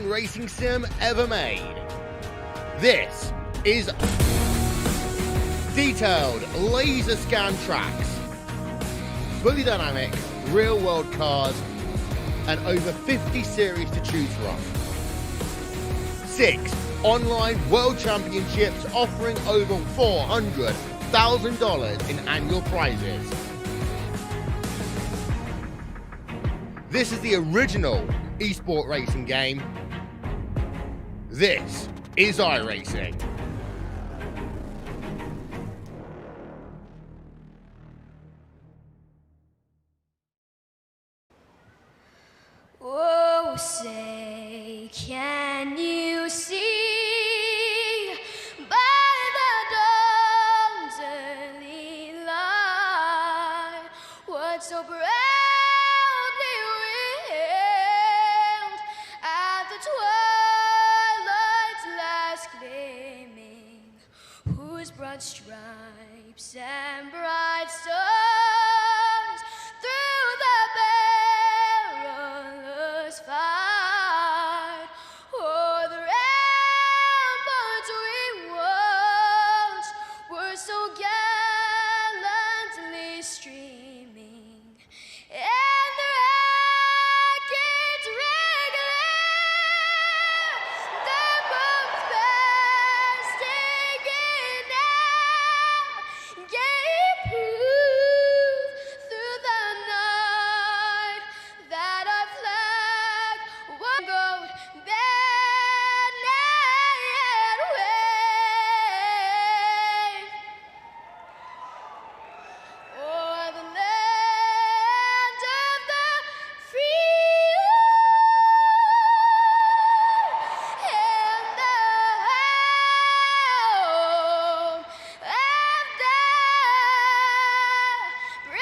racing sim ever made. This is detailed laser scan tracks, fully dynamic, real world cars, and over 50 series to choose from. 6 online world championships offering over $400,000 in annual prizes. This is the original esport racing game. This is iRacing. Oh, say, can you see by the dawn's early light what so proudly wailed at the twilight's last gleaming, whose broad stripes and bright stars through the perilous fight o'er the ramparts we watched were so gallantly streaming, and the rockets regular, the bombs bursting in air, gave proof through the night that our flag was gold, banner wave o'er the land of the free and the home of the brave.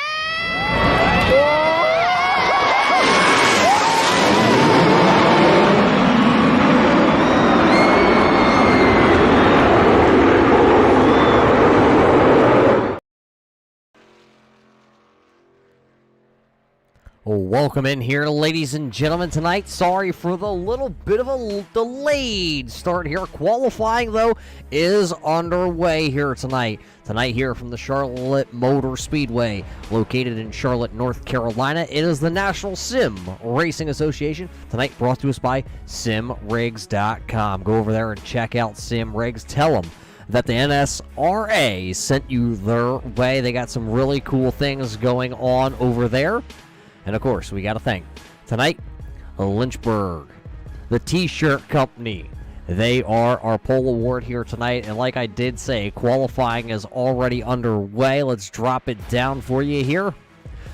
Welcome in here, ladies and gentlemen, tonight. Sorry for the little bit of a delayed start here. Qualifying, though, is underway here tonight. Tonight here from the Charlotte Motor Speedway, located in Charlotte, North Carolina. It is the National Sim Racing Association. Tonight brought to us by simrigs.com. Go over there and check out Sim Rigs. Tell them that the NSRA sent you their way. They got some really cool things going on over there. And of course, we got to thank tonight Lynchburg, the T-shirt company. They are our pole award here tonight. And like I did say, qualifying is already underway. Let's drop it down for you here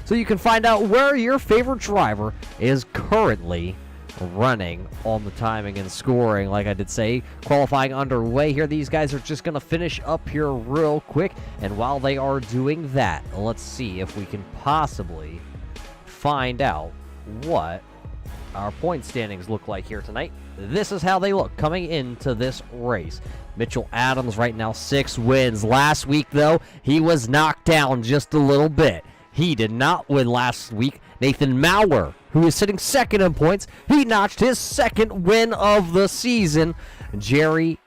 so you can find out where your favorite driver is currently running on the timing and scoring. Like I did say, qualifying underway here. These guys are just going to finish up here real quick. And while they are doing that, let's see if we can possibly find out what our point standings look like here tonight. This is how they look coming into this race. Mitchell Adams right now 6 wins. Last week, though, he was knocked down just a little bit. He did not win last week. Nathan Maurer, who is sitting second in points, he notched his second win of the season. Jeffrey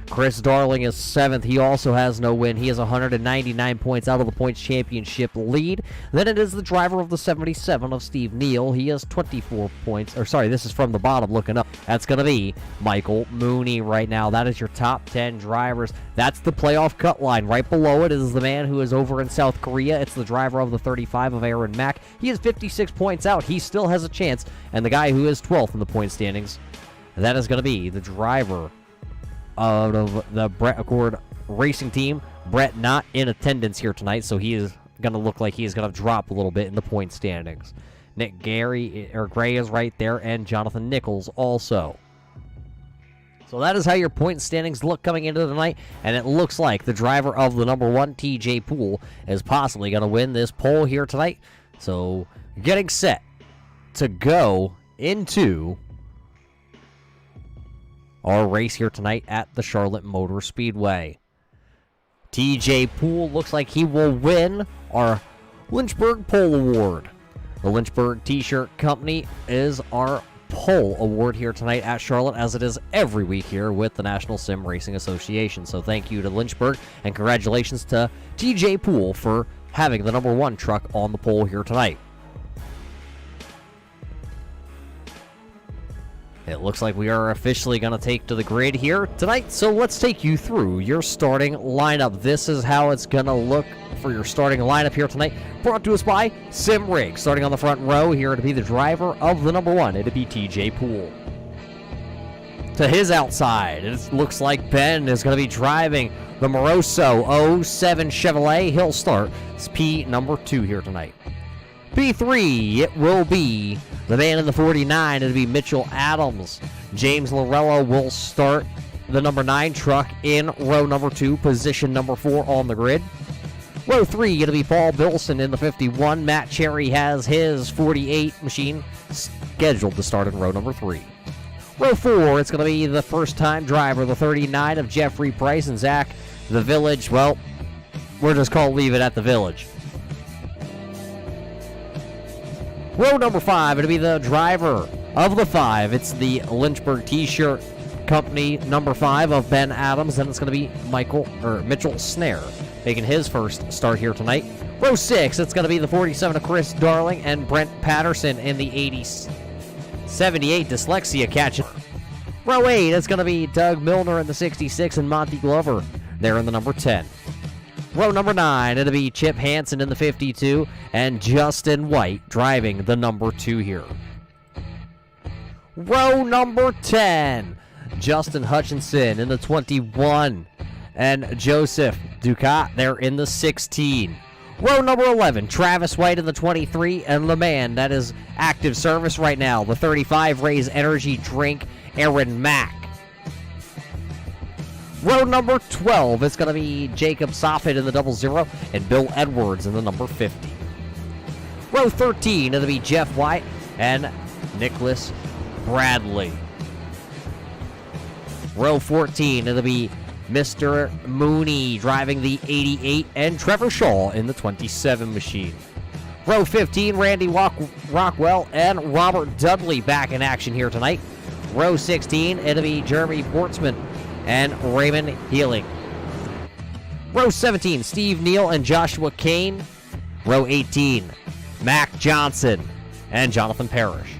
Chris Darling is 7th. He also has no win. He has 199 points out of the points championship lead. Then it is the driver of the 77 of Steve Neal. He has 24 points. Or sorry, this is from the bottom looking up. That's going to be Michael Mooney right now. That is your top 10 drivers. That's the playoff cut line. Right below it is the man who is over in South Korea. It's the driver of the 35 of Aaron Mack. He has 56 points out. He still has a chance. And the guy who is 12th in the point standings, that is going to be the driver of the Brett Accord Racing Team. Brett not in attendance here tonight, so he is going to look like he is going to drop a little bit in the point standings. Nick Gray is right there, and Jonathan Nichols also. So that is how your point standings look coming into the night, and it looks like the driver of the number 1, TJ Poole, is possibly going to win this pole here tonight. So getting set to go into our race here tonight at the Charlotte Motor Speedway. TJ Poole looks like he will win our Lynchburg Pole Award. The Lynchburg T-shirt company is our Pole Award here tonight at Charlotte, as it is every week here with the National Sim Racing Association. So thank you to Lynchburg, and congratulations to TJ Poole for having the number 1 truck on the pole here tonight. It looks like we are officially going to take to the grid here tonight, so let's take you through your starting lineup. This is how it's going to look for your starting lineup here tonight, brought to us by Sim Rig. Starting on the front row here to be the driver of the number 1, it'll be TJ Poole. To his outside, it looks like Ben is going to be driving the Moroso 07 Chevrolet. He'll start as P number 2 here tonight. P3, it will be the man in the 49. It'll be Mitchell Adams. James Lorello will start the number 9 truck in row number 2, position number 4 on the grid. Row 3, it'll be Paul Bilson in the 51. Matt Cherry has his 48 machine scheduled to start in row number 3. Row 4, it's going to be the first-time driver, the 39 of Jeffrey Price, and Zach, the Village. Well, we're just going to leave it at the Village. Row number 5, it'll be the driver of the 5. It's the Lynchburg T-shirt company number 5 of Ben Adams. Then it's going to be Mitchell Snare making his first start here tonight. Row 6, it's going to be the 47 of Chris Darling and Brent Patterson in the 78 Dyslexia catching. Row 8, it's going to be Doug Milner in the 66 and Monty Glover there in the number 10. Row number 9, it'll be Chip Hansen in the 52 and Justin White driving the number 2 here. Row number 10, Justin Hutchinson in the 21 and Joseph Ducat there in the 16. Row number 11, Travis White in the 23 and the man that is active service right now, the 35 Raise Energy Drink, Aaron Mack. Row number 12, it's going to be Jacob Soffit in the 00 and Bill Edwards in the number 50. Row 13, it'll be Jeff White and Nicholas Bradley. Row 14, it'll be Mr. Mooney driving the 88 and Trevor Shaw in the 27 machine. Row 15, Randy Rockwell and Robert Dudley back in action here tonight. Row 16, it'll be Jeremy Portsman and Raymond Healing. Row 17, Steve Neal and Joshua Kane. Row 18, Mac Johnson and Jonathan Parrish.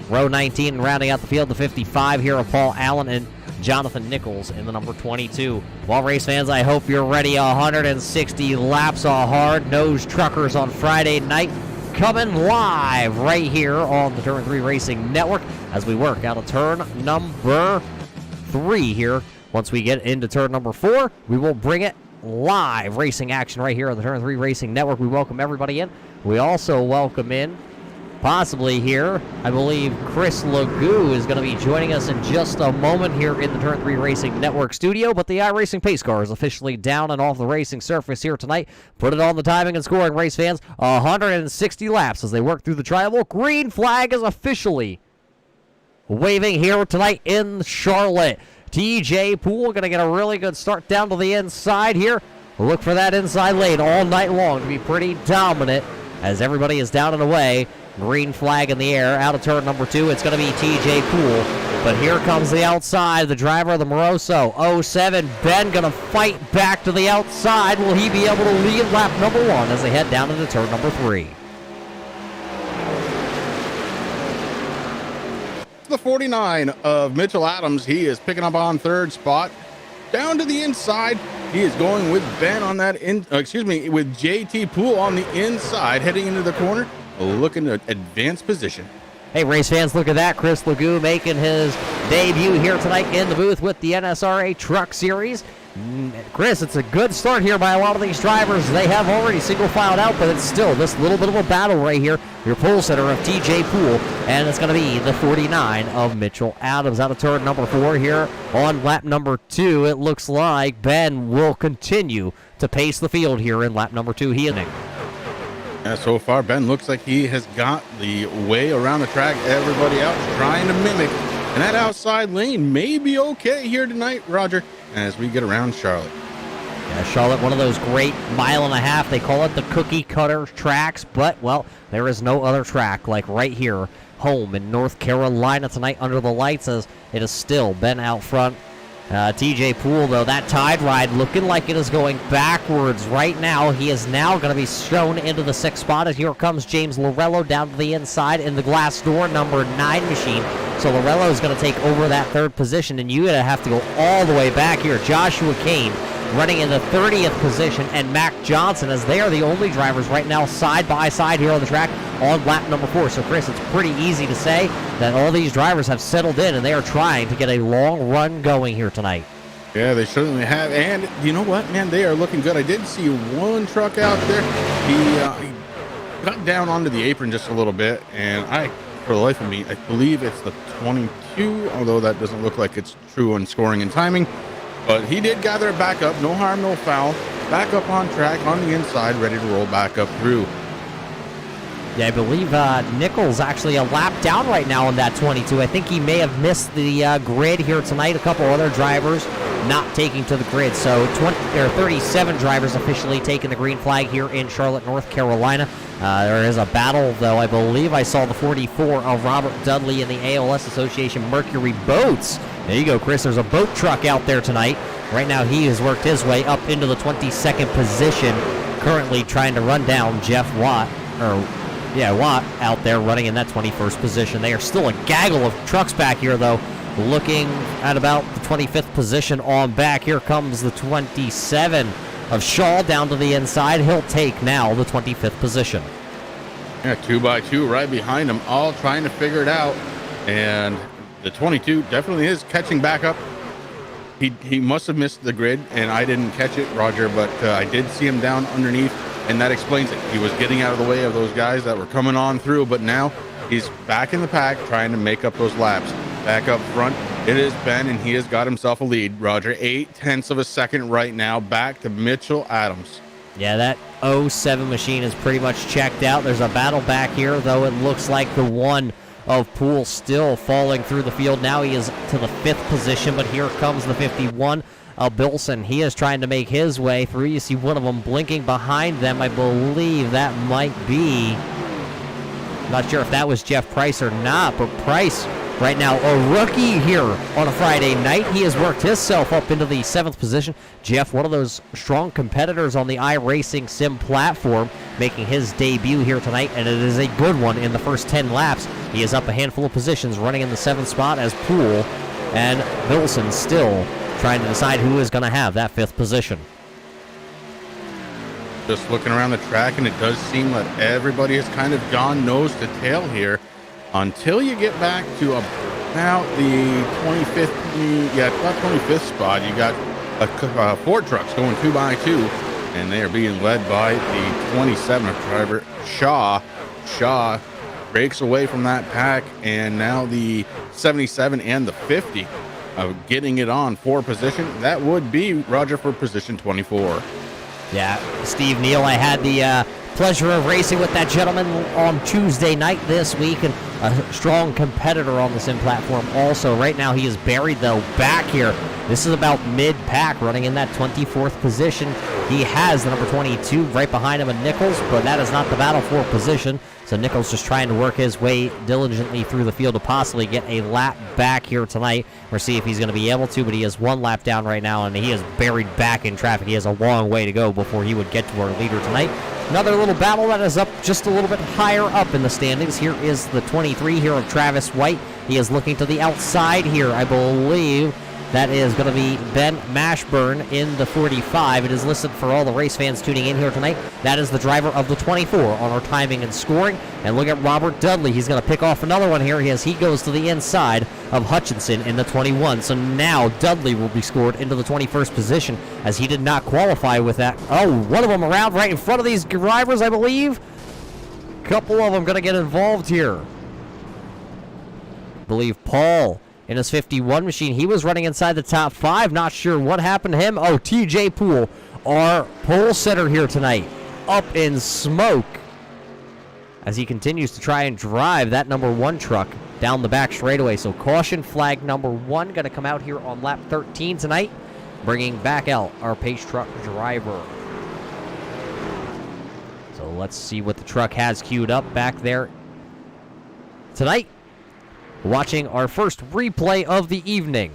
Row 19, rounding out the field, the 55 here of Paul Allen and Jonathan Nichols in the number 22. Well, race fans, I hope you're ready. 160 laps of hard-nosed truckers on Friday night, coming live right here on the Turn 3 Racing Network as we work out of turn number 3 here. Once we get into turn number 4, we will bring it live racing action right here on the Turn 3 Racing Network. We welcome everybody in. We also welcome in, possibly here, I believe Chris Legou is going to be joining us in just a moment here in the Turn 3 Racing Network studio, but the iRacing pace car is officially down and off the racing surface here tonight. Put it on the timing and scoring, race fans. 160 laps as they work through the tri-oval. Green flag is officially waving here tonight in Charlotte. TJ Poole going to get a really good start down to the inside here. Look for that inside lane all night long to be pretty dominant as everybody is down and away. Green flag in the air. Out of turn number 2, it's going to be TJ Poole. But here comes the outside, the driver of the Moroso 07. Ben going to fight back to the outside. Will he be able to lead lap number 1 as they head down into turn number 3? The 49 of Mitchell Adams, he is picking up on 3rd spot. Down to the inside, he is going with Ben on that with JT Poole on the inside, heading into the corner, looking at advanced position. Hey, race fans, look at that. Chris Legou making his debut here tonight in the booth with the NSRA Truck Series. Chris, it's a good start here by a lot of these drivers. They have already single filed out, but it's still this little bit of a battle right here. Your pole sitter of TJ Poole, and it's going to be the 49 of Mitchell Adams. Out of turn number 4 here on lap number 2. It looks like Ben will continue to pace the field here in lap number 2. Yeah, so far, Ben looks like he has got the way around the track everybody else trying to mimic. And that outside lane may be okay here tonight, Roger, as we get around Charlotte. Yeah, Charlotte, one of those great mile-and-a-half. They call it the cookie cutter tracks, but, well, there is no other track like right here home in North Carolina tonight under the lights, as it has still been out front. TJ Poole, though, that tide ride looking like it is going backwards right now. He is now going to be shown into the 6th spot, as here comes James Lorello down to the inside in the glass door number 9 machine. So Lorello is going to take over that 3rd position, and you're going to have to go all the way back here. Joshua Kane running in the 30th position, and Mac Johnson, as they are the only drivers right now side by side here on the track on lap number 4. So Chris, it's pretty easy to say that all these drivers have settled in and they are trying to get a long run going here tonight. Yeah, they certainly have. And you know what, man, they are looking good. I did see one truck out there. He got down onto the apron just a little bit, and for the life of me, I believe it's the 22, although that doesn't look like it's true on scoring and timing. But he did gather it back up, no harm, no foul, back up on track, on the inside, ready to roll back up through. Yeah, I believe Nichols actually a lap down right now on that 22. I think he may have missed the grid here tonight. A couple other drivers not taking to the grid. So 37 drivers officially taking the green flag here in Charlotte, North Carolina. There is a battle, though. I believe I saw the 44 of Robert Dudley in the ALS Association Mercury Boats. There you go, Chris. There's a boat truck out there tonight. Right now he has worked his way up into the 22nd position, currently trying to run down Jeff Watt, Watt out there running in that 21st position. They are still a gaggle of trucks back here, though, looking at about the 25th position on back. Here comes the 27 of Shaw down to the inside. He'll take now the 25th position. Yeah, 2 by 2 right behind him, all trying to figure it out. And the 22 definitely is catching back up. He must have missed the grid, and I didn't catch it, Roger, but I did see him down underneath, and that explains it. He was getting out of the way of those guys that were coming on through, but now he's back in the pack trying to make up those laps. Back up front, it is Ben, and he has got himself a lead, Roger. 0.8 of a second right now, back to Mitchell Adams. Yeah, that 07 machine is pretty much checked out. There's a battle back here, though. It looks like the one of Poole still falling through the field. Now he is to the 5th position, but here comes the 51 of Bilson. He is trying to make his way through. You see one of them blinking behind them. I believe that might be, not sure if that was Jeff Price or not, but Price right now, a rookie here on a Friday night. He has worked himself up into the 7th position. Jeff, one of those strong competitors on the iRacing sim platform, making his debut here tonight, and it is a good one in the first 10 laps. He is up a handful of positions, running in the 7th spot, as Poole and Wilson still trying to decide who is going to have that 5th position. Just looking around the track, and it does seem that everybody has kind of gone nose to tail here until you get back to about the 25th spot. You got 4 trucks going 2 by 2, and they are being led by the 27 driver Shaw. Shaw breaks away from that pack, and now the 77 and the 50 of getting it on for position. That would be Roger for position 24. Yeah, Steve Neal, I had the pleasure of racing with that gentleman on Tuesday night this week, and a strong competitor on the sim platform also. Right now he is buried, though, back here. This is about mid-pack, running in that 24th position. He has the number 22 right behind him, and Nichols, but that is not the battle for position. So Nichols just trying to work his way diligently through the field to possibly get a lap back here tonight. We'll see if he's going to be able to, but he has 1 lap down right now, and he is buried back in traffic. He has a long way to go before he would get to our leader tonight. Another little battle that is up just a little bit higher up in the standings. Here is the 23 here of Travis White. He is looking to the outside here, I believe. That is going to be Ben Mashburn in the 45. It is listed for all the race fans tuning in here tonight. That is the driver of the 24 on our timing and scoring. And look at Robert Dudley. He's going to pick off another one here as he goes to the inside of Hutchinson in the 21. So now Dudley will be scored into the 21st position, as he did not qualify with that. Oh, one of them around right in front of these drivers, I believe. A couple of them going to get involved here. I believe Paul in his 51 machine, he was running inside the top 5. Not sure what happened to him. Oh, TJ Poole, our pole sitter here tonight, up in smoke as he continues to try and drive that number 1 truck down the back straightaway. So caution flag number 1 going to come out here on lap 13 tonight, bringing back out our pace truck driver. So let's see what the truck has queued up back there tonight. watching our first replay of the evening.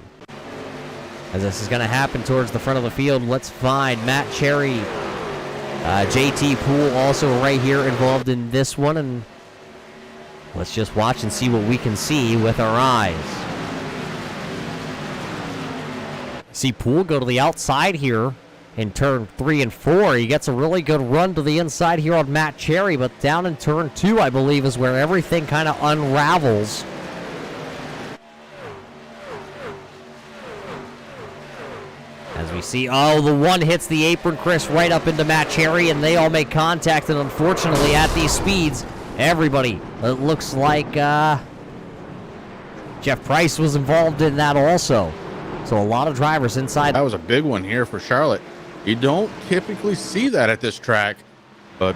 As this is going to happen towards the front of the field, let's find Matt Cherry. JT Poole also right here involved in this one, and let's just watch and see what we can see with our eyes. See Poole go to the outside here in turn 3 and 4. He gets a really good run to the inside here on Matt Cherry, but down in turn 2, I believe, is where everything kind of unravels. As we see, oh, the one hits the apron, Chris, right up into Matt Cherry, and they all make contact, and unfortunately, at these speeds, everybody, it looks like Jeff Price was involved in that also. So a lot of drivers inside. That was a big one here for Charlotte. You don't typically see that at this track, but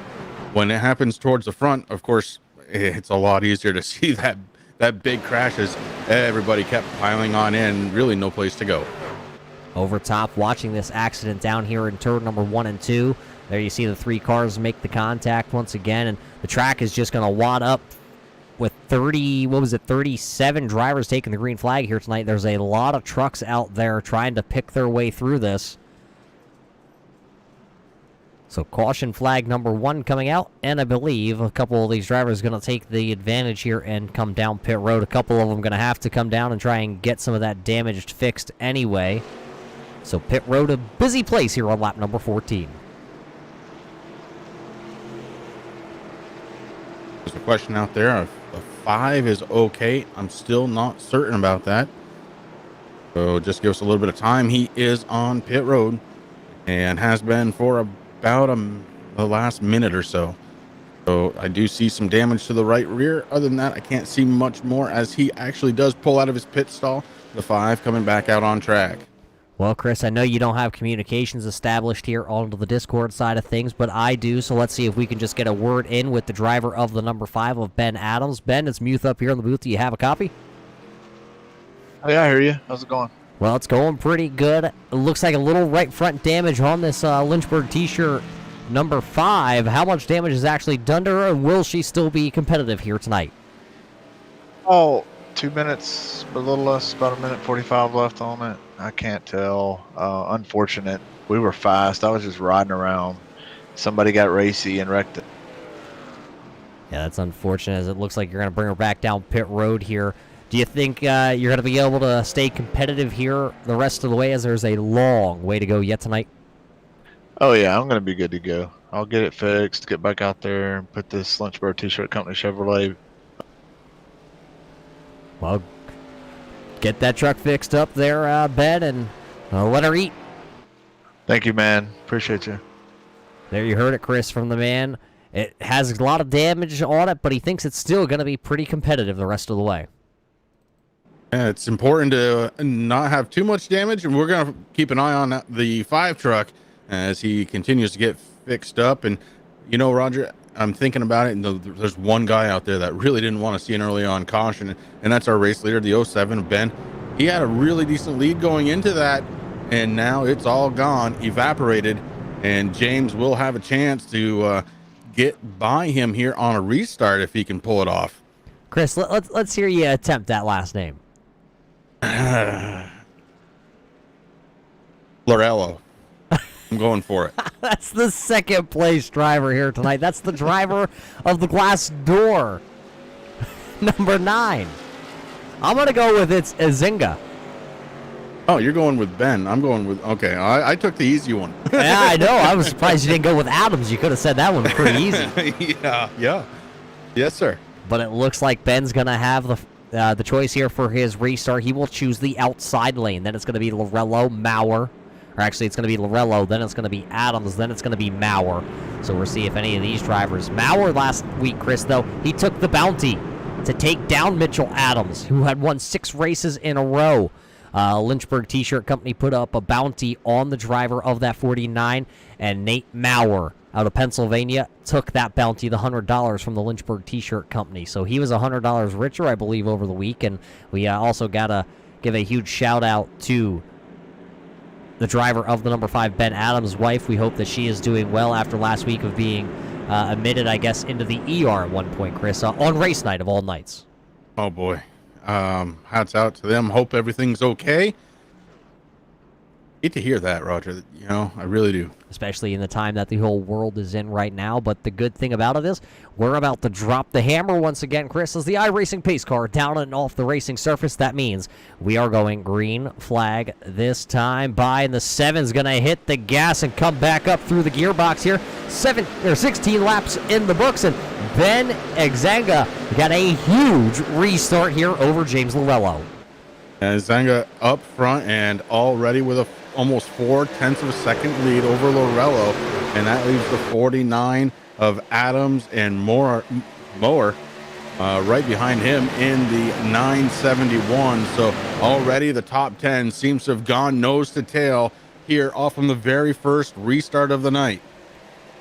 when it happens towards the front, of course, it's a lot easier to see that big crash as everybody kept piling on in, really no place to go. Over top, watching this accident down here in turn number 1 and 2. There you see the 3 cars make the contact once again, and the track is just going to wad up with 37 drivers taking the green flag here tonight. There's a lot of trucks out there trying to pick their way through this. So caution flag number 1 coming out, and I believe a couple of these drivers are going to take the advantage here and come down pit road. A couple of them going to have to come down and try and get some of that damage fixed anyway. So pit road, a busy place here on lap number 14. There's a question out there if a 5 is okay. I'm still not certain about that. So just give us a little bit of time. He is on pit road and has been for about the last minute or so. So I do see some damage to the right rear. Other than that, I can't see much more as he actually does pull out of his pit stall. The 5 coming back out on track. Well, Chris, I know you don't have communications established here onto the Discord side of things, but I do, so let's see if we can just get a word in with the driver of the number 5 of Ben Adams. Ben, it's Muth up here in the booth. Do you have a copy? Oh, yeah, I hear you. How's it going? Well, it's going pretty good. It looks like a little right front damage on this Lynchburg t-shirt number 5. How much damage is actually done to her, and will she still be competitive here tonight? Oh, 2 minutes, a little less, about 1:45 left on it. I can't tell. Unfortunate. We were fast. I was just riding around. Somebody got racy and wrecked it. Yeah, that's unfortunate, as it looks like you're going to bring her back down pit road here. Do you think you're going to be able to stay competitive here the rest of the way, as there's a long way to go yet tonight? Oh, yeah, I'm going to be good to go. I'll get it fixed, get back out there, and put this Lynchburg T-shirt company Chevrolet. Well, get that truck fixed up there, Ben, and let her eat. Thank you, man. Appreciate you. There you heard it, Chris, from the man. It has a lot of damage on it, but he thinks it's still going to be pretty competitive the rest of the way. Yeah, it's important to not have too much damage, and we're going to keep an eye on the 5 truck as he continues to get fixed up. And, you know, Roger, I'm thinking about it, and there's one guy out there that really didn't want to see an early on caution, and that's our race leader, the 07, Ben. He had a really decent lead going into that, and now it's all gone, evaporated, and James will have a chance to get by him here on a restart if he can pull it off. Chris, let's hear you attempt that last name. Lorello. I'm going for it. That's the second place driver here tonight. That's the driver of the glass door, number 9. I'm going to go with it's Azinga. Oh, you're going with Ben. I'm going with, okay, I took the easy one. Yeah, I know. I was surprised you didn't go with Adams. You could have said that one pretty easy. Yeah. Yes, sir. But it looks like Ben's going to have the choice here for his restart. He will choose the outside lane. Then it's going to be Lorello, Maurer. Or actually, it's going to be Lorello, then it's going to be Adams, then it's going to be Maurer. So we'll see if any of these drivers... Maurer last week, Chris, though, he took the bounty to take down Mitchell Adams, who had won 6 races in a row. Lynchburg T-shirt company put up a bounty on the driver of that 49, and Nate Maurer out of Pennsylvania took that bounty, the $100 from the Lynchburg T-shirt company. So he was $100 richer, I believe, over the week, and we also got to give a huge shout-out to the driver of the number 5, Ben Adams' wife. We hope that she is doing well after last week of being admitted, I guess, into the ER at one point, Chris, on race night of all nights. Oh, boy. Hats out to them. Hope everything's okay. Hate to hear that, Roger. You know, I really do. Especially in the time that the whole world is in right now. But the good thing about it is we're about to drop the hammer once again, Chris, as the iRacing pace car down and off the racing surface. That means we are going green flag this time by, and the 7's going to hit the gas and come back up through the gearbox here. 16 laps in the books, and Ben Exanga got a huge restart here over James Lorello. And Zanga up front and already with a almost 0.4 of a second lead over Lorello, and that leaves the 49 of Adams and Moore right behind him in the 971. So already the top 10 seems to have gone nose to tail here off from the very first restart of the night.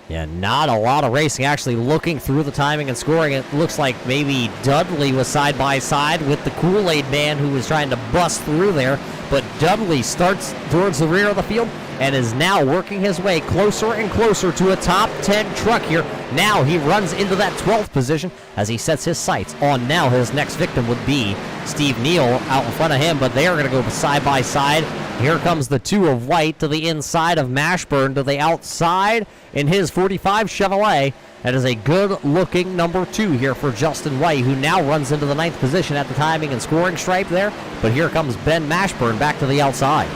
Yeah, not a lot of racing. Actually, looking through the timing and scoring, it looks like maybe Dudley was side by side with the Kool-Aid man who was trying to bust through there. But Dudley starts towards the rear of the field and is now working his way closer and closer to a top 10 truck here. Now he runs into that 12th position as he sets his sights on now his next victim would be Steve Neal out in front of him, but they are going to go side by side. Here comes the 2 of White to the inside of Mashburn to the outside in his 45 Chevrolet. That is a good-looking number 2 here for Justin White, who now runs into the 9th position at the timing and scoring stripe there. But here comes Ben Mashburn back to the outside.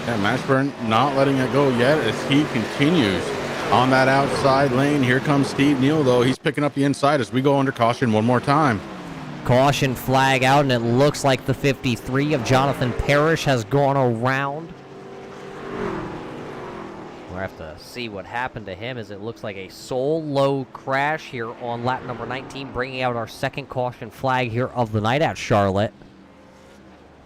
Yeah, Mashburn not letting it go yet as he continues on that outside lane. Here comes Steve Neal, though. He's picking up the inside as we go under caution one more time. Caution flag out, and it looks like the 53 of Jonathan Parrish has gone around. We'll have to see what happened to him, as it looks like a solo crash here on lap number 19, bringing out our second caution flag here of the night at Charlotte.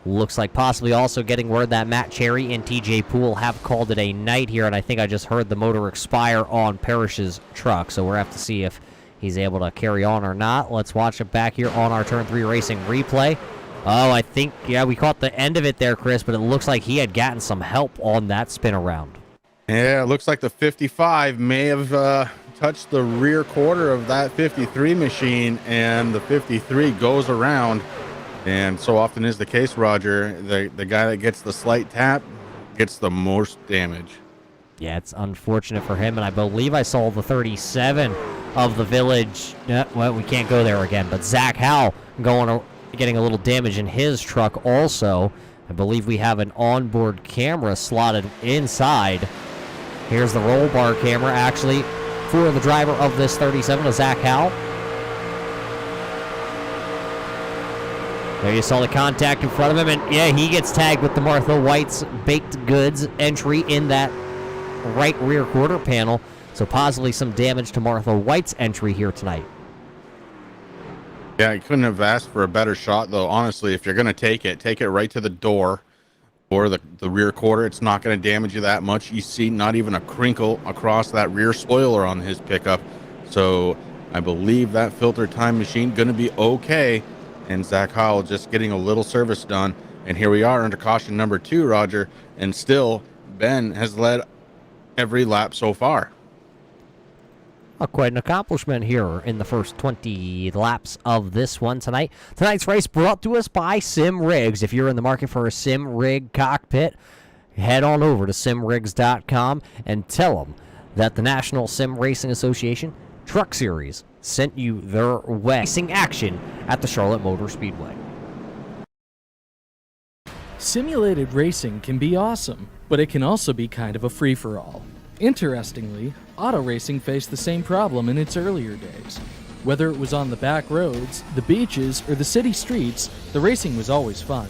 Looks like possibly also getting word that Matt Cherry and TJ Poole have called it a night here, and I think I just heard the motor expire on Parrish's truck, so we'll have to see if he's able to carry on or not. Let's watch it back here on our Turn 3 Racing replay. Oh, I think, yeah, we caught the end of it there, Chris, but it looks like he had gotten some help on that spin around. Yeah, it looks like the 55 may have touched the rear quarter of that 53 machine, and the 53 goes around. And so often is the case, Roger, the guy that gets the slight tap gets the most damage. Yeah, it's unfortunate for him, and I believe I saw the 37 of the Village. Well, we can't go there again, but Zach Howe getting a little damage in his truck also. I believe we have an onboard camera slotted inside. Here's the roll bar camera, actually, for the driver of this 37, Zach Howe. There you saw the contact in front of him, and yeah, he gets tagged with the Martha White's baked goods entry in that right rear quarter panel, so possibly some damage to Martha White's entry here tonight. Yeah, I couldn't have asked for a better shot, though. Honestly, if you're going to take it right to the door or the rear quarter. It's not going to damage you that much. You see not even a crinkle across that rear spoiler on his pickup. So I believe that filter time machine going to be okay. And Zach Howell just getting a little service done. And here we are under caution number 2, Roger. And still, Ben has led every lap so far. Quite an accomplishment here in the first 20 laps of this one tonight. Tonight's race brought to us by Sim Rigs. If you're in the market for a Sim Rig cockpit, head on over to simrigs.com and tell them that the National Sim Racing Association Truck Series sent you their way. Racing action at the Charlotte Motor Speedway. Simulated racing can be awesome, but it can also be kind of a free-for-all. Interestingly, auto racing faced the same problem in its earlier days. Whether it was on the back roads, the beaches, or the city streets, the racing was always fun.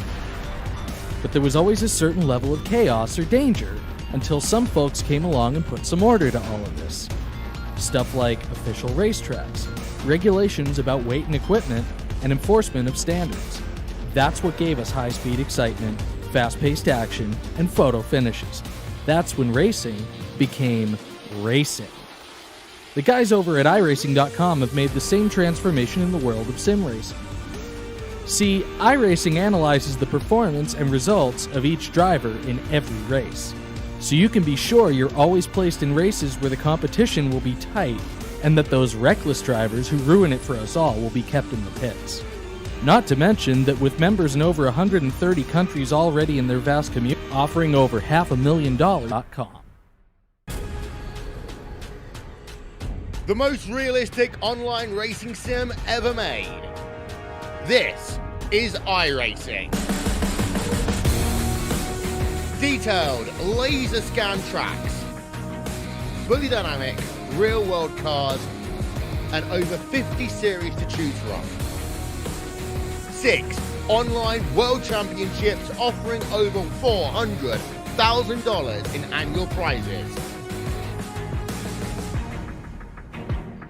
But there was always a certain level of chaos or danger, until some folks came along and put some order to all of this. Stuff like official racetracks, regulations about weight and equipment, and enforcement of standards. That's what gave us high-speed excitement, fast-paced action, and photo finishes. That's when racing became racing. The guys over at iRacing.com have made the same transformation in the world of sim racing. See, iRacing analyzes the performance and results of each driver in every race, so you can be sure you're always placed in races where the competition will be tight and that those reckless drivers who ruin it for us all will be kept in the pits. Not to mention that with members in over 130 countries already in their vast community, offering over $500,000.com. The most realistic online racing sim ever made. This is iRacing. Detailed laser scan tracks, fully dynamic real world cars, and over 50 series to choose from. 6 online world championships offering over $400,000 in annual prizes.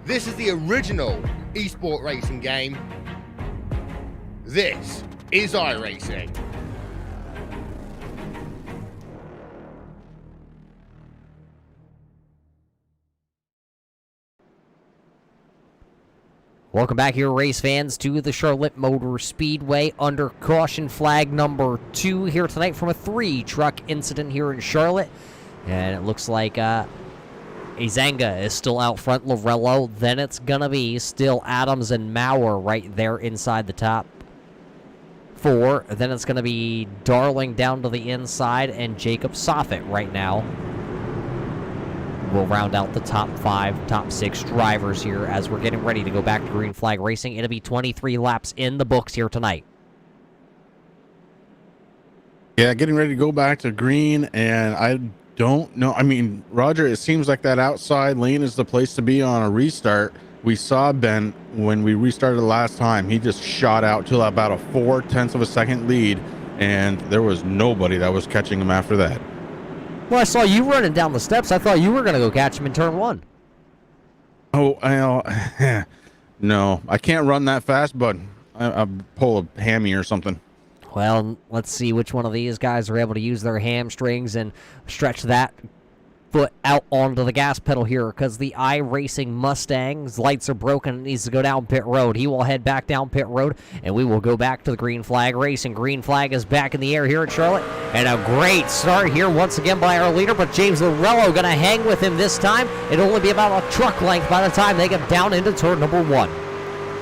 This is the original esport racing game. This is iRacing. Welcome back here, race fans, to the Charlotte Motor Speedway under caution flag number 2 here tonight from a 3-truck incident here in Charlotte. And it looks like Azanga is still out front, Lorello. Then it's going to be still Adams and Maurer right there inside the top 4. Then it's going to be Darling down to the inside and Jacob Soffit right now. We'll round out the top 5, top 6 drivers here as we're getting ready to go back to green flag racing. It'll be 23 laps in the books here tonight. Yeah, getting ready to go back to green, and I don't know. I mean, Roger, it seems like that outside lane is the place to be on a restart. We saw Ben when we restarted the last time. He just shot out to about a 0.4 of a second lead, and there was nobody that was catching him after that. Well, I saw you running down the steps. I thought you were going to go catch him in turn 1. Oh, no, I can't run that fast, but I'll pull a hammy or something. Well, let's see which one of these guys are able to use their hamstrings and stretch that foot out onto the gas pedal here, because the iRacing Mustang's lights are broken and needs to go down pit road. He will head back down pit road, and we will go back to the green flag racing. Green flag is back in the air here at Charlotte, and a great start here once again by our leader, but James Lorello going to hang with him this time. It'll only be about a truck length by the time they get down into turn number 1.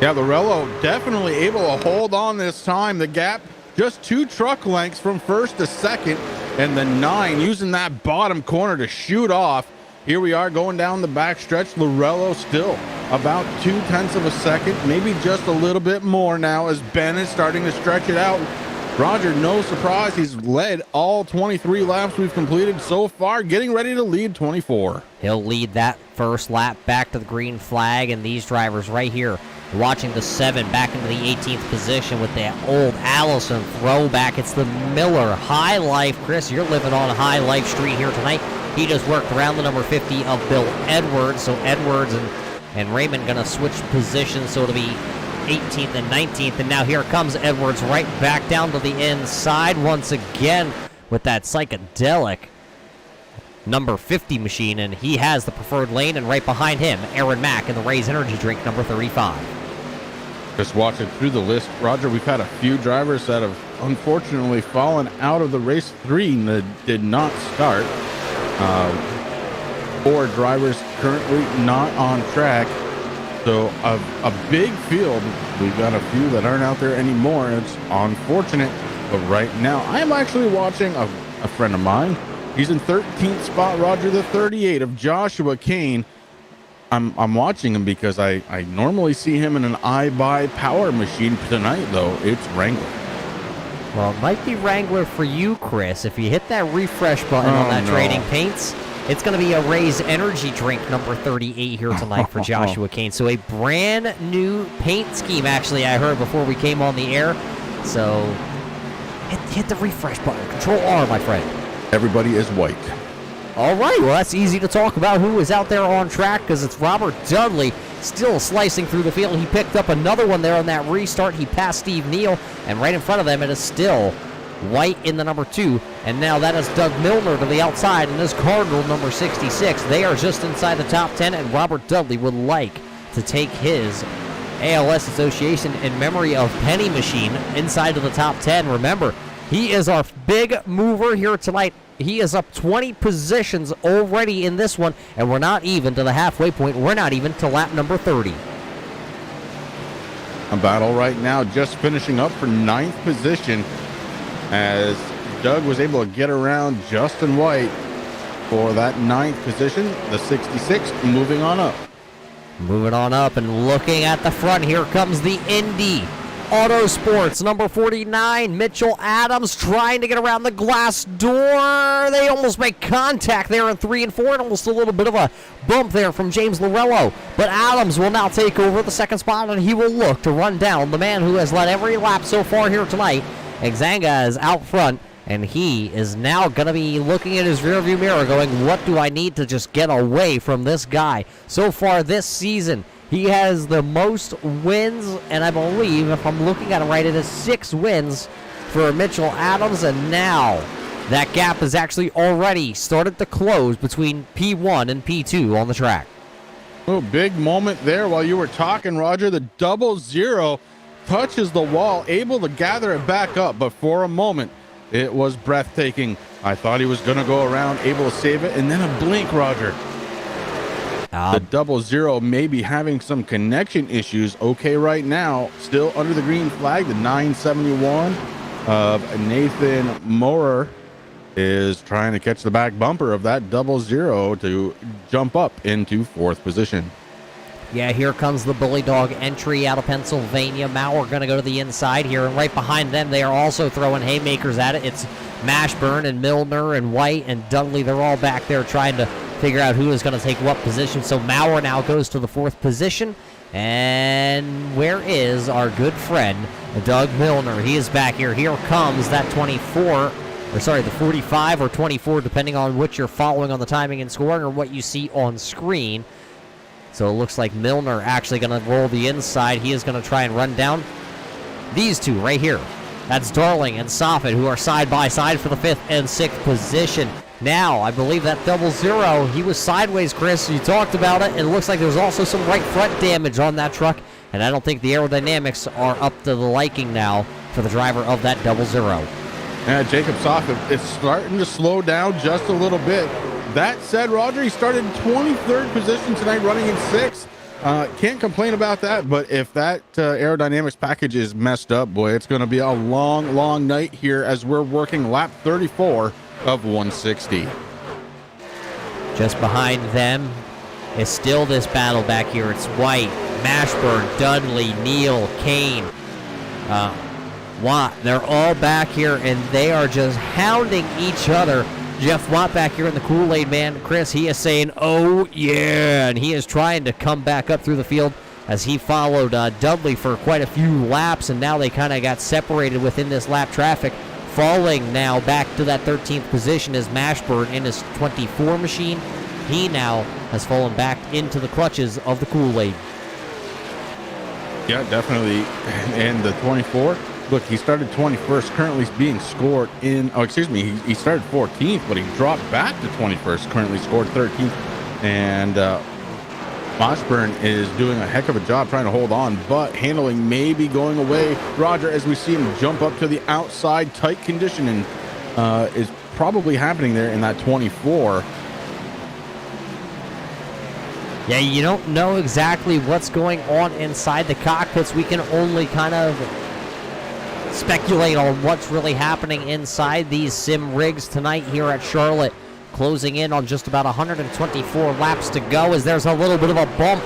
Yeah, Lorello definitely able to hold on this time. The gap just 2 truck lengths from first to second, and the 9 using that bottom corner to shoot off. Here we are going down the back stretch. Lorello still about 0.2 of a second, maybe just a little bit more now as Ben is starting to stretch it out. Roger, no surprise, he's led all 23 laps we've completed so far, getting ready to lead 24. He'll lead that first lap back to the green flag, and these drivers right here watching the 7 back into the 18th position with that old Allison throwback. It's the Miller High Life. Chris, you're living on High Life Street here tonight. He just worked around the number 50 of Bill Edwards. So Edwards and Raymond going to switch positions, so it'll be 18th and 19th. And now here comes Edwards right back down to the inside once again with that psychedelic number 50 machine, and he has the preferred lane, and right behind him, Aaron Mack in the Rays Energy Drink number 35. Just watching through the list, Roger, we've had a few drivers that have unfortunately fallen out of the race 3 that did not start. 4 drivers currently not on track. So a big field. We've got a few that aren't out there anymore. It's unfortunate, but right now I am actually watching a friend of mine. He's in 13th spot, Roger, the 38 of Joshua Kane. I'm watching him because I normally see him in an iBuy power machine. Tonight, though, it's Wrangler. Well, it might be Wrangler for you, Chris. If you hit that refresh button on that Trading Paints, it's going to be a Rays Energy Drink number 38 here tonight for Joshua Kane. So a brand new paint scheme, actually, I heard before we came on the air. So hit the refresh button. Control R, my friend. Everybody is white. All right, well, that's easy to talk about who is out there on track, because it's Robert Dudley still slicing through the field. He picked up another one there on that restart. He passed Steve Neal, and right in front of them it is still White in the number 2, and now that is Doug Milner to the outside, and this Cardinal number 66. They are just inside the top 10, and Robert Dudley would like to take his ALS Association in memory of Penny Machine inside of the top 10. Remember, he is our big mover here tonight. He is up 20 positions already in this one, and we're not even to the halfway point. We're not even to lap number 30. A battle right now, just finishing up for 9th position as Doug was able to get around Justin White for that 9th position. The 66 moving on up. Moving on up and looking at the front, here comes the Indy Autosports, number 49, Mitchell Adams trying to get around the glass door. They almost make contact there in 3 and 4, and almost a little bit of a bump there from James Lorello. But Adams will now take over the second spot, and he will look to run down the man who has led every lap so far here tonight. Exanga is out front, and he is now going to be looking at his rearview mirror going, what do I need to just get away from this guy? So far this season, he has the most wins, and I believe, if I'm looking at it right, it is 6 wins for Mitchell Adams, and now that gap has actually already started to close between P1 and P2 on the track. Oh, big moment there while you were talking, Roger. The 00 touches the wall, able to gather it back up, but for a moment, it was breathtaking. I thought he was going to go around, able to save it, and then a blink, Roger. The 00 may be having some connection issues. Okay, right now, still under the green flag. The 971 of Nathan Morer is trying to catch the back bumper of that 00 to jump up into 4th position. Yeah, here comes the Bully Dog entry out of Pennsylvania. Maurer going to go to the inside here, and right behind them, they are also throwing haymakers at it. It's Mashburn and Milner and White and Dudley. They're all back there trying to figure out who is going to take what position. So Maurer now goes to the 4th position. And where is our good friend, Doug Milner? He is back here. Here comes that the 45 or 24, depending on what you're following on the timing and scoring or what you see on screen. So it looks like Milner actually going to roll the inside. He is going to try and run down these two right here. That's Darling and Soffit, who are side by side for the 5th and 6th position. Now, I believe that 00, he was sideways, Chris. You talked about it. It looks like there's also some right front damage on that truck, and I don't think the aerodynamics are up to the liking now for the driver of that 00. Yeah, Jacob Soffit is starting to slow down just a little bit. That said, Roger, he started in 23rd position tonight, running in 6th. Can't complain about that, but if that aerodynamics package is messed up, boy, it's going to be a long, long night here as we're working lap 34 of 160. Just behind them is still this battle back here. It's White, Mashburn, Dudley, Neal, Kane, Watt. They're all back here, and they are just hounding each other. Jeff Watt back here in the Kool-Aid man. Chris, he is saying, oh, yeah, and he is trying to come back up through the field as he followed Dudley for quite a few laps, and now they kind of got separated within this lap traffic. Falling now back to that 13th position is Mashburn in his 24 machine. He now has fallen back into the clutches of the Kool-Aid. Yeah, definitely. And the 24, look, he started 21st, currently being scored in, he started 14th, but he dropped back to 21st, currently scored 13th. And Mashburn is doing a heck of a job trying to hold on, but handling may be going away, Roger, as we see him jump up to the outside. Tight conditioning is probably happening there in that 24. Yeah, you don't know exactly what's going on inside the cockpits. We can only kind of speculate on what's really happening inside these sim rigs tonight here at Charlotte. Closing in on just about 124 laps to go as there's a little bit of a bump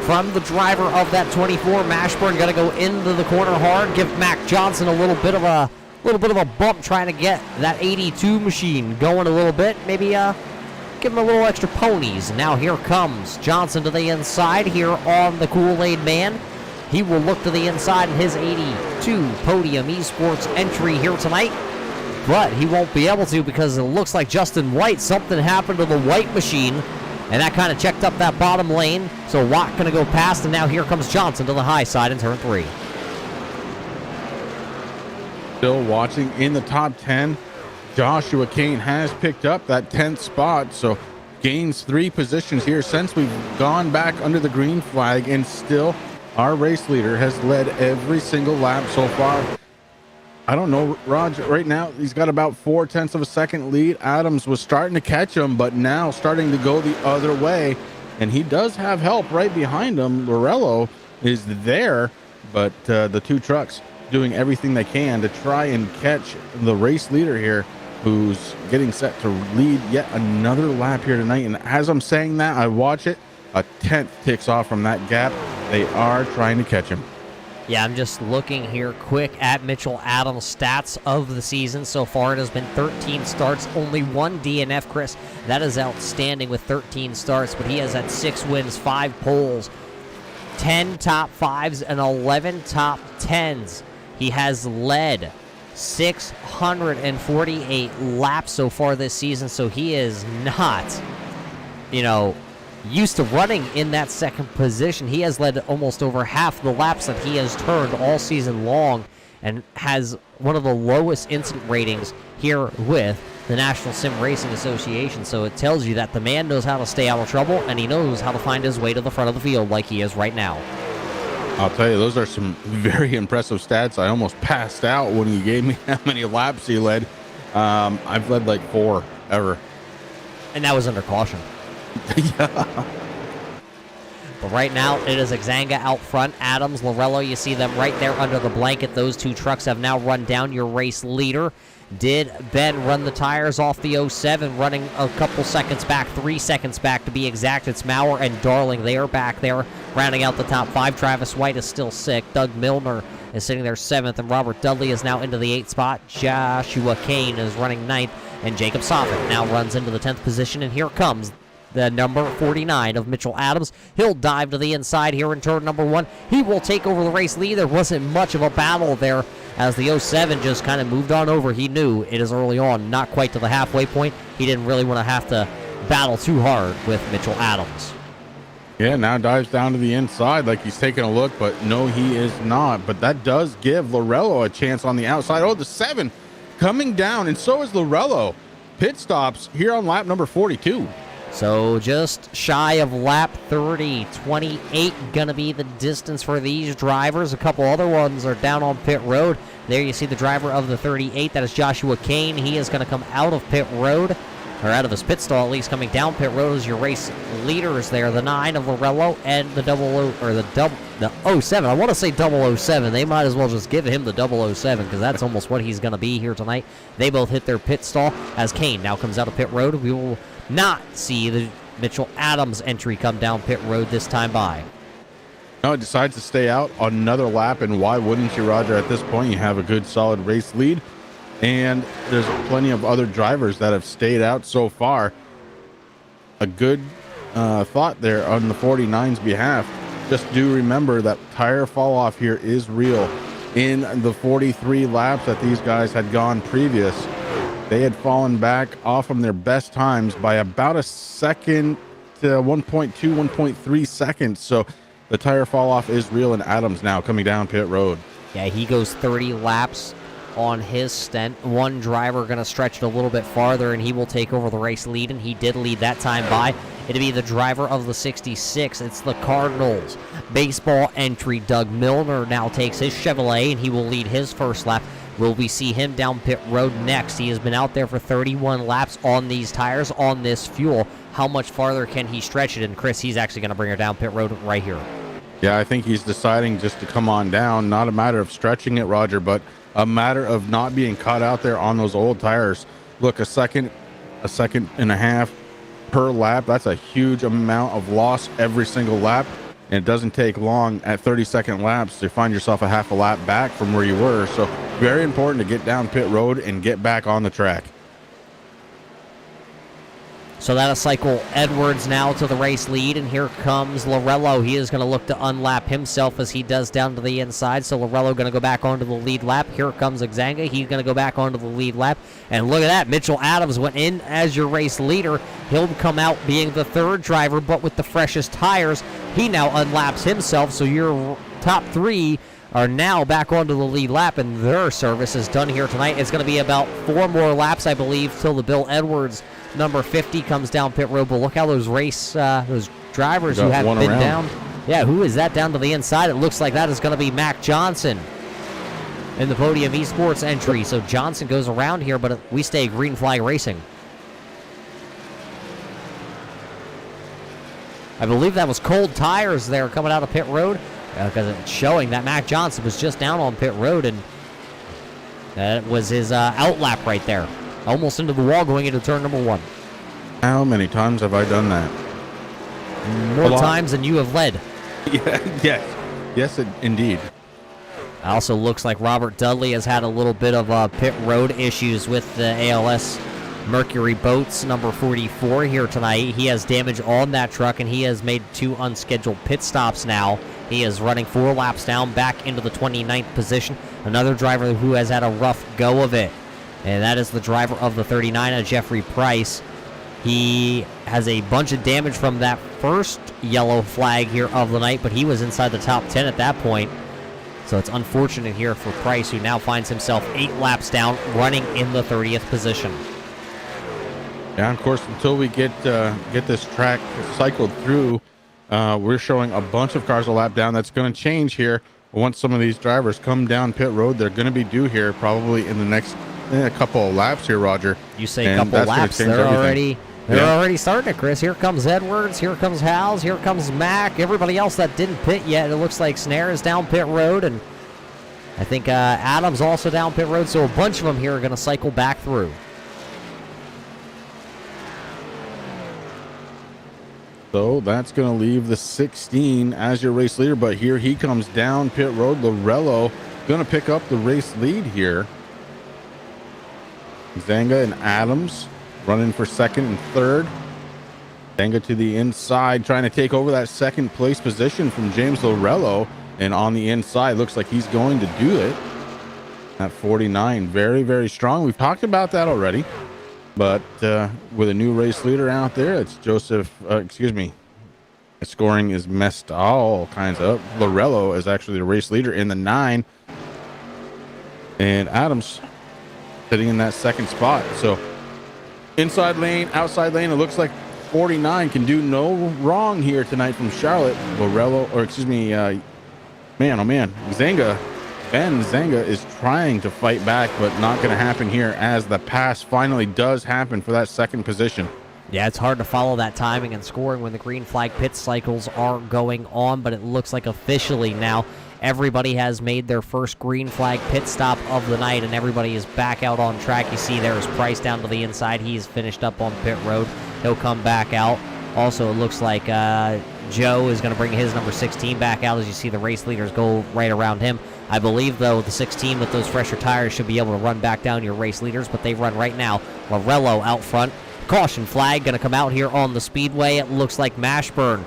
from the driver of that 24. Mashburn going to go into the corner hard, give Mac Johnson a little bit of a bump, trying to get that 82 machine going a little bit. Maybe give him a little extra ponies. Now here comes Johnson to the inside here on the Kool-Aid man. He will look to the inside in his 82 Podium Esports entry here tonight. But he won't be able to because it looks like Justin White, something happened to the White machine, and that kind of checked up that bottom lane. So Watt going to go past, and now here comes Johnson to the high side in turn 3. Still watching in the top 10. Joshua Kane has picked up that 10th spot, so gains 3 positions here since we've gone back under the green flag, and still our race leader has led every single lap so far. I don't know, Roger, right now he's got about 0.4 of a second lead. Adams was starting to catch him, but now starting to go the other way, and he does have help right behind him. Lorello is there, but the two trucks doing everything they can to try and catch the race leader here, who's getting set to lead yet another lap here tonight. And as I'm saying that, I watch it, a 10th ticks off from that gap. They are trying to catch him. Yeah, I'm just looking here quick at Mitchell Adams' stats of the season so far. It has been 13 starts, only one DNF, Chris. That is outstanding with 13 starts, but he has had 6 wins, 5 poles, 10 top 5s, and 11 top 10s. He has led 648 laps so far this season, so he is not, used to running in that second position. He has led almost over half the laps that he has turned all season long and has one of the lowest incident ratings here with the National Sim Racing Association. So it tells you that the man knows how to stay out of trouble, and he knows how to find his way to the front of the field like he is right now. I'll tell you, those are some very impressive stats. I almost passed out when he gave me how many laps he led. I've led like 4 ever. And that was under caution. Yeah. But right now, it is Exanga out front. Adams, Lorello, you see them right there under the blanket. Those two trucks have now run down your race leader. Did Ben run the tires off the 07, running a couple seconds back, 3 seconds back to be exact? It's Maurer and Darling. They are back there, rounding out the top 5. Travis White is still sick. Doug Milner is sitting there 7th, and Robert Dudley is now into the 8th spot. Joshua Kane is running 9th, and Jacob Soffit now runs into the 10th position, and here comes the number 49 of Mitchell Adams. He'll dive to the inside here in turn number 1. He will take over the race lead. There wasn't much of a battle there as the 07 just kind of moved on over. He knew it is early on, not quite to the halfway point. He didn't really want to have to battle too hard with Mitchell Adams. Yeah, now dives down to the inside like he's taking a look, but no, he is not. But that does give Lorello a chance on the outside. Oh, the 7 coming down, and so is Lorello. Pit stops here on lap number 42. So just shy of lap 30, 28 gonna be the distance for these drivers. A couple other ones are down on pit road. There you see the driver of the 38, that is Joshua Kane. He is gonna come out of pit road, or out of his pit stall at least. Coming down pit road is your race leaders there, the 9 of Lorello and the 07. I want to say 007. They might as well just give him the 007 because that's almost what he's gonna be here tonight. They both hit their pit stall as Kane now comes out of pit road. We will not see the Mitchell Adams entry come down pit road this time by. No, it decides to stay out another lap, and why wouldn't you, Roger? At this point, you have a good solid race lead, and there's plenty of other drivers that have stayed out so far. A good thought there on the 49's behalf. Just do remember that tire fall off here is real. In the 43 laps that these guys had gone previous, they had fallen back off from their best times by about a second to 1.2, 1.3 seconds. So the tire fall off is real, and Adams now coming down pit road. Yeah, he goes 30 laps on his stint. One driver going to stretch it a little bit farther, and he will take over the race lead, and he did lead that time by. It'll be the driver of the 66. It's the Cardinals. Baseball entry. Doug Milner now takes his Chevrolet, and he will lead his first lap. Will we see him down pit road next? He has been out there for 31 laps on these tires, on this fuel. How much farther can he stretch it? And Chris, he's actually going to bring her down pit road right here. Yeah, I think he's deciding just to come on down. Not a matter of stretching it, Roger, but a matter of not being caught out there on those old tires. Look, a second and a half per lap. That's a huge amount of loss every single lap. And it doesn't take long at 30-second laps to find yourself a half a lap back from where you were. So very important to get down pit road and get back on the track. So that'll cycle Edwards now to the race lead, and here comes Lorello. He is going to look to unlap himself as he does down to the inside. So Lorello going to go back onto the lead lap. Here comes Exanga. He's going to go back onto the lead lap. And look at that. Mitchell Adams went in as your race leader. He'll come out being the 3rd driver, but with the freshest tires. He now unlaps himself, so your top 3 are now back onto the lead lap, and their service is done here tonight. It's going to be about 4 more laps, I believe, till the Bill Edwards number 50 comes down pit road. But look how those those drivers who have been down. Yeah, who is that down to the inside? It looks like that is going to be Mac Johnson in the Podium Esports entry. So Johnson goes around here, but we stay green flag racing. I believe that was cold tires there coming out of pit road. because it's showing that Mac Johnson was just down on pit road, and that was his outlap right there. Almost into the wall going into turn number 1. How many times have I done that? More times than you have led. Yeah, yes, indeed. Also looks like Robert Dudley has had a little bit of pit road issues with the ALS Mercury Boats number 44 here tonight. He has damage on that truck, and he has made 2 unscheduled pit stops now. He is running 4 laps down, back into the 29th position. Another driver who has had a rough go of it, and that is the driver of the 39, Jeffrey Price. He has a bunch of damage from that first yellow flag here of the night, but he was inside the top 10 at that point. So it's unfortunate here for Price, who now finds himself 8 laps down, running in the 30th position. Yeah, of course, until we get this track cycled through, we're showing a bunch of cars a lap down. That's going to change here once some of these drivers come down pit road. They're going to be due here probably in the next couple of laps here, Roger. You say a couple of laps, they're already starting it, Chris. Here comes Edwards, here comes Howes, here comes Mac, everybody else that didn't pit yet. It looks like Snare is down pit road, and I think Adams also down pit road, so a bunch of them here are going to cycle back through. So that's going to leave the 16 as your race leader, but here he comes down pit road. Lorello going to pick up the race lead here. Zanga and Adams running for second and third. Zanga to the inside, trying to take over that second place position from James Lorello. And on the inside, looks like he's going to do it. At 49, very, very strong. We've talked about that already. But with a new race leader out there, it's Joseph, the scoring is messed all kinds up. Lorello is actually the race leader in the 9. And Adams sitting in that second spot. So inside lane, outside lane, it looks like 49 can do no wrong here tonight from Charlotte. Ben Zanga is trying to fight back, but not going to happen here as the pass finally does happen for that second position. Yeah, it's hard to follow that timing and scoring when the green flag pit cycles are going on, but it looks like officially now everybody has made their first green flag pit stop of the night, and everybody is back out on track. You see there's Price down to the inside. He's finished up on pit road. He'll come back out. Also, it looks like Joe is going to bring his number 16 back out as you see the race leaders go right around him. I believe, though, the 16 with those fresher tires should be able to run back down your race leaders, but they run right now. Lorello out front. Caution flag going to come out here on the speedway. It looks like Mashburn.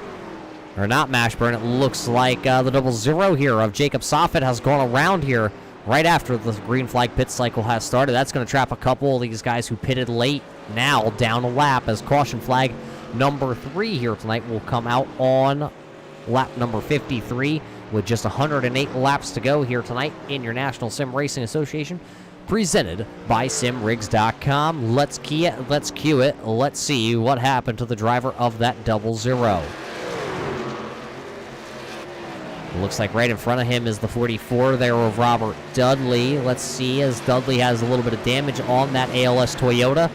Or not Mashburn. It looks like the 00 here of Jacob Soffit has gone around here right after the green flag pit cycle has started. That's going to trap a couple of these guys who pitted late now down a lap, as caution flag number 3 here tonight will come out on lap number 53 with just 108 laps to go here tonight in your National Sim Racing Association, presented by simrigs.com. Let's key it, let's cue it, let's see what happened to the driver of that 00. It looks like right in front of him is the 44 there of Robert Dudley. Let's see, as Dudley has a little bit of damage on that ALS Toyota.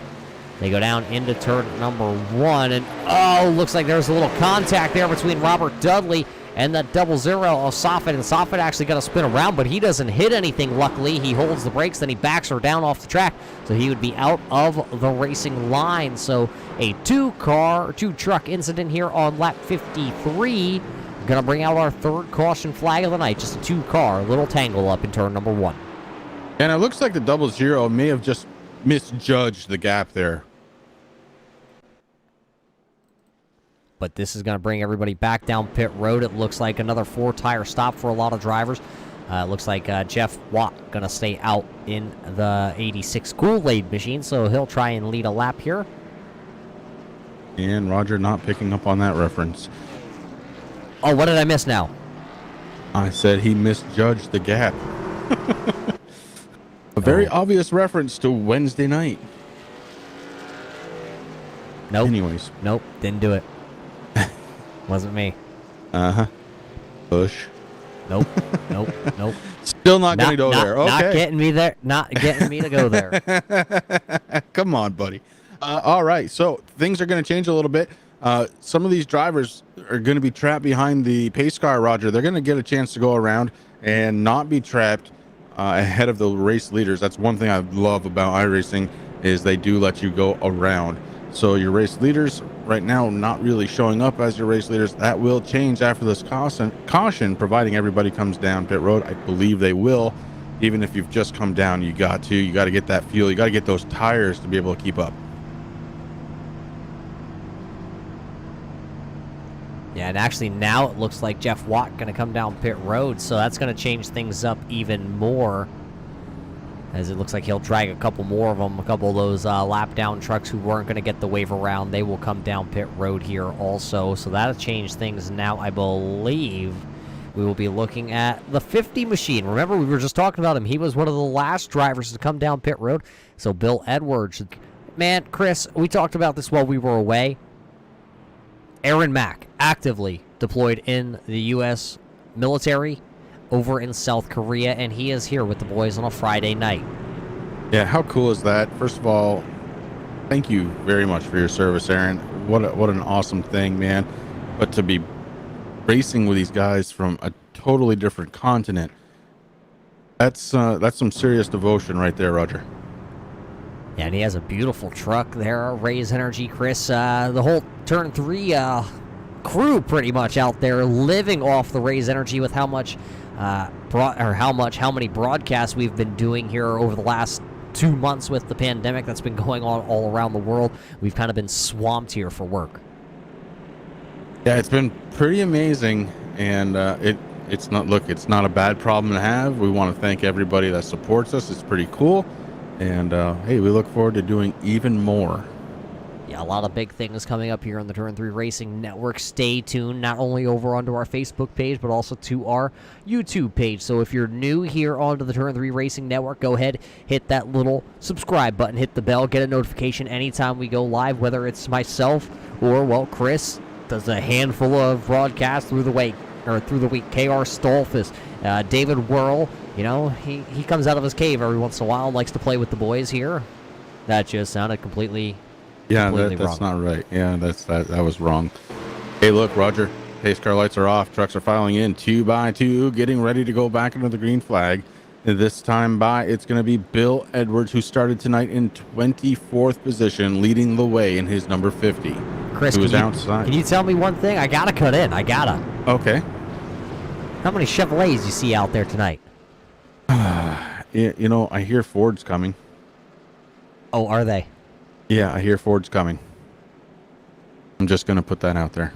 They go down into turn number 1, and looks like there's a little contact there between Robert Dudley and that 00 of Soffit, and Soffit actually got to spin around, but he doesn't hit anything, luckily. He holds the brakes, then he backs her down off the track, so he would be out of the racing line. So a two-truck incident here on lap 53. Gonna bring out our third caution flag of the night. Just a 2-car little tangle up in turn number 1. And it looks like the 00 may have just misjudged the gap there. But this is going to bring everybody back down pit road. It looks like another 4-tire stop for a lot of drivers. It looks like Jeff Watt going to stay out in the 86 Kool-Aid machine, so he'll try and lead a lap here. And Roger not picking up on that reference. Oh, what did I miss now? I said he misjudged the gap. A very obvious reference to Wednesday night. Nope. Anyways. Nope, didn't do it. Wasn't me. Push. Nope. Nope. Still not going to go there. Okay. Not getting me there. Not getting me to go there. Come on, buddy. All right. So things are going to change a little bit. Some of these drivers are going to be trapped behind the pace car, Roger. They're going to get a chance to go around and not be trapped ahead of the race leaders. That's one thing I love about iRacing is they do let you go around. So your race leaders right now not really showing up as your race leaders. That will change after this caution, providing everybody comes down pit road. I believe they will. Even if you've just come down, you got to get that fuel. You got to get those tires to be able to keep up. Yeah, and actually now it looks like Jeff Watt going to come down pit road, so that's going to change things up even more, as it looks like he'll drag a couple more of them. A couple of those lap down trucks who weren't going to get the wave around, they will come down pit road here also, so that'll change things. Now I believe we will be looking at the 50 machine. Remember, we were just talking about him. He was one of the last drivers to come down pit road, so Bill Edwards. Man, Chris, we talked about this while we were away. Aaron Mack, actively deployed in the U.S. military over in South Korea, and he is here with the boys on a Friday night. Yeah, how cool is that? First of all, thank you very much for your service, Aaron. What an awesome thing, man. But to be racing with these guys from a totally different continent, that's some serious devotion right there, Roger. Yeah, and he has a beautiful truck there, Raise Energy, Chris. The whole Turn 3 crew pretty much out there living off the Raise Energy with how many broadcasts we've been doing here over the last 2 months with the pandemic that's been going on all around the world. We've kind of been swamped here for work. Yeah, it's been pretty amazing, and it's not a bad problem to have. We want to thank everybody that supports us. It's pretty cool. And, hey, we look forward to doing even more. Yeah, a lot of big things coming up here on the Turn 3 Racing Network. Stay tuned, not only over onto our Facebook page, but also to our YouTube page. So if you're new here onto the Turn 3 Racing Network, go ahead, hit that little subscribe button, hit the bell, get a notification anytime we go live, whether it's myself or, well, Chris does a handful of broadcasts through the week. KR Stolfus, David Whirl, you know, he comes out of his cave every once in a while and likes to play with the boys here. That just sounded completely that's wrong. not right. Yeah, that was wrong. Hey, look, Roger, pace car lights are off. Trucks are filing in 2 by 2, getting ready to go back into the green flag. And this time it's going to be Bill Edwards, who started tonight in 24th position, leading the way in his number 50. Chris, can you tell me one thing? I gotta cut in. Okay. How many Chevrolets you see out there tonight? You know, I hear Ford's coming. Oh, are they? Yeah, I hear Ford's coming. I'm just going to put that out there.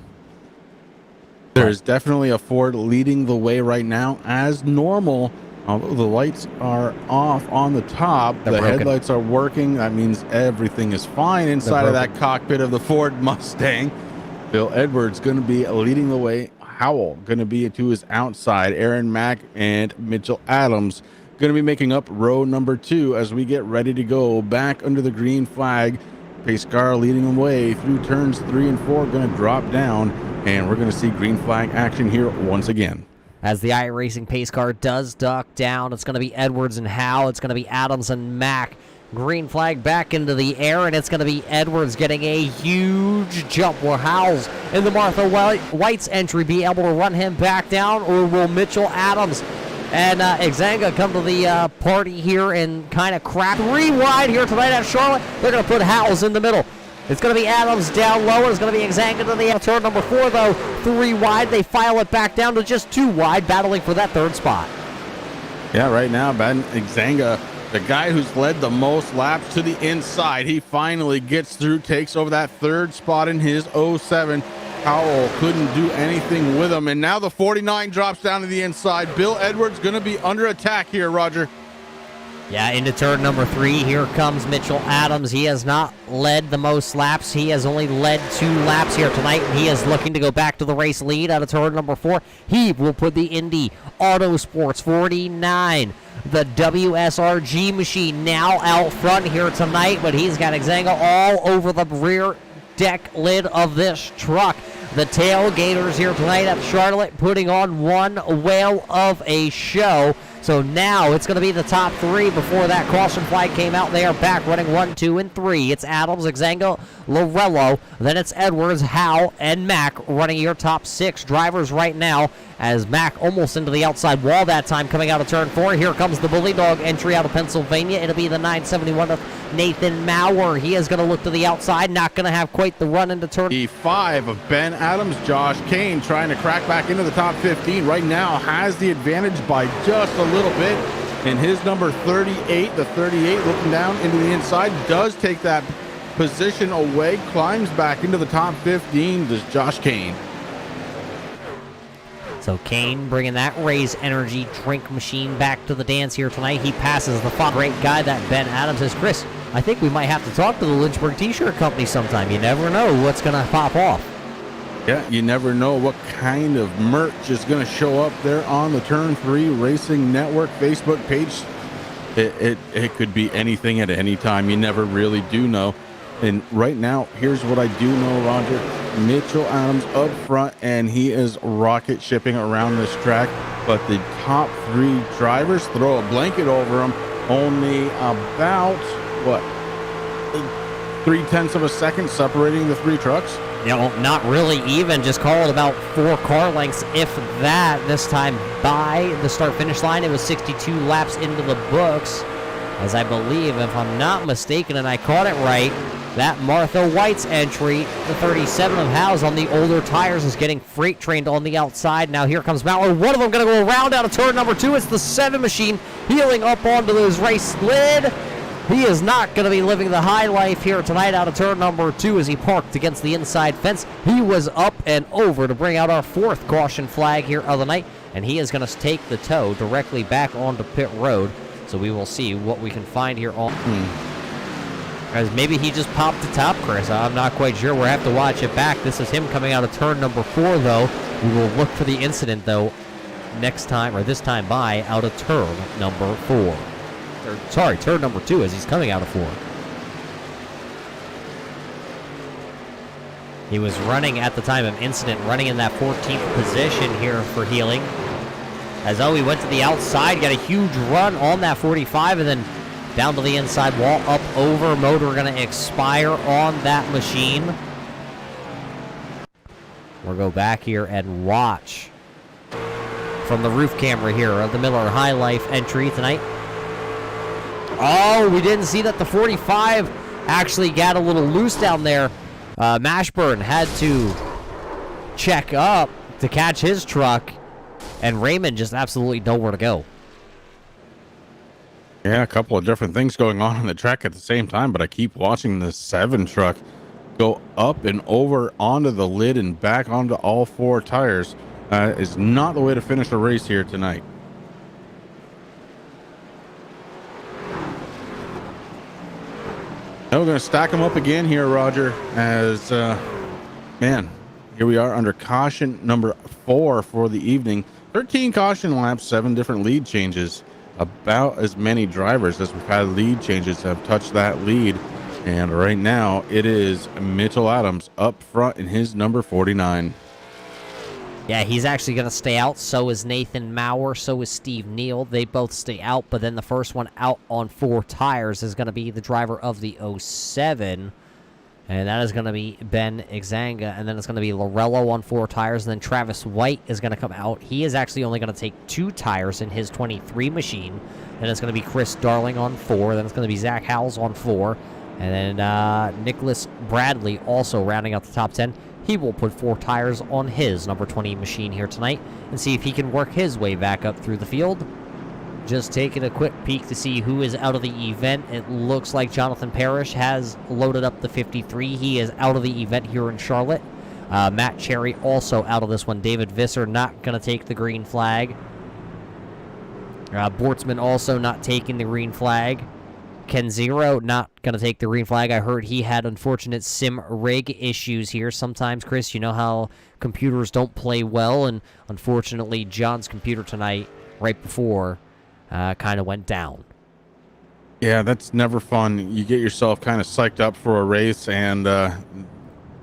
There is definitely a Ford leading the way right now as normal. Although the lights are off on the top, the headlights are working. That means everything is fine inside of that cockpit of the Ford Mustang. Bill Edwards going to be leading the way. Howell going to be to his outside. Aaron Mack and Mitchell Adams going to be making up row number 2 as we get ready to go back under the green flag. Pace car leading the way through turns 3 and 4, going to drop down, and we're going to see green flag action here once again. As the iRacing pace car does duck down, it's going to be Edwards and Howe. It's going to be Adams and Mack. Green flag back into the air, and it's going to be Edwards getting a huge jump. Will Howells in the Martha White's entry be able to run him back down, or will Mitchell Adams and Exanga come to the party here and kind of crack 3 wide here tonight at Charlotte? They're going to put Howells in the middle. It's going to be Adams down low. It's going to be Exanga to the turn number 4, though. 3 wide. They file it back down to just 2 wide, battling for that 3rd spot. Yeah, right now, Ben Exanga, the guy who's led the most laps to the inside, he finally gets through, takes over that 3rd spot in his 07. Howell couldn't do anything with him, and now the 49 drops down to the inside. Bill Edwards going to be under attack here, Roger. Yeah, into turn number 3, here comes Mitchell Adams. He has not led the most laps. He has only led 2 laps here tonight, and he is looking to go back to the race lead out of turn number 4. He will put the Indy Auto Sports 49, the WSRG machine, now out front here tonight, but he's got Exanga all over the rear deck lid of this truck. The tailgaters here tonight at Charlotte putting on one whale of a show. So now it's going to be the top 3 before that caution flag came out. They are back running 1, 2, and 3. It's Adams, Exanga, Lorello. Then it's Edwards, Howe, and Mack running your top 6 drivers right now as Mack almost into the outside wall that time coming out of turn 4. Here comes the Bully Dog entry out of Pennsylvania. It'll be the 971 of Nathan Maurer. He is going to look to the outside, not going to have quite the run into turn. E5 of Ben Adams, Josh Kane trying to crack back into the top 15 right now, has the advantage by just a little bit. And his number 38, the 38 looking down into the inside, does take that position away, climbs back into the top 15. Does Josh Kane. So Kane bringing that Raise Energy drink machine back to the dance here tonight. He passes the great guy that Ben Adams is. Chris, I think we might have to talk to the Lynchburg T-shirt company sometime. You never know what's going to pop off. Yeah, you never know what kind of merch is going to show up there on the Turn 3 Racing Network Facebook page. It could be anything at any time. You never really do know. And right now, here's what I do know, Roger. Mitchell Adams up front, and he is rocket shipping around this track. But the top 3 drivers throw a blanket over them. Only about, 0.3 of a second separating the 3 trucks. Not really even. Just call it about 4 car lengths, if that. This time by the start-finish line, it was 62 laps into the books. As I believe, if I'm not mistaken, and I caught it right, that Martha White's entry, the 37 of Howe's on the older tires, is getting freight trained on the outside. Now here comes Maurer. One of them going to go around out of turn number 2. It's the 7 machine heeling up onto his race lid. He is not going to be living the high life here tonight out of turn number 2 as he parked against the inside fence. He was up and over to bring out our 4th caution flag here of the night, and he is going to take the tow directly back onto pit road. So we will see what we can find here on. As maybe he just popped the top, Chris. I'm not quite sure. We'll have to watch it back. This is him coming out of turn number 4, though. We will look for the incident, though, next time, or this time by, out of turn number 4. Turn number 2 as he's coming out of 4. He was running at the time of incident, running in that 14th position here for Healing. As he went to the outside, got a huge run on that 45, and then down to the inside wall, up over. Motor going to expire on that machine. We'll go back here and watch from the roof camera here of the Miller High Life entry tonight. Oh, we didn't see that the 45 actually got a little loose down there. Mashburn had to check up to catch his truck, and Raymond just absolutely nowhere to go. Yeah, a couple of different things going on the track at the same time, but I keep watching the 7 truck go up and over onto the lid and back onto all 4 tires. Is not the way to finish a race here tonight. Now we're going to stack them up again here, Roger, as, man, here we are under caution number 4 for the evening. 13 caution laps, 7 different lead changes. About as many drivers as we've had lead changes have touched that lead. And right now it is Mitchell Adams up front in his number 49. Yeah, he's actually going to stay out. So is Nathan Maurer. So is Steve Neal. They both stay out. But then the first one out on 4 tires is going to be the driver of the 07. And that is going to be Ben Exanga. And then it's going to be Lorello on 4 tires. And then Travis White is going to come out. He is actually only going to take 2 tires in his 23 machine. Then it's going to be Chris Darling on 4. Then it's going to be Zach Howells on 4. And then Nicholas Bradley also rounding out the top 10. He will put 4 tires on his number 20 machine here tonight and see if he can work his way back up through the field. Just taking a quick peek to see who is out of the event. It looks like Jonathan Parrish has loaded up the 53. He is out of the event here in Charlotte. Matt Cherry also out of this one. David Visser not going to take the green flag. Bortzman also not taking the green flag. Ken Zero not going to take the green flag. I heard he had unfortunate sim rig issues here. Sometimes, Chris, you know how computers don't play well, and unfortunately John's computer tonight, right before, kind of went down. Yeah, that's never fun. You get yourself kind of psyched up for a race and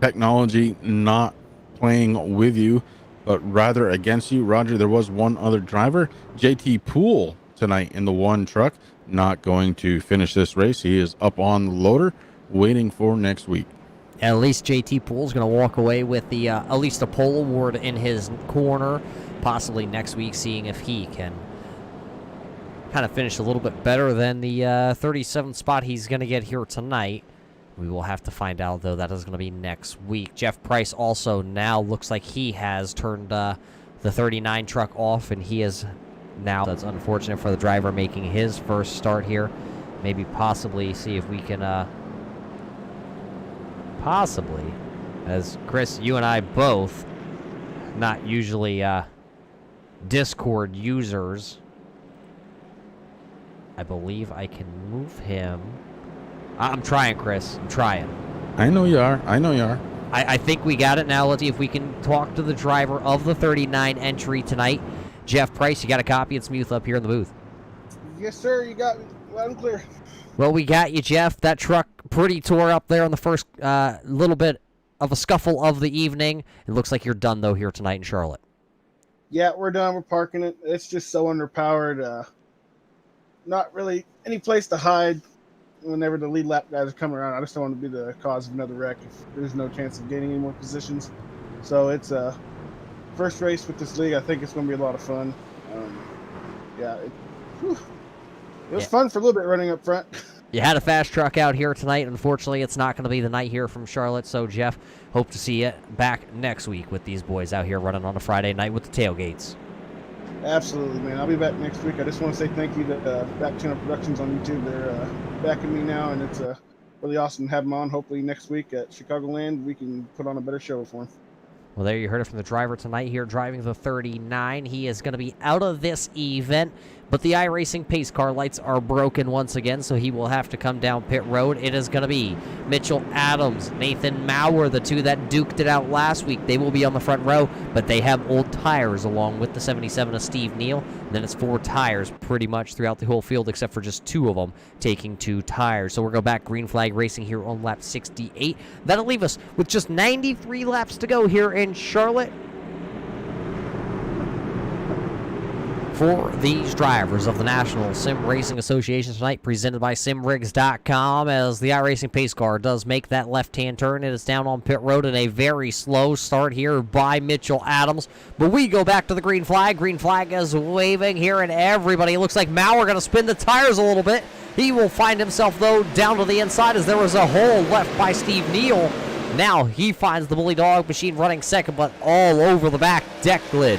technology not playing with you, but rather against you. Roger, there was one other driver, JT Poole, tonight in the one truck. Not going to finish this race. He is up on the loader, waiting for next week. At least JT Poole's going to walk away with the at least a pole award in his corner, possibly next week, seeing if he can kind of finish a little bit better than the 37th spot he's going to get here tonight. We will have to find out, though. That is going to be next week. Jeff Price also now looks like he has turned the 39 truck off, and he is now. That's unfortunate for the driver making his first start here. Maybe possibly see if we can possibly, as Chris, you and I both, not usually Discord users, I believe I can move him. I'm trying, Chris. I'm trying. I know you are. I know you are. I think we got it now. Let's see if we can talk to the driver of the 39 entry tonight. Jeff Price, you got a copy? It's Muth up here in the booth. Yes, sir. You got me loud and clear. Well, we got you, Jeff. That truck pretty tore up there on the first little bit of a scuffle of the evening. It looks like you're done, though, here tonight in Charlotte. Yeah, we're done. We're parking it. It's just so underpowered. Not really any place to hide whenever the lead lap guys are coming around. I just don't want to be the cause of another wreck if there's no chance of gaining any more positions. So it's first race with this league. I think it's going to be a lot of fun. It was fun for a little bit running up front. You had a fast truck out here tonight. Unfortunately, it's not going to be the night here from Charlotte. So, Jeff, hope to see you back next week with these boys out here running on a Friday night with the tailgates. Absolutely, man. I'll be back next week. I just want to say thank you to Back Channel Productions on YouTube. They're backing me now, and it's really awesome to have them on. Hopefully next week at Chicagoland, we can put on a better show for them. Well, there you heard it from the driver tonight here driving the 39. He is going to be out of this event, but the iRacing pace car lights are broken once again, so he will have to come down pit road. It is going to be Mitchell Adams, Nathan Maurer, the two that duked it out last week. They will be on the front row, but they have old tires along with the 77 of Steve Neal. And then it's 4 tires pretty much throughout the whole field, except for just 2 of them taking 2 tires. So we'll go back green flag racing here on lap 68. That'll leave us with just 93 laps to go here in Charlotte for these drivers of the National Sim Racing Association tonight, presented by SimRigs.com, as the iRacing pace car does make that left-hand turn. It is down on pit road in a very slow start here by Mitchell Adams. But we go back to the green flag. Green flag is waving here, and everybody, it looks like Maurer going to spin the tires a little bit. He will find himself, though, down to the inside as there was a hole left by Steve Neal. Now he finds the Bully Dog machine running second, but all over the back deck lid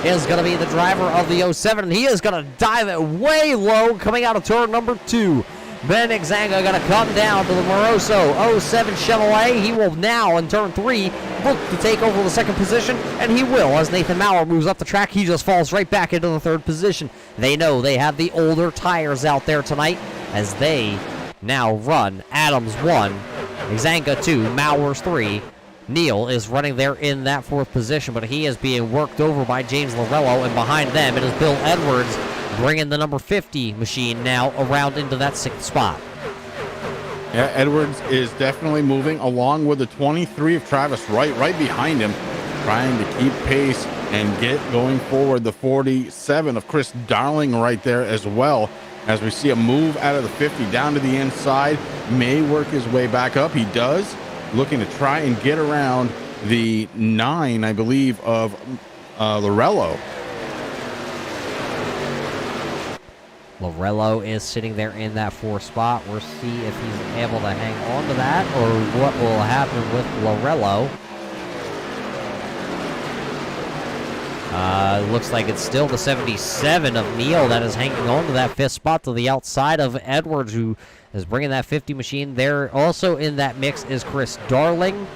is going to be the driver of the 07, and he is going to dive it way low coming out of turn number 2. Ben Exanga going to come down to the Moroso 07 Chevrolet. He will now, in turn 3, look to take over the second position, and he will. As Nathan Maurer moves up the track, he just falls right back into the 3rd position. They know they have the older tires out there tonight, as they now run Adams 1, Exanga 2, Mauer's 3. Neal is running there in that 4th position, but he is being worked over by James Lorello, and behind them it is Bill Edwards bringing the number 50 machine now around into that 6th spot. Yeah, Edwards is definitely moving along with the 23 of Travis Wright right behind him, trying to keep pace and get going forward. The 47 of Chris Darling right there as well, as we see a move out of the 50 down to the inside. May work his way back up. He does. Looking to try and get around the 9, I believe, of Lorello. Lorello is sitting there in that 4th spot. We'll see if he's able to hang on to that, or what will happen with Lorello. Looks like it's still the 77 of Neal that is hanging on to that 5th spot to the outside of Edwards, who is bringing that 50 machine there. Also in that mix is Chris Darling,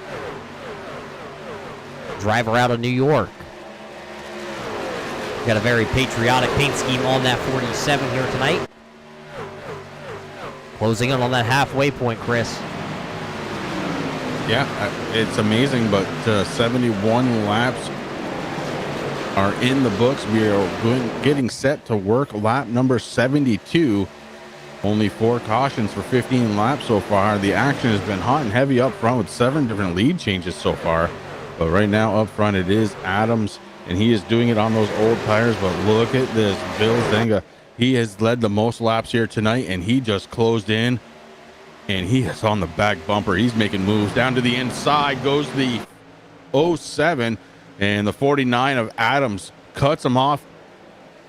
driver out of New York. Got a very patriotic paint scheme on that 47 here tonight. Closing in on that halfway point, Chris. Yeah, it's amazing, but 71 laps are in the books. We are getting set to work lap number 72. Only 4 cautions for 15 laps so far. The action has been hot and heavy up front with 7 different lead changes so far. But right now up front it is Adams, and he is doing it on those old tires. But look at this, Bill Zenga. He has led the most laps here tonight, and he just closed in, and he is on the back bumper. He's making moves. Down to the inside goes the 07, and the 49 of Adams cuts him off.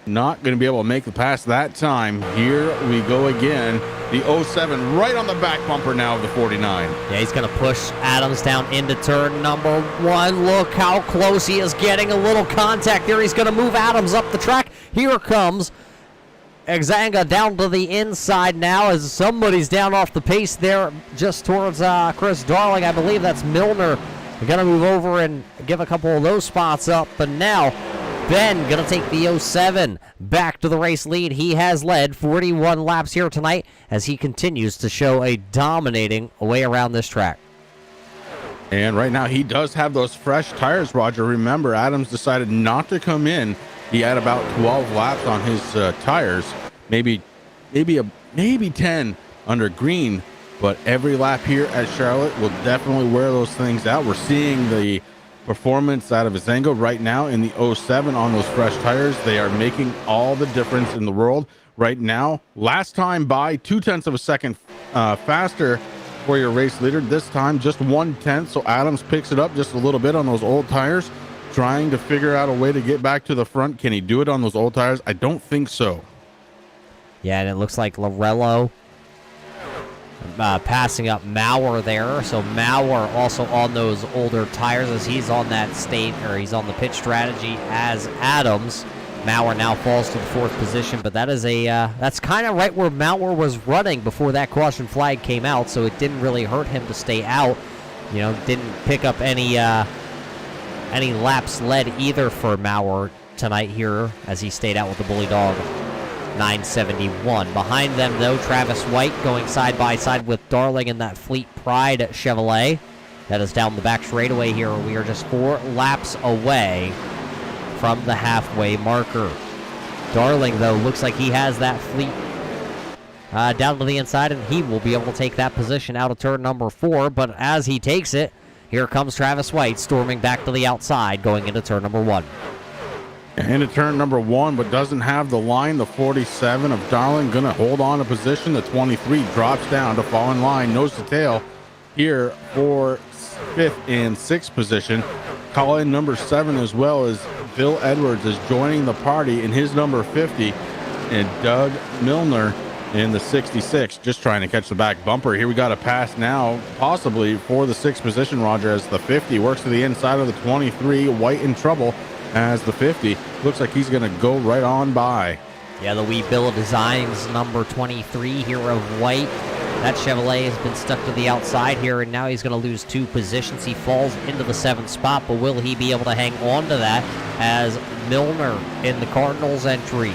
Not going to be able to make the pass that time. Here we go again. The 07 right on the back bumper now of the 49. Yeah, he's going to push Adams down into turn number 1. Look how close he is getting. A little contact there. He's going to move Adams up the track. Here comes Exanga down to the inside now as somebody's down off the pace there just towards Chris Darling. I believe that's Milner. We're going to move over and give a couple of those spots up. But now Ben going to take the 07 back to the race lead. He has led 41 laps here tonight as he continues to show a dominating way around this track. And right now he does have those fresh tires, Roger. Remember, Adams decided not to come in. He had about 12 laps on his tires, maybe 10 under green. But every lap here at Charlotte will definitely wear those things out. We're seeing the performance out of Azango right now in the 07 on those fresh tires. They are making all the difference in the world right now. Last time by 0.2 of a second faster for your race leader. This time just 1/10. So Adams picks it up just a little bit on those old tires, trying to figure out a way to get back to the front. Can he do it on those old tires? I don't think so. Yeah, and it looks like Lorello passing up Maurer there. So Maurer also on those older tires as he's on that he's on the pit strategy as Adams. Maurer now falls to the 4th position, but that is that's kind of right where Maurer was running before that caution flag came out, so it didn't really hurt him to stay out. You know, didn't pick up any laps led either for Maurer tonight here as he stayed out with the Bully Dog 971. Behind them, though, Travis White going side by side with Darling in that Fleet Pride Chevrolet. That is down the back straightaway here. We are just 4 laps away from the halfway marker. Darling, though, looks like he has that Fleet down to the inside, and he will be able to take that position out of turn number 4. But as he takes it, here comes Travis White storming back to the outside going into turn number 1. Into turn number 1, but doesn't have the line. The 47 of Darling going to hold on to position. The 23 drops down to fall in line, nose to tail here for 5th and 6th position. Call-in number 7 as well as Bill Edwards is joining the party in his number 50, and Doug Milner in the 66 just trying to catch the back bumper. Here we got a pass now possibly for the 6th position, Roger, as the 50 works to the inside of the 23. White in trouble as the 50 looks like he's going to go right on by. Yeah, the wee Bill Designs number 23 here of White. That Chevrolet has been stuck to the outside here, and now he's going to lose 2 positions. He falls into the 7th spot, but will he be able to hang on to that as Milner in the Cardinals entry?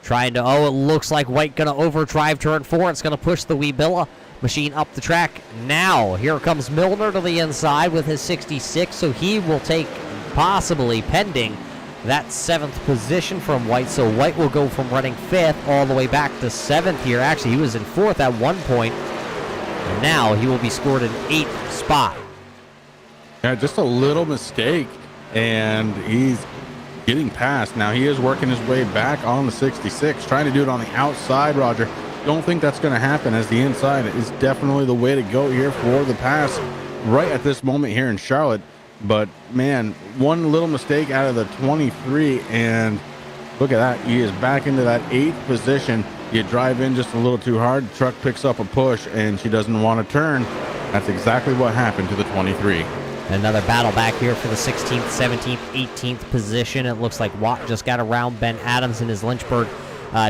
Trying to, it looks like White going to overdrive turn 4. It's going to push the wee Billa machine up the track. Now, here comes Milner to the inside with his 66, so he will take, possibly pending, that 7th position from White. So White will go from running 5th all the way back to 7th here. Actually, he was in 4th at one point, and now he will be scored an 8th spot. Yeah, just a little mistake, and he's getting past. Now he is working his way back on the 66, trying to do it on the outside, Roger. Don't think that's going to happen, as the inside is definitely the way to go here for the pass right at this moment here in Charlotte. But man, one little mistake out of the 23, and look at that, he is back into that 8th position. You drive in just a little too hard, truck picks up a push, and she doesn't want to turn. That's exactly what happened to the 23. Another battle back here for the 16th, 17th, 18th position. It looks like Watt just got around Ben Adams in his Lynchburg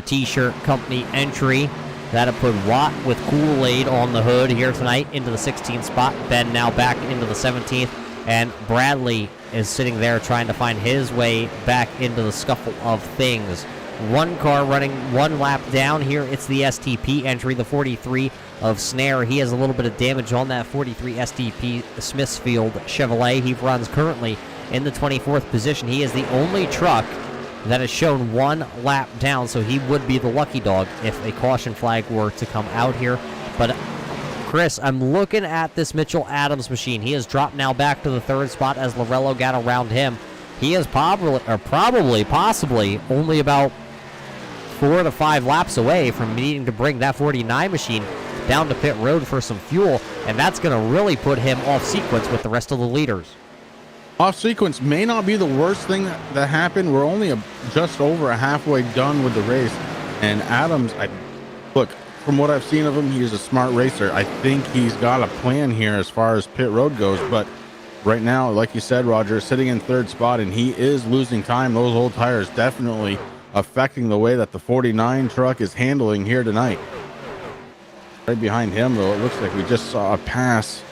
T-shirt company entry. That'll put Watt with Kool-Aid on the hood here tonight into the 16th spot. Ben now back into the 17th. And Bradley is sitting there trying to find his way back into the scuffle of things. One car running 1 lap down here. It's the STP entry, the 43 of Snare. He has a little bit of damage on that 43 STP Smithfield Chevrolet. He runs currently in the 24th position. He is the only truck that has shown 1 lap down, so he would be the lucky dog if a caution flag were to come out here. But Chris, I'm looking at this Mitchell Adams machine. He has dropped now back to the 3rd spot as Lorello got around him. He is possibly only about 4 to 5 laps away from needing to bring that 49 machine down to pit road for some fuel, and that's going to really put him off sequence with the rest of the leaders. Off sequence may not be the worst thing that happened. We're only just over a halfway done with the race, and Adams, look, from what I've seen of him, he's a smart racer. I think he's got a plan here as far as pit road goes, but right now, like you said, Roger, sitting in third spot, and he is losing time. Those old tires definitely affecting the way that the 49 truck is handling here tonight. Right behind him, though, it looks like we just saw a pass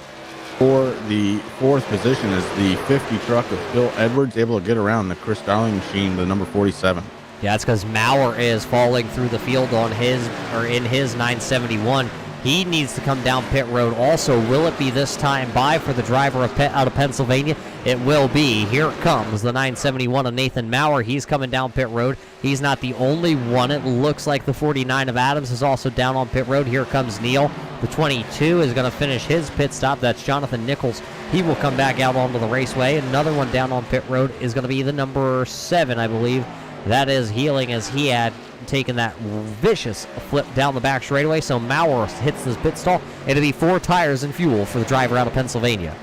for the 4th position as the 50 truck of Bill Edwards able to get around the Chris Darling machine, the number 47. Yeah, it's because Maurer is falling through the field on in his 971. He needs to come down pit road also. Will it be this time by for the driver out of Pennsylvania? It will be. Here it comes, the 971 of Nathan Maurer. He's coming down pit road. He's not the only one. It looks like the 49 of Adams is also down on pit road. Here comes Neil. The 22 is going to finish his pit stop. That's Jonathan Nichols. He will come back out onto the raceway. Another one down on pit road is going to be the number 7, I believe. That is Healing, as he had taken that vicious flip down the back straightaway. So Maurer hits this pit stall. It'll be 4 tires and fuel for the driver out of Pennsylvania.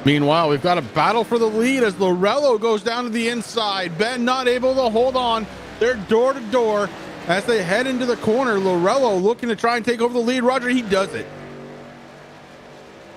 Meanwhile, we've got a battle for the lead as Lorello goes down to the inside. Ben not able to hold on. They're door to door as they head into the corner. Lorello looking to try and take over the lead. Roger, he does it.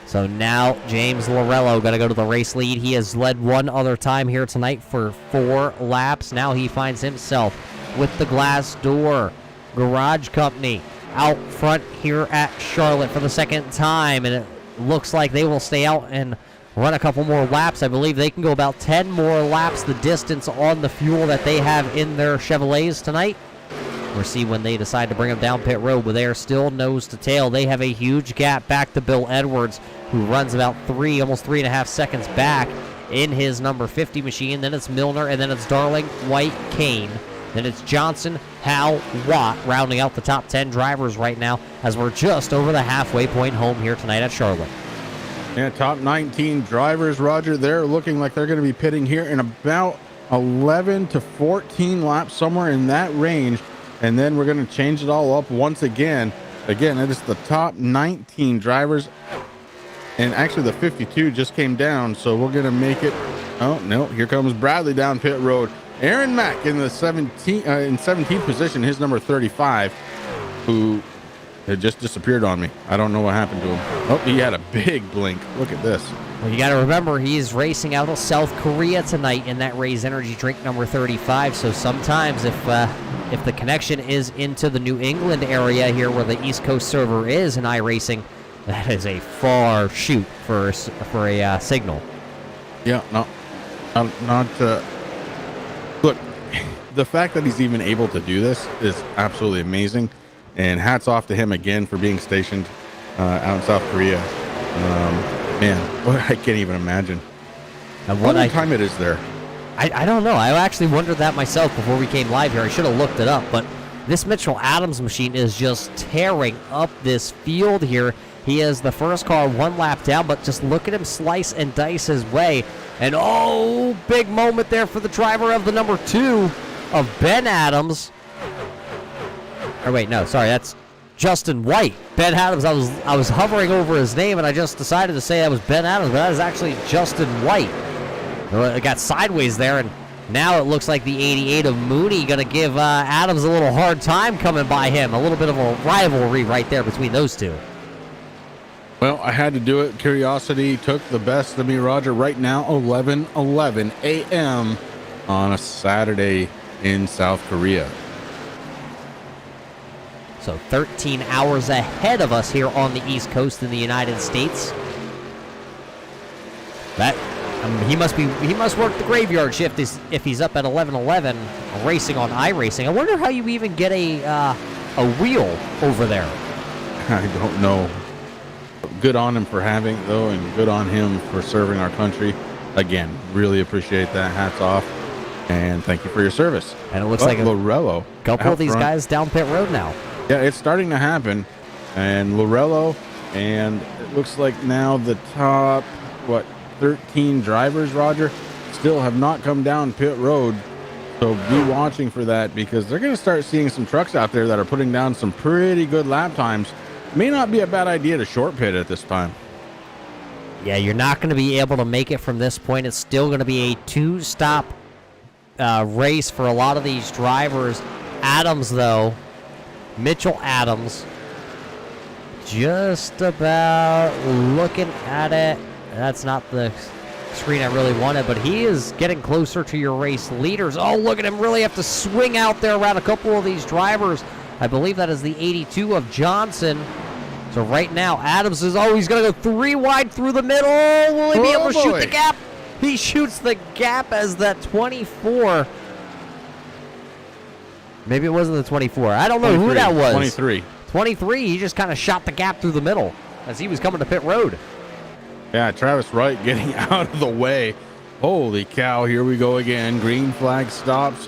So now James Lorello got to go to the race lead. He has led one other time here tonight for 4 laps. Now he finds himself with the Glass Door Garage Company out front here at Charlotte for the 2nd time. And it looks like they will stay out and run a couple more laps. I believe they can go about 10 more laps the distance on the fuel that they have in their Chevrolets tonight. We'll see when they decide to bring them down pit road, but they are still nose to tail. They have a huge gap back to Bill Edwards, who runs about almost 3.5 seconds back in his number 50 machine. Then it's Milner, and then it's Darling, White, Kane. Then it's Johnson, Howe, Watt, rounding out the top 10 drivers right now as we're just over the halfway point home here tonight at Charlotte. Yeah, top 19 drivers, Roger, they're looking like they're going to be pitting here in about 11 to 14 laps, somewhere in that range. And then we're going to change it all up once again. Again, it is the top 19 drivers. And actually the 52 just came down, so we're going to make it. Oh, no, here comes Bradley down pit road. Aaron Mack in the 17th position, his number 35, who had just disappeared on me. I don't know what happened to him. Oh, he had a big blink. Look at this. Well, you got to remember, he's racing out of South Korea tonight in that Ray's Energy Drink number 35. So sometimes if the connection is into the New England area here where the East Coast server is in iRacing, that is a far shoot for a signal. Yeah, look, the fact that he's even able to do this is absolutely amazing. And hats off to him again for being stationed out in South Korea. Man, I can't even imagine what time it is there. I don't know. I actually wondered that myself before we came live here. I should have looked it up, but this Mitchell Adams machine is just tearing up this field here. He is the first car 1 lap down, but just look at him slice and dice his way. And oh, big moment there for the driver of the number 2 of Ben Adams. Or wait, no, sorry, that's Justin White. Ben Adams, I was hovering over his name, and I just decided to say that was Ben Adams, but that is actually Justin White. It got sideways there, and now it looks like the 88 of Mooney going to give Adams a little hard time coming by him. A little bit of a rivalry right there between those two. Well, I had to do it. Curiosity took the best of me, Roger. Right now, 11:11 a.m. on a Saturday in South Korea. So 13 hours ahead of us here on the East Coast in the United States. He must work the graveyard shift if he's up at 11:11 racing on iRacing. I wonder how you even get a wheel over there. I don't know. Good on him for having it, though, and good on him for serving our country. Again, really appreciate that. Hats off. And thank you for your service. And it looks like Lorello. A couple of these guys down pit road now. Yeah, it's starting to happen. And Lorello, and it looks like now the top, 13 drivers, Roger, still have not come down pit road So be watching for that, because they're going to start seeing some trucks out there that are putting down some pretty good lap times. May not be a bad idea to short pit at this time. Yeah, you're not going to be able to make it from this point. It's still going to be a two-stop race for a lot of these drivers. Adams, though, Mitchell Adams, just about looking at it. That's not the screen I really wanted, but he is getting closer to your race leaders. Oh, look at him really have to swing out there around a couple of these drivers. I believe that is the 82 of Johnson. So right now, Adams is, he's going to go 3 wide through the middle. Will he be able to shoot the gap? He shoots the gap as that 24. Maybe it wasn't the 24. I don't know who that was. 23. 23, he just kind of shot the gap through the middle as he was coming to pit road. Yeah, Travis Wright getting out of the way. Holy cow, here we go again. Green flag stops.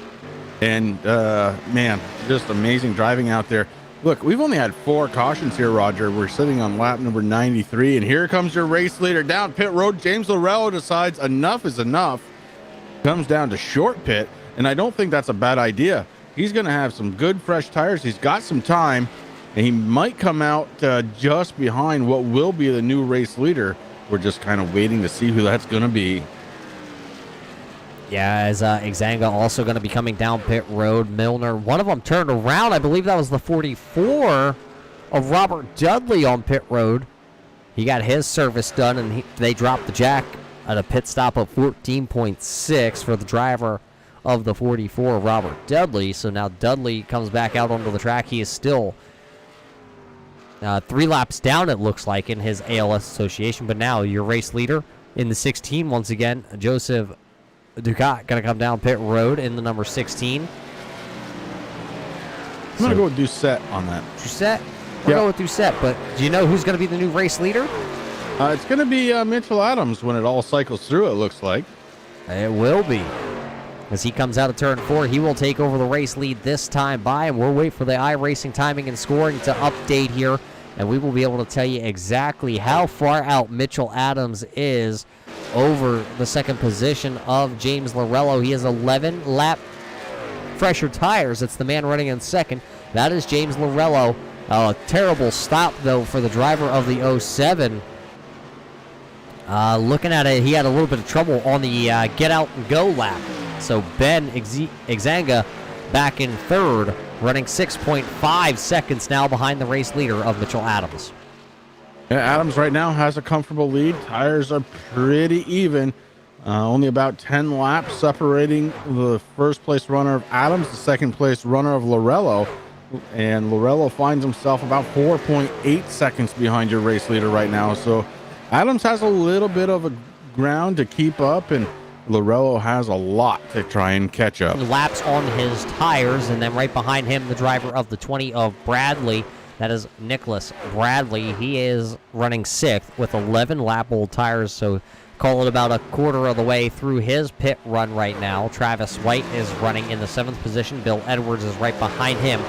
And, man, just amazing driving out there. Look, we've only had 4 cautions here, Roger. We're sitting on lap number 93, and here comes your race leader down pit road. James Lorello decides enough is enough. Comes down to short pit, and I don't think that's a bad idea. He's going to have some good, fresh tires. He's got some time, and he might come out just behind what will be the new race leader. We're just kind of waiting to see who that's going to be. Yeah, as Exanga also going to be coming down pit road. Milner, one of them turned around. I believe that was the 44 of Robert Dudley on pit road. He got his service done, and they dropped the jack at a pit stop of 14.6 for the driver of the 44, Robert Dudley. So now Dudley comes back out onto the track. He is still 3 laps down, it looks like, in his ALS association. But now your race leader in the 16, once again, Joseph Ducat, going to come down pit road in the number 16. I'm going to go with Doucette on that. Doucette? We'll go with Doucette, but do you know who's going to be the new race leader? It's going to be Mitchell Adams when it all cycles through, it looks like. It will be. As he comes out of turn 4, he will take over the race lead this time by, and we'll wait for the iRacing timing and scoring to update here, and we will be able to tell you exactly how far out Mitchell Adams is over the second position of James Lorello. He has 11 lap fresher tires. It's the man running in second. That is James Lorello. A terrible stop, though, for the driver of the 07. Looking at it, he had a little bit of trouble on the get out and go lap. So Ben Exanga back in third, running 6.5 seconds now behind the race leader of Mitchell Adams. Yeah, Adams right now has a comfortable lead. Tires are pretty even. Only about 10 laps separating the first place runner of Adams, the second place runner of Lorello. And Lorello finds himself about 4.8 seconds behind your race leader right now. So Adams has a little bit of a ground to keep up, and Lorello has a lot to try and catch up. Laps on his tires, and then right behind him, the driver of the 20 of Bradley. That is Nicholas Bradley. He is running 6th with 11 lap-old tires, so call it about a quarter of the way through his pit run right now. Travis White is running in the 7th position. Bill Edwards is right behind him,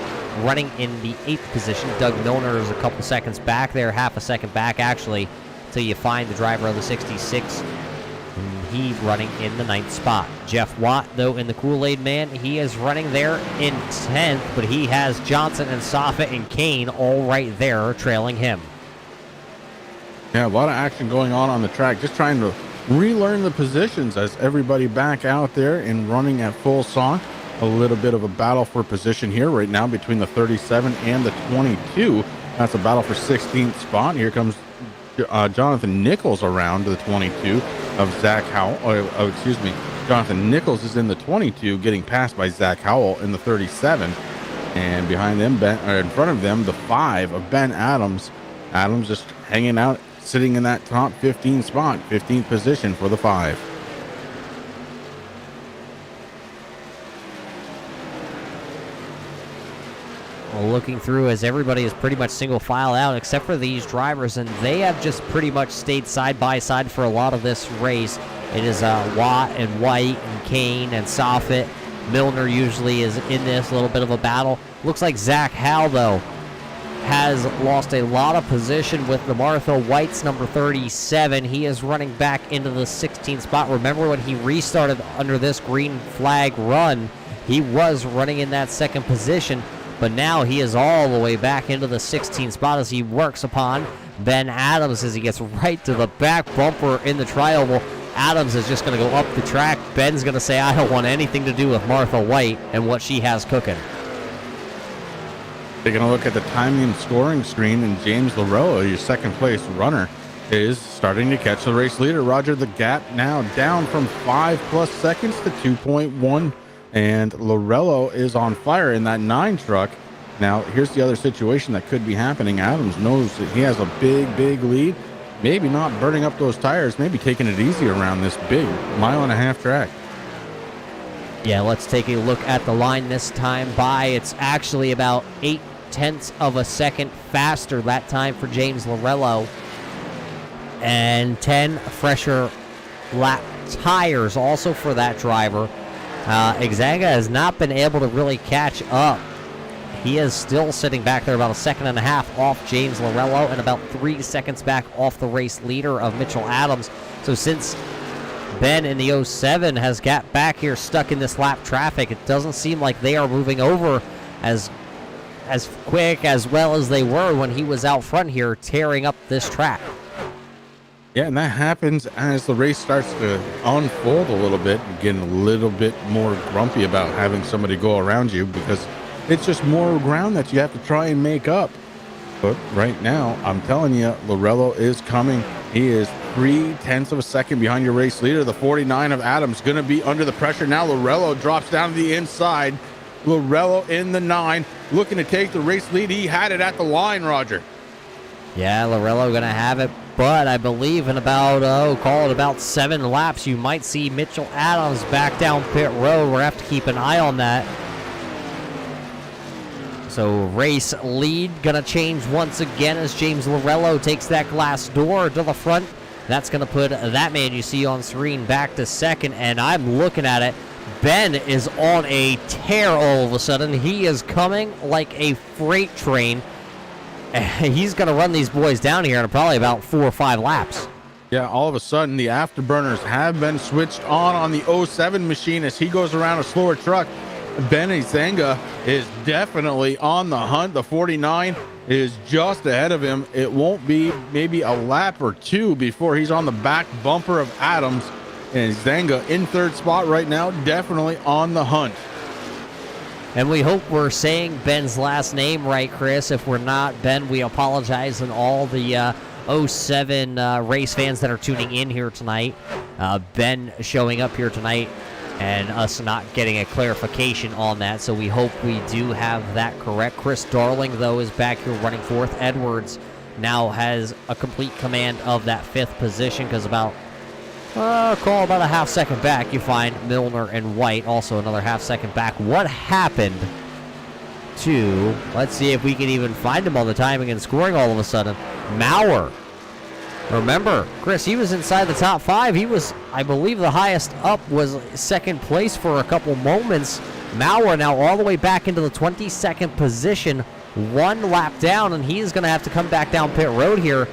running in the 8th position. Doug Milner is a couple seconds back there, half a second back, actually, until you find the driver of the 66. He running in the 9th spot. Jeff Watt, though, in the Kool-Aid Man, he is running there in 10th, but he has Johnson and Soffit and Kane all right there trailing him. Yeah, a lot of action going on the track, just trying to relearn the positions as everybody back out there and running at full song. A little bit of a battle for position here right now between the 37 and the 22. That's a battle for 16th spot. Here comes Jonathan Nichols around to the 22 of Zach Howell. Jonathan Nichols is in the 22, getting passed by Zach Howell in the 37, and behind them, in front of them, the 5 of Ben Adams. Adams just hanging out, sitting in that top 15 spot, 15th position for the 5. Looking through as everybody is pretty much single file out except for these drivers, and they have just pretty much stayed side by side for a lot of this race. It is Watt and White and Kane and Soffit. Milner usually is in this, a little bit of a battle. Looks like Zach Howell, though, has lost a lot of position with the Martha White's number 37. He is running back into the 16th spot. Remember when he restarted under this green flag run, He was running in that second position, but now he is all the way back into the 16th spot as he works upon Ben Adams as he gets right to the back bumper in the tri-oval. Adams is just going to go up the track. Ben's going to say, I don't want anything to do with Martha White and what she has cooking. Taking a look at the timing and scoring screen, and James Lorello, your second place runner, is starting to catch the race leader. Roger, the gap now down from 5+ seconds to 2.1, and Lorello is on fire in that 9 truck. Now, here's the other situation that could be happening. Adams knows that he has a big lead. Maybe not burning up those tires, maybe taking it easy around this big 1.5-mile track. Yeah, let's take a look at the line this time by. It's actually about 0.8 of a second faster that time for James Lorello. And 10 fresher lap tires also for that driver. Exanga has not been able to really catch up. He is still sitting back there about 1.5 seconds off James Lorello and about 3 seconds back off the race leader of Mitchell Adams. So since Ben in the 07 has got back here stuck in this lap traffic, it doesn't seem like they are moving over as quick as well as they were when he was out front here tearing up this track. Yeah, and that happens as the race starts to unfold a little bit, getting a little bit more grumpy about having somebody go around you because it's just more ground that you have to try and make up. But right now, I'm telling you, Lorello is coming. He is 0.3 of a second behind your race leader. The 49 of Adams going to be under the pressure now. Lorello drops down to the inside. Lorello in the 9, looking to take the race lead. He had it at the line, Roger. Yeah, Lorello going to have it, but I believe in about, call it about 7 laps, you might see Mitchell Adams back down pit road. We're going to have to keep an eye on that. So race lead going to change once again as James Lorello takes that glass door to the front. That's going to put that man you see on screen back to second, and I'm looking at it. Ben is on a tear all of a sudden. He is coming like a freight train. He's going to run these boys down here in probably about 4 or 5 laps. Yeah, all of a sudden, the afterburners have been switched on the 07 machine as he goes around a slower truck. Ben Exanga is definitely on the hunt. The 49 is just ahead of him. It won't be maybe a lap or 2 before he's on the back bumper of Adams. And Exanga in 3rd spot right now, definitely on the hunt. And we hope we're saying Ben's last name right, Chris. If we're not, Ben, we apologize, and all the 07 race fans that are tuning in here tonight. Ben showing up here tonight and us not getting a clarification on that, so we hope we do have that correct. Chris Darling, though, is back here running 4th. Edwards now has a complete command of that 5th position because about a half second back, you find Milner and White, also another half second back. What happened to, let's see if we can even find him on the timing and scoring all of a sudden, Maurer. Remember, Chris, he was inside the top 5. He was, I believe, the highest up was 2nd place for a couple moments. Maurer now all the way back into the 22nd position, 1 lap down, and he's going to have to come back down pit road here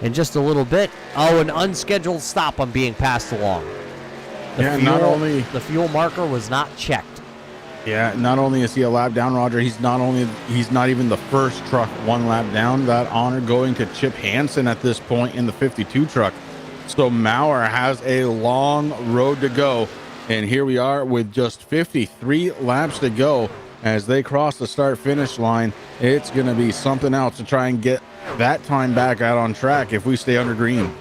in just a little bit. Oh, an unscheduled stop on being passed along. The fuel marker was not checked. Yeah, not only is he a lap down, Roger, he's not even the first truck 1 lap down. That honor going to Chip Hansen at this point in the 52 truck. So Maurer has a long road to go. And here we are with just 53 laps to go as they cross the start-finish line. It's going to be something else to try and get that time back out on track if we stay under green.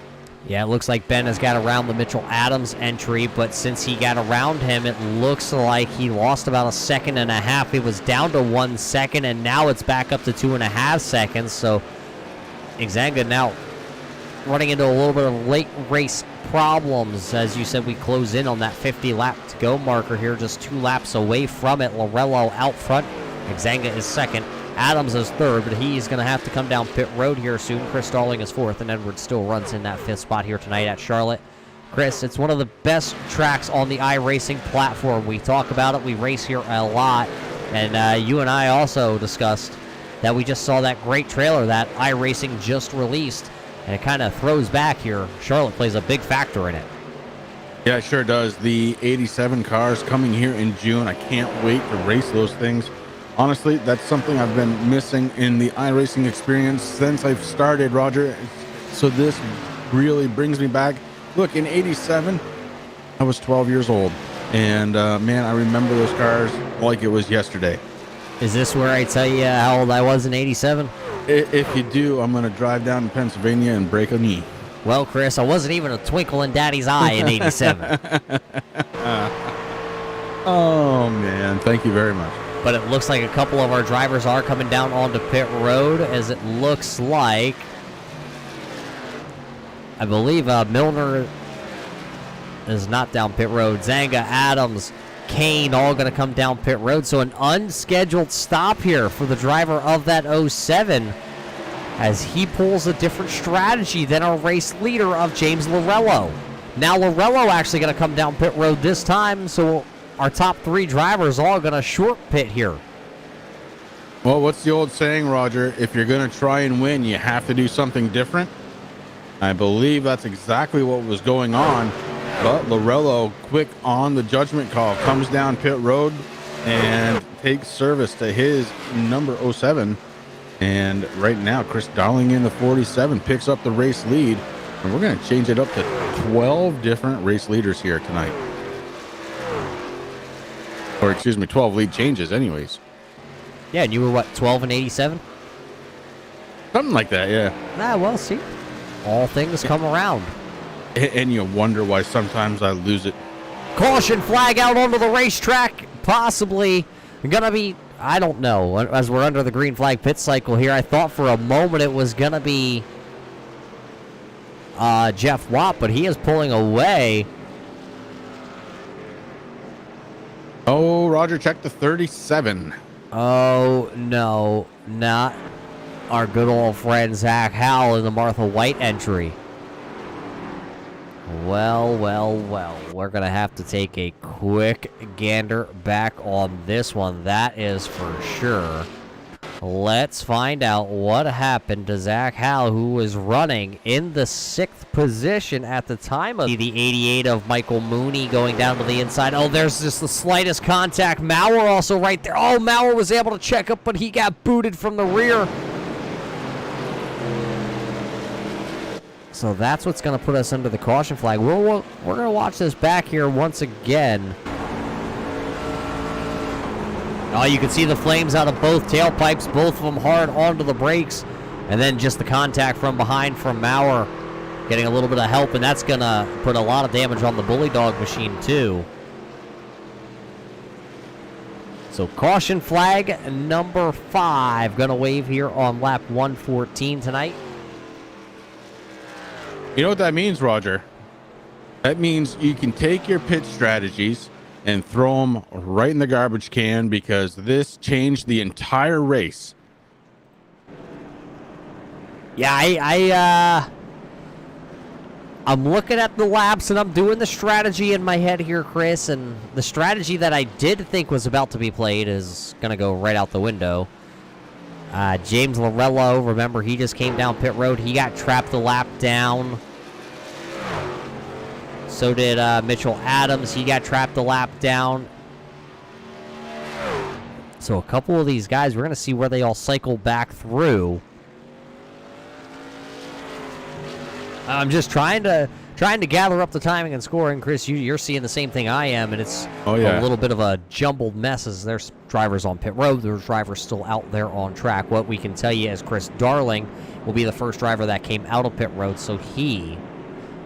Yeah, it looks like Ben has got around the Mitchell Adams entry, but since he got around him, it looks like he lost about 1.5 seconds. It was down to 1 second, and now it's back up to 2.5 seconds. So Exanga now running into a little bit of late race problems. As you said, we close in on that 50 lap to go marker here, just 2 laps away from it. Lorello out front. Exanga is 2nd. Adams is 3rd, but he's going to have to come down pit road here soon. Chris Darling is 4th, and Edwards still runs in that 5th spot here tonight at Charlotte. Chris, it's one of the best tracks on the iRacing platform. We talk about it. We race here a lot. And you and I also discussed that we just saw that great trailer that iRacing just released. And it kind of throws back here. Charlotte plays a big factor in it. Yeah, it sure does. The 87 cars coming here in June. I can't wait to race those things. Honestly, that's something I've been missing in the iRacing experience since I've started, Roger. So this really brings me back. Look, in 87, I was 12 years old. And man, I remember those cars like it was yesterday. Is this where I tell you how old I was in 87? If you do, I'm going to drive down to Pennsylvania and break a knee. Well, Chris, I wasn't even a twinkle in Daddy's eye in 87. Oh, man. Thank you very much. But it looks like a couple of our drivers are coming down onto pit road, as it looks like, I believe Milner is not down pit road. Zanga, Adams, Kane all going to come down pit road. So an unscheduled stop here for the driver of that 07 as he pulls a different strategy than our race leader of James Lorello. Now Lorello actually going to come down pit road this time, so our top three drivers all going to short pit here. Well, what's the old saying, Roger? If you're going to try and win, you have to do something different. I believe that's exactly what was going on. But Lorello, quick on the judgment call, comes down pit road and takes service to his number 07. And right now, Chris Darling in the 47 picks up the race lead. And we're going to change it up to 12 different race leaders here tonight. Or excuse me, 12 lead changes anyways. Yeah, and you were what, 12 and 87? Something like that, yeah. Ah, well, see, all things come around. And you wonder why sometimes I lose it. Caution flag out onto the racetrack. Possibly gonna be, I don't know, as we're under the green flag pit cycle here. I thought for a moment it was gonna be Jeff Watt, but he is pulling away. Oh, Roger, check the 37. Oh, no, not our good old friend Zach Howell in the Martha White entry. Well, we're going to have to take a quick gander back on this one. That is for sure. Let's find out what happened to Zach Howell, who was running in the 6th position at the time of the 88 of Michael Mooney going down to the inside. Oh, there's just the slightest contact. Maurer also right there. Oh, Maurer was able to check up, but he got booted from the rear. So that's what's going to put us under the caution flag. We're going to watch this back here once again. Oh, you can see the flames out of both tailpipes, both of them hard onto the brakes. And then just the contact from behind from Maurer getting a little bit of help, and that's going to put a lot of damage on the Bully Dog machine too. So caution flag number 5 going to wave here on lap 114 tonight. You know what that means, Roger? That means you can take your pit strategies and throw them right in the garbage can, because this changed the entire race. Yeah, I'm looking at the laps and I'm doing the strategy in my head here, Chris, and the strategy that I did think was about to be played is going to go right out the window. James Lorello, remember, he just came down pit road. He got trapped the lap down. So did Mitchell Adams. He got trapped the lap down. So a couple of these guys, we're going to see where they all cycle back through. I'm just trying to gather up the timing and scoring. Chris, you're seeing the same thing I am, and it's a little bit of a jumbled mess as there's drivers on pit road, there's drivers still out there on track. What we can tell you is Chris Darling will be the first driver that came out of pit road, so he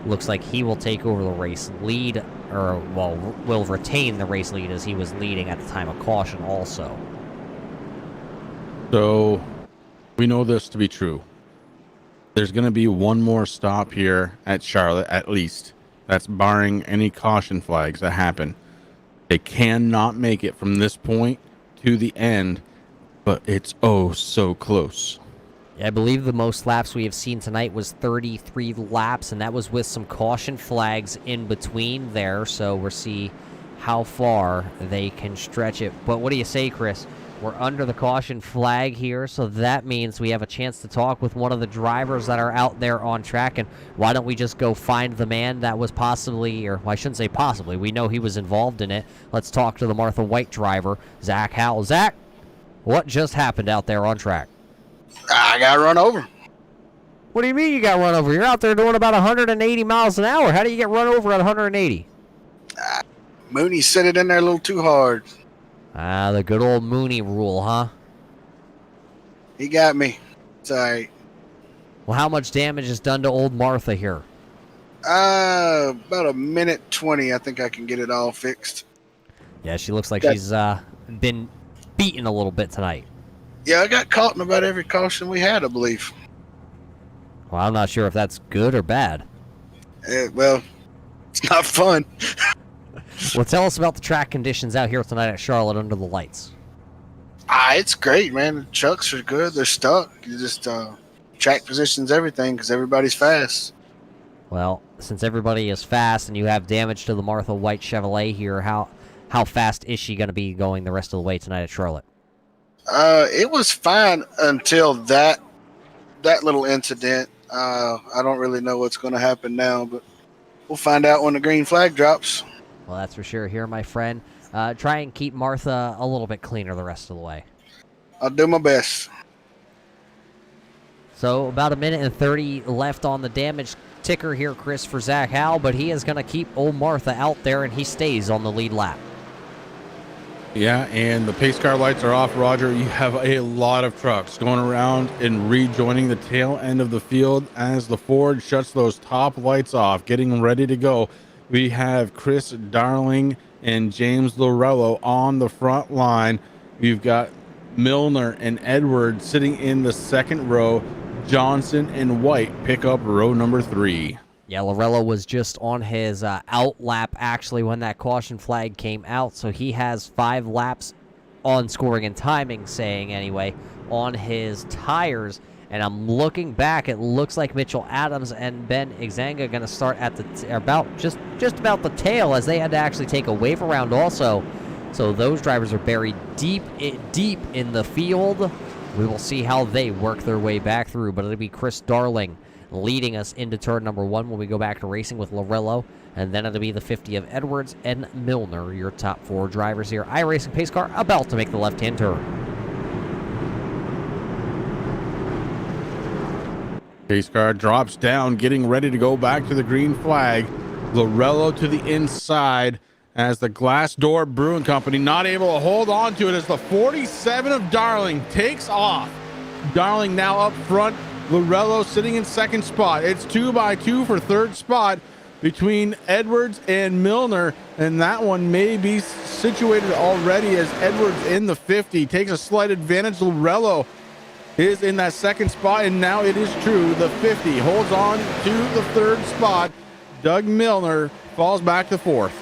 looks like he will take over the race lead, or, well, will retain the race lead as he was leading at the time of caution also. So we know this to be true. There's going to be one more stop here at Charlotte, at least. That's barring any caution flags that happen. They cannot make it from this point to the end, but it's oh so close. I believe the most laps we have seen tonight was 33 laps, and that was with some caution flags in between there, so we'll see how far they can stretch it. But what do you say, Chris? We're under the caution flag here, so that means we have a chance to talk with one of the drivers that are out there on track. And why don't we just go find the man that was possibly, or well, I shouldn't say possibly, we know he was involved in it. Let's talk to the Martha White driver, Zach Howell. Zach, what just happened out there on track? I got run over. What do you mean you got run over? You're out there doing about 180 miles an hour. How do you get run over at 180? Mooney set it in there a little too hard. Ah, the good old Mooney rule, huh? He got me. It's all right. Well, how much damage is done to old Martha here? About a minute 20. I think I can get it all fixed. Yeah, she looks like she's been beaten a little bit tonight. Yeah, I got caught in about every caution we had, I believe. Well, I'm not sure if that's good or bad. Well, it's not fun. Well, tell us about the track conditions out here tonight at Charlotte under the lights. It's great, man. The trucks are good. They're stuck. You just track positions, everything, because everybody's fast. Well, since everybody is fast and you have damage to the Martha White Chevrolet here, how fast is she going to be going the rest of the way tonight at Charlotte? It was fine until that little incident. I don't really know what's going to happen now, but we'll find out when the green flag drops. Well, that's for sure here, my friend. Try and keep Martha a little bit cleaner the rest of the way. I'll do my best. So about a minute and 30 left on the damage ticker here, Chris, for Zach Howell, but he is going to keep old Martha out there, and he stays on the lead lap. Yeah, and the pace car lights are off, Roger. You have a lot of trucks going around and rejoining the tail end of the field as the Ford shuts those top lights off, getting ready to go. We have Chris Darling and James Lorello on the front line. We've got Milner and Edwards sitting in the second row. Johnson and White pick up row number 3. Yeah, Lorello was just on his out lap, actually, when that caution flag came out, so he has 5 laps on scoring and timing, saying anyway, on his tires. And I'm looking back, it looks like Mitchell Adams and Ben Exanga going to start at the just about the tail, as they had to actually take a wave around also. So those drivers are buried deep in the field. We will see how they work their way back through, but it'll be Chris Darling leading us into turn number 1 when we go back to racing with Lorello, and then it'll be the 50 of Edwards and Milner, your top 4 drivers here. iRacing pace car about to make the left-hand turn. Pace car drops down, getting ready to go back to the green flag. Lorello to the inside as the Glass Door Brewing Company not able to hold on to it as the 47 of Darling takes off. Darling now up front. Lorello sitting in second spot. It's 2x2 for third spot between Edwards and Milner, and that one may be situated already as Edwards in the 50 takes a slight advantage. Lorello is in that second spot, and now it is true. The 50 holds on to the third spot. Doug Milner falls back to fourth.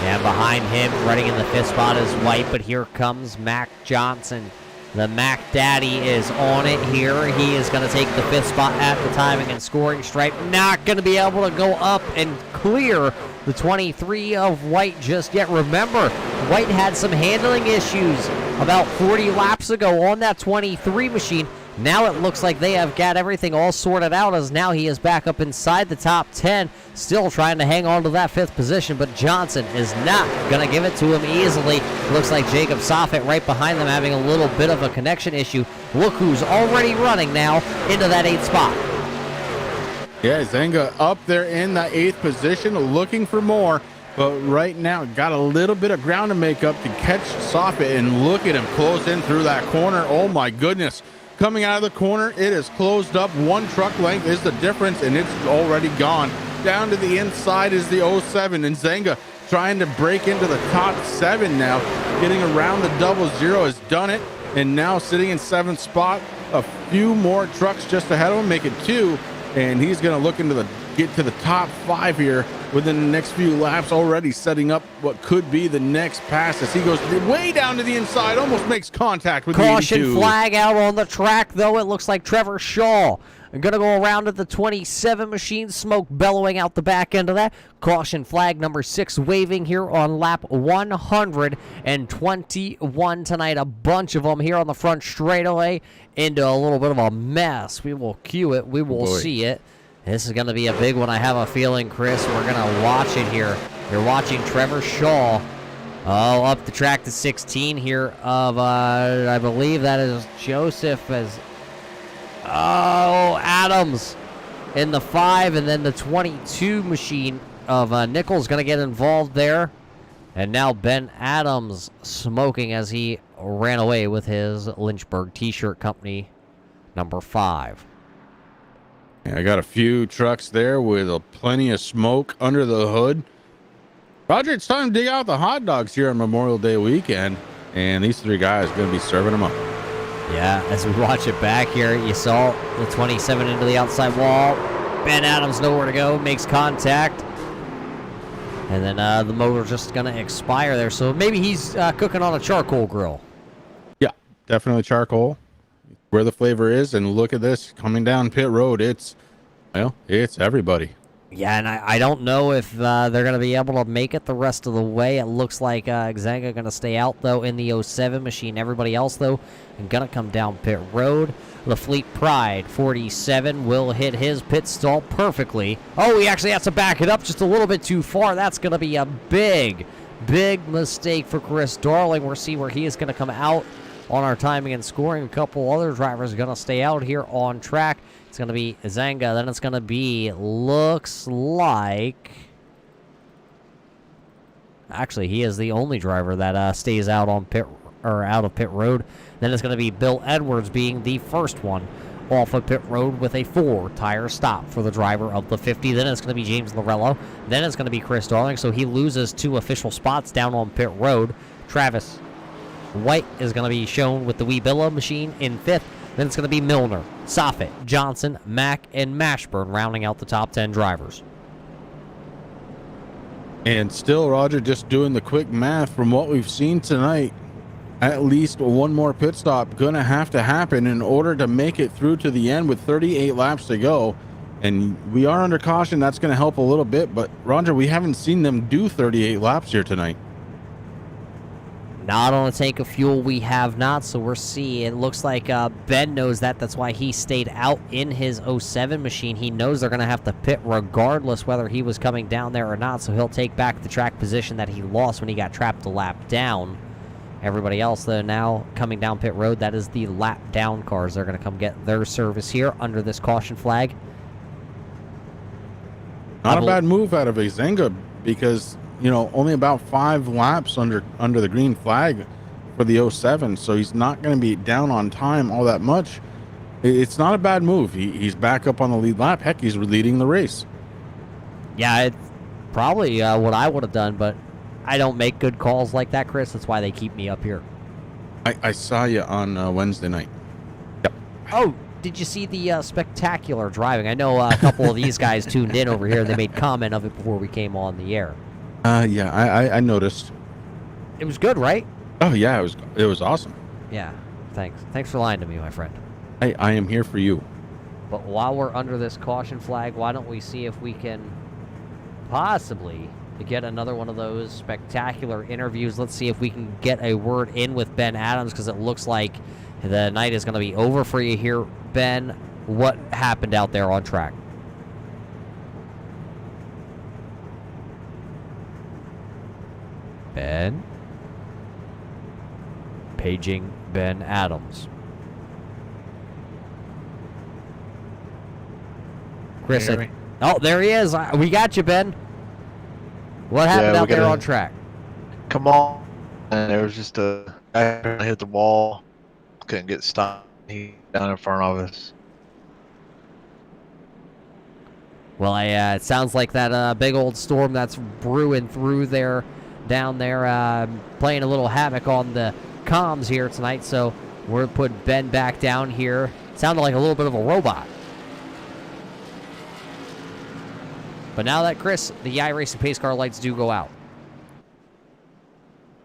And behind him, running in the 5th spot is White, but here comes Mac Johnson. The Mac Daddy is on it here. He is going to take the 5th spot at the timing and scoring stripe. Not going to be able to go up and clear the 23 of White just yet. Remember, White had some handling issues about 40 laps ago on that 23 machine. Now it looks like they have got everything all sorted out, as now he is back up inside the top 10, still trying to hang on to that 5th position, but Johnson is not going to give it to him easily. Looks like Jacob Soffit right behind them having a little bit of a connection issue. Look who's already running now into that 8th spot. Yeah, Zenga up there in that 8th position, looking for more. But right now, got a little bit of ground to make up to catch Soffit, and look at him close in through that corner. Oh my goodness. Coming out of the corner, it is closed up. 1 truck length is the difference, and it's already gone. Down to the inside is the 07, and Zenga trying to break into the top 7 now. Getting around the 00 has done it, and now sitting in 7th spot. A few more trucks just ahead of him, make it 2, and he's going to look into get to the top 5 here within the next few laps, already setting up what could be the next pass as he goes way down to the inside, almost makes contact with the 82. Caution flag out on the track, though. It looks like Trevor Shaw Going to go around at the 27 machine, smoke bellowing out the back end of that. Caution flag number 6 waving here on lap 121 tonight. A bunch of them here on the front straightaway into a little bit of a mess. We will cue it. We will see it. This is going to be a big one, I have a feeling, Chris. We're going to watch it here. You're watching Trevor Shaw. Oh, up the track to 16 here of, I believe that is Joseph as... Oh, Adams in the 5, and then the 22 machine of Nichols going to get involved there. And now Ben Adams smoking as he ran away with his Lynchburg T-shirt company number 5. Yeah, I got a few trucks there with plenty of smoke under the hood. Roger, it's time to dig out the hot dogs here on Memorial Day weekend, and these 3 guys are going to be serving them up. Yeah, as we watch it back here, you saw the 27 into the outside wall. Ben Adams nowhere to go, makes contact. And then the motor's just going to expire there. So maybe he's cooking on a charcoal grill. Yeah, definitely charcoal. Where the flavor is, and look at this coming down pit road. It's everybody. Yeah, and I don't know if they're going to be able to make it the rest of the way. It looks like Xanga going to stay out, though, in the 07 machine. Everybody else, though, going to come down pit road. The Fleet Pride 47 will hit his pit stall perfectly. Oh, he actually has to back it up just a little bit too far. That's going to be a big, big mistake for Chris Darling. We'll see where he is going to come out on our timing and scoring. A couple other drivers are going to stay out here on track. It's going to be Xanga. Then it's going to be, looks like... Actually, he is the only driver that stays out on out of pit road. Then it's going to be Bill Edwards being the first one off of pit road with a 4-tire stop for the driver of the 50. Then it's going to be James Lorello. Then it's going to be Chris Darling. So he loses 2 official spots down on pit road. Travis White is going to be shown with the Weebilla machine in 5th. Then it's going to be Milner, Soffit, Johnson, Mack, and Mashburn rounding out the top 10 drivers. And still, Roger, just doing the quick math from what we've seen tonight, at least one more pit stop going to happen in order to make it through to the end with 38 laps to go. And we are under caution. That's going to help a little bit. But, Roger, we haven't seen them do 38 laps here tonight. Not on a tank of fuel, we have not, so we'll see. It looks like Ben knows that. That's why he stayed out in his 07 machine. He knows they're going to have to pit regardless whether he was coming down there or not, so he'll take back the track position that he lost when he got trapped a lap down. Everybody else, though, now coming down pit road, that is the lap down cars. They're going to come get their service here under this caution flag. Not a bad move out of Xanga because... only about 5 laps under the green flag for the 07, so he's not going to be down on time all that much. It's not a bad move. He's back up on the lead lap. Heck, he's leading the race. Yeah, it's probably what I would have done, but I don't make good calls like that, Chris. That's why they keep me up here. I saw you on Wednesday night. Yep. Oh, did you see the spectacular driving? I know a couple of these guys tuned in over here. They made comment of it before we came on the air. Yeah, I noticed. It was good, right? Oh yeah, it was awesome. Yeah, thanks for lying to me, my friend. I am here for you. But while we're under this caution flag, why don't we see if we can possibly get another one of those spectacular interviews. Let's see if we can get a word in with Ben Adams, because it looks like the night is going to be over for you here. Ben, what happened out there on track? Ben? Paging Ben Adams. Chris, oh, there he is. We got you, Ben. What happened out there on track? Come on. And there was just a guy hit the wall. Couldn't get stopped. He down in front of us. Well, it sounds like that big old storm that's brewing through there, down there, playing a little havoc on the comms here tonight. So we're putting Ben back down here. Sounded like a little bit of a robot. But now that, Chris, the iRacing pace car lights do go out.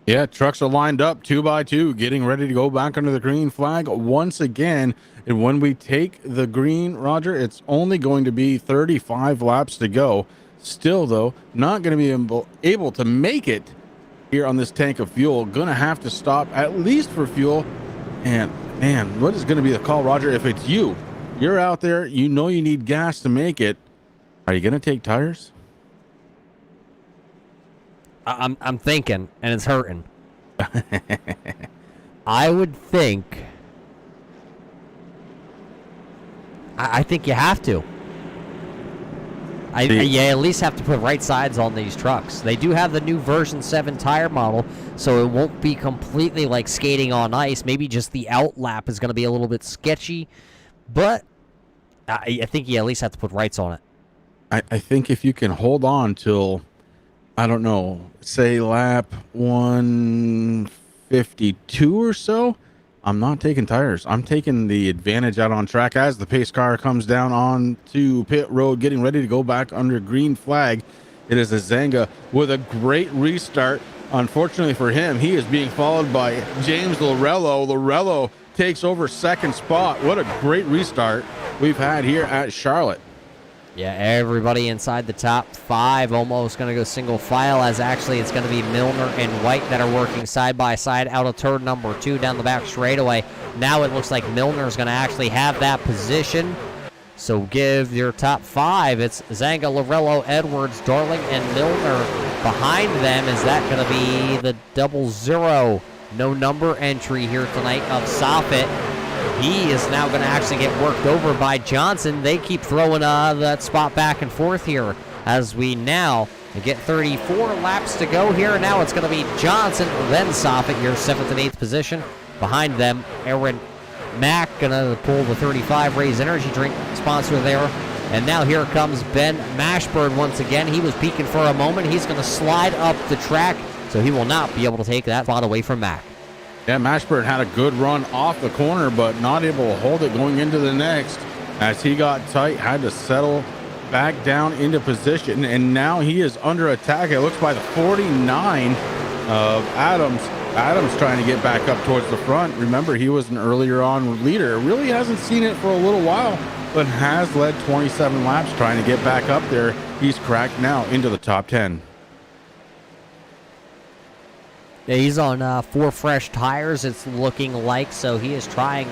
Yeah, trucks are lined up 2 by 2, getting ready to go back under the green flag once again. And when we take the green, Roger, it's only going to be 35 laps to go. Still, though, not going to be able to make it here on this tank of fuel. Going to have to stop at least for fuel. And man, what is going to be the call, Roger? If it's you're out there, you know you need gas to make it. Are you going to take tires? I'm thinking, and it's hurting. I would think. I think you have to. You at least have to put right sides on these trucks. They do have the new version 7 tire model, so it won't be completely like skating on ice. Maybe just the out lap is going to be a little bit sketchy, but I think you at least have to put rights on it. I think if you can hold on till, I don't know, say lap 152 or so, I'm not taking tires. I'm taking the advantage out on track as the pace car comes down onto pit road, getting ready to go back under green flag. It is a Zenga with a great restart. Unfortunately for him, he is being followed by James Lorello. Lorello takes over second spot. What a great restart we've had here at Charlotte. Yeah, everybody inside the top 5 almost going to go single file, as actually it's going to be Milner and White that are working side by side out of turn number 2 down the back straightaway. Now it looks like Milner's going to actually have that position. So give your top 5. It's Zanga, Lorello, Edwards, Darling, and Milner. Behind them, is that going to be the 00 no number entry here tonight of Soffit? He is now going to actually get worked over by Johnson. They keep throwing that spot back and forth here as we now get 34 laps to go here. Now it's going to be Johnson, then Soffit, your 7th and 8th position. Behind them, Aaron Mack going to pull the 35 Raise Energy Drink sponsor there. And now here comes Ben Mashburn once again. He was peeking for a moment. He's going to slide up the track, so he will not be able to take that spot away from Mack. Yeah, Mashburn had a good run off the corner, but not able to hold it going into the next. As he got tight, had to settle back down into position, and now he is under attack. It looks by the 49 of Adams. Adams trying to get back up towards the front. Remember, he was an earlier on leader. Really hasn't seen it for a little while, but has led 27 laps trying to get back up there. He's cracked now into the top 10. Yeah, he's on 4 fresh tires, it's looking like, so he is trying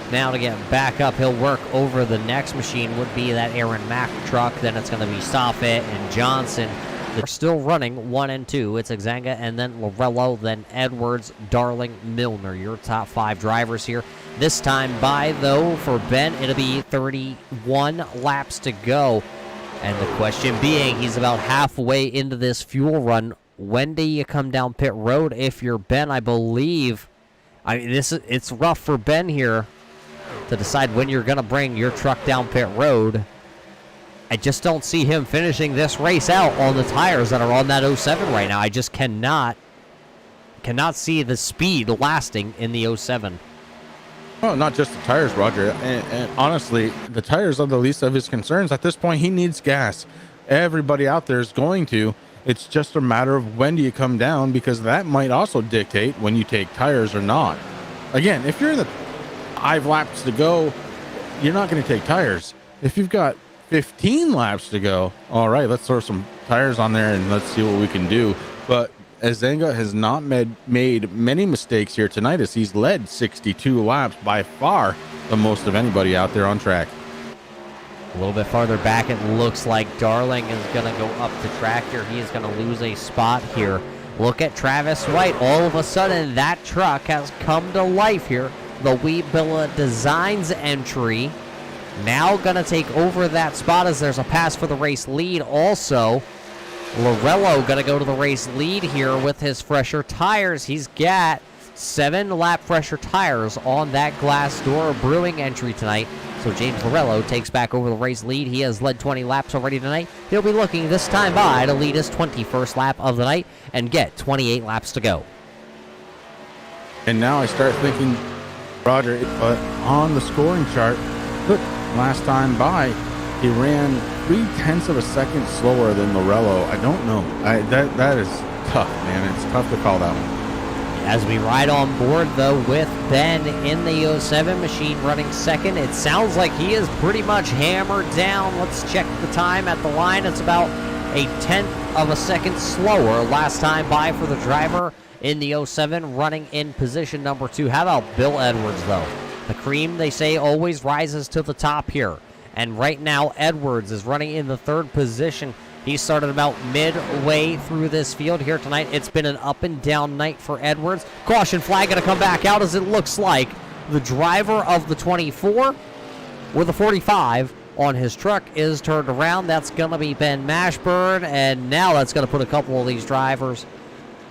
now to get back up. He'll work over the next machine, would be that Aaron Mack truck. Then it's going to be Soffit and Johnson. They're still running 1 and 2. It's Exanga and then Lorello, then Edwards, Darling, Milner, your top 5 drivers here. This time by, though, for Ben, it'll be 31 laps to go. And the question being, he's about halfway into this fuel run. When do you come down pit road if you're Ben? I believe, it's rough for Ben here to decide when you're going to bring your truck down pit road. I just don't see him finishing this race out on the tires that are on that 07 right now. I just cannot see the speed lasting in the 07. Well, not just the tires, Roger. And honestly, the tires are the least of his concerns. At this point, he needs gas. Everybody out there is going to. It's just a matter of when do you come down, because that might also dictate when you take tires or not. Again, if you're in the 5 laps to go, you're not going to take tires. If you've got 15 laps to go, all right, let's throw some tires on there and let's see what we can do. But Azenga has not made many mistakes here tonight, as he's led 62 laps, by far the most of anybody out there on track. A little bit farther back, it looks like Darling is going to go up the track here. He is going to lose a spot here. Look at Travis White. All of a sudden, that truck has come to life here. The Weebilla Designs entry now going to take over that spot, as there's a pass for the race lead. Also, Lorello going to go to the race lead here with his fresher tires. He's got 7 lap fresher tires on that Glassdoor Brewing entry tonight. So James Lorello takes back over the race lead. He has led 20 laps already tonight. He'll be looking this time by to lead his 21st lap of the night and get 28 laps to go. And now I start thinking, Roger, but on the scoring chart, look, last time by, he ran 0.3 of a second slower than Lorello. I don't know. That is tough, man. It's tough to call that one. As we ride on board, though, with Ben in the 07 machine running second, it sounds like he is pretty much hammered down. Let's check the time at the line. It's about a 1/10 of a second slower last time by for the driver in the 07 running in position number 2. How about Bill Edwards, though? The cream, they say, always rises to the top here. And right now, Edwards is running in the 3rd position. He started about midway through this field here tonight. It's been an up and down night for Edwards. Caution flag going to come back out as it looks like the driver of the 24 with a 45 on his truck is turned around. That's going to be Ben Mashburn, and now that's going to put a couple of these drivers,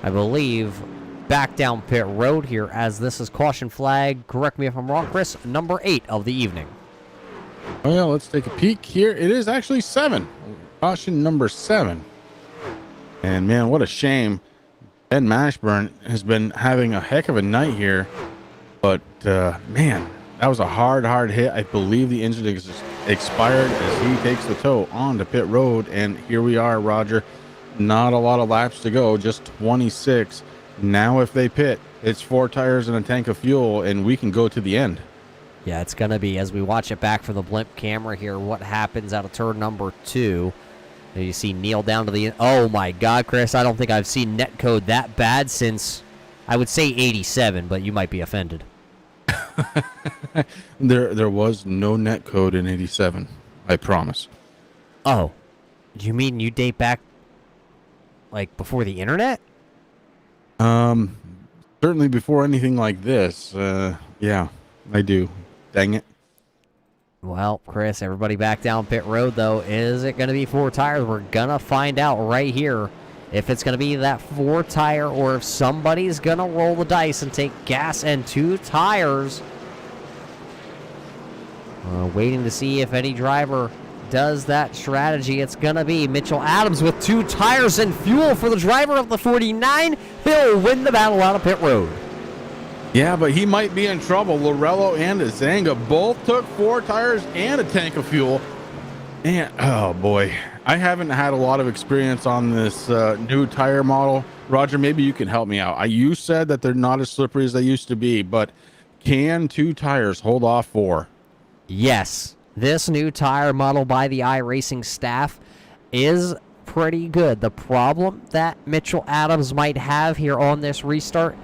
I believe, back down pit road here as this is caution flag. Correct me if I'm wrong, Chris. Number 8 of the evening. Well, let's take a peek here. It is actually 7. Caution number 7. And man, what a shame. Ben Mashburn has been having a heck of a night here. But man, that was a hard hit. I believe the engine is expired as he takes the tow onto pit road. And here we are, Roger. Not a lot of laps to go, just 26. Now if they pit, it's 4 tires and a tank of fuel, and we can go to the end. Yeah, it's going to be, as we watch it back from the blimp camera here, what happens out of turn number 2. You see Neil down to the... Oh, my God, Chris, I don't think I've seen netcode that bad since, I would say 87, but you might be offended. There was no netcode in 87, I promise. Oh, do you mean you date back, like, before the internet? Certainly before anything like this. Yeah, I do. Dang it. Well, Chris, everybody back down pit road, though. Is it going to be 4 tires? We're going to find out right here if it's going to be that 4 tire or if somebody's going to roll the dice and take gas and 2 tires. Waiting to see if any driver does that strategy. It's going to be Mitchell Adams with 2 tires and fuel for the driver of the 49. He'll win the battle out of pit road. Yeah, but he might be in trouble. Lorello and Azanga both took 4 tires and a tank of fuel. And, oh boy, I haven't had a lot of experience on this new tire model. Roger, maybe you can help me out. You said that they're not as slippery as they used to be, but can 2 tires hold off 4? Yes, this new tire model by the iRacing staff is pretty good. The problem that Mitchell Adams might have here on this restart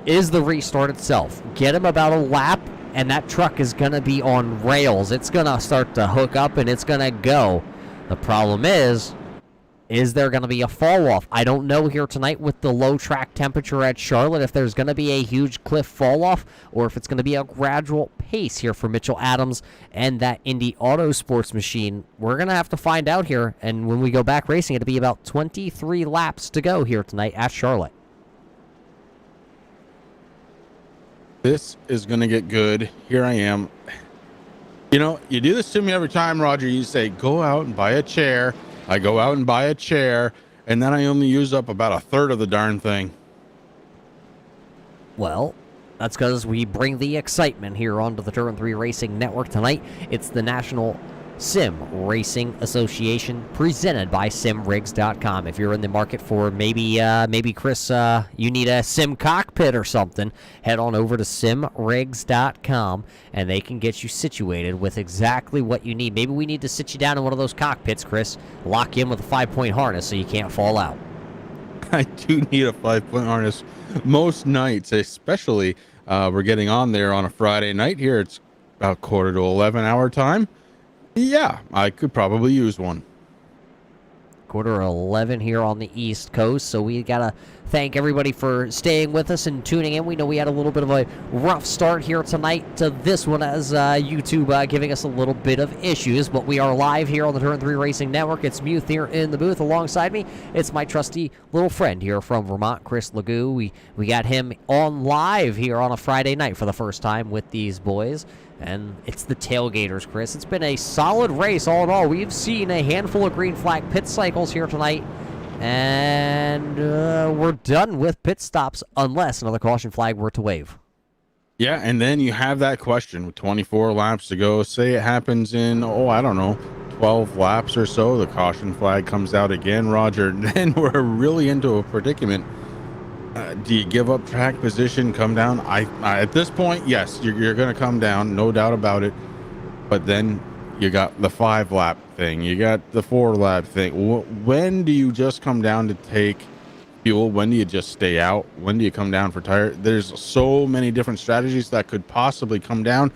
is the restart itself. Get him about a lap, and that truck is going to be on rails. It's going to start to hook up, and it's going to go. The problem is there going to be a fall off? I don't know here tonight with the low track temperature at Charlotte if there's going to be a huge cliff fall off or if it's going to be a gradual pace here for Mitchell Adams and that Indy Autosports machine. We're going to have to find out here, and when we go back racing, it'll be about 23 laps to go here tonight at Charlotte. This is going to get good. Here I am. You know, you do this to me every time, Roger. You say, go out and buy a chair. I go out and buy a chair, and then I only use up about 1/3 of the darn thing. Well, that's because we bring the excitement here onto the Turn 3 Racing Network tonight. It's the National Sim Racing Association presented by simrigs.com. If you're in the market for maybe Chris, you need a sim cockpit or something, head on over to simrigs.com and they can get you situated with exactly what you need. Maybe we need to sit you down in one of those cockpits, Chris, lock you in with a 5-point harness so you can't fall out. I do need a 5-point harness most nights, especially we're getting on there on a Friday night here. It's about 10:45 our time. Yeah, I could probably use one. 11:15 here on the East Coast, so we gotta thank everybody for staying with us and tuning in. We know we had a little bit of a rough start here tonight to this one as YouTube giving us a little bit of issues, but we are live here on the Turn 3 Racing Network. It's Muth here in the booth alongside me. It's my trusty little friend here from Vermont, Chris Legoo. We got him on live here on a Friday night for the first time with these boys. And it's the tailgaters, Chris. It's been a solid race all in all. We've seen a handful of green flag pit cycles here tonight. And we're done with pit stops unless another caution flag were to wave. Yeah, and then you have that question with 24 laps to go. Say it happens in, I don't know, 12 laps or so. The caution flag comes out again, Roger. Then we're really into a predicament. Do you give up track position, come down? I at this point, yes, you're going to come down, no doubt about it. But then you got the 5-lap thing, you got the 4-lap thing. When do you just come down to take fuel? When do you just stay out? When do you come down for tire? There's so many different strategies that could possibly come down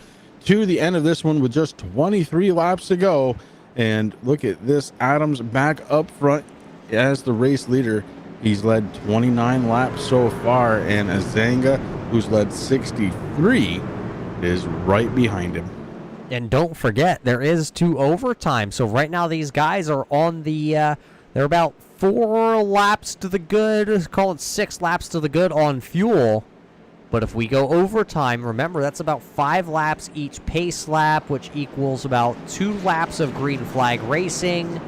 to the end of this one with just 23 laps to go. And look at this, Adams back up front as the race leader. He's led 29 laps so far, and Azanga, who's led 63, is right behind him. And don't forget, there is 2 overtime. So right now these guys are on the, they're about 4 laps to the good, call it 6 laps to the good on fuel. But if we go overtime, remember, that's about 5 laps each pace lap, which equals about 2 laps of green flag racing.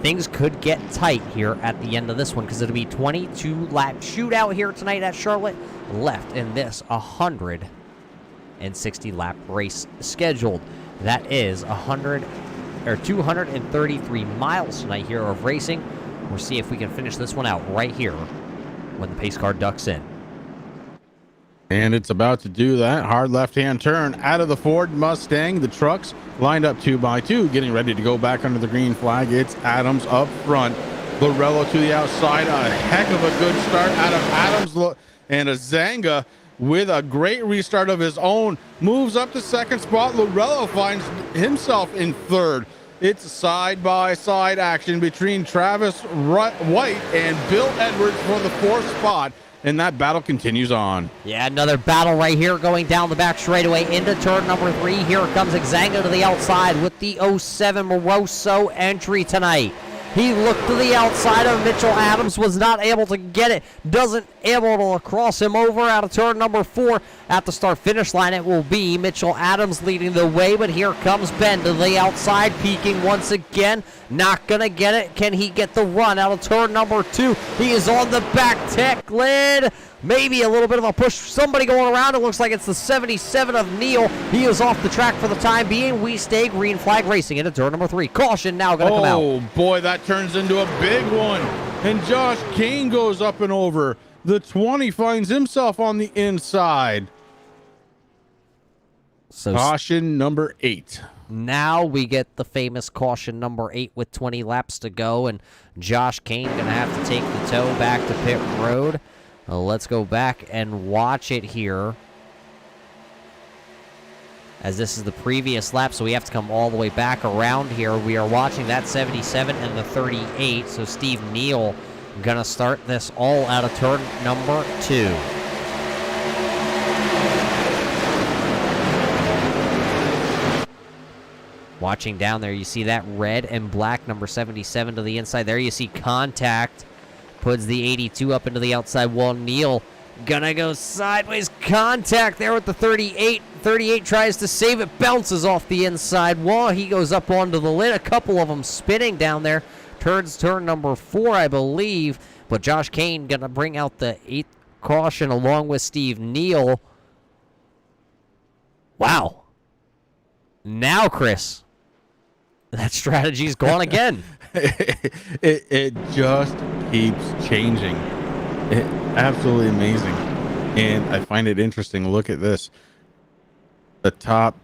Things could get tight here at the end of this one because it'll be 22-lap shootout here tonight at Charlotte, left in this 160-lap race scheduled. That is 233 miles tonight here of racing. We'll see if we can finish this one out right here when the pace car ducks in. And it's about to do that. Hard left-hand turn out of the Ford Mustang. The trucks lined up 2 by 2, getting ready to go back under the green flag. It's Adams up front. Lorello to the outside. A heck of a good start out of Adams. And Azanga, with a great restart of his own, moves up to second spot. Lorello finds himself in third. It's side-by-side action between Travis White and Bill Edwards for the 4th spot. And that battle continues on. Yeah, another battle right here going down the back straightaway into turn number 3. Here comes Azanga to the outside with the 07 Moroso entry tonight. He looked to the outside of Mitchell Adams, was not able to get it, doesn't able to cross him over out of turn number 4. At the start-finish line, it will be Mitchell Adams leading the way, but here comes Ben to the outside, peeking once again. Not going to get it. Can he get the run out of turn number 2? He is on the back tech lid. Maybe a little bit of a push. Somebody going around. It looks like it's the 77 of Neal. He is off the track for the time being. We stay green flag racing into turn number 3. Caution now going to come out. Oh, boy, that turns into a big one. And Josh Kane goes up and over. The 20 finds himself on the inside. So caution number 8. Now we get the famous caution number 8 with 20 laps to go. And Josh Kane going to have to take the tow back to pit road. Let's go back and watch it here, as this is the previous lap, so we have to come all the way back around here. We are watching that 77 and the 38, so Steve Neal going to start this all out of turn number 2. Watching down there, you see that red and black number 77 to the inside. There you see contact. Puts the 82 up into the outside wall. Neal gonna go sideways. Contact there with the 38. 38 tries to save it. Bounces off the inside wall. He goes up onto the lid. A couple of them spinning down there. Turns turn number 4, I believe. But Josh Kane gonna bring out the 8th caution along with Steve Neal. Wow. Now, Chris, that strategy's gone again. it just keeps changing. Absolutely amazing. And I find it interesting. Look at this. The top,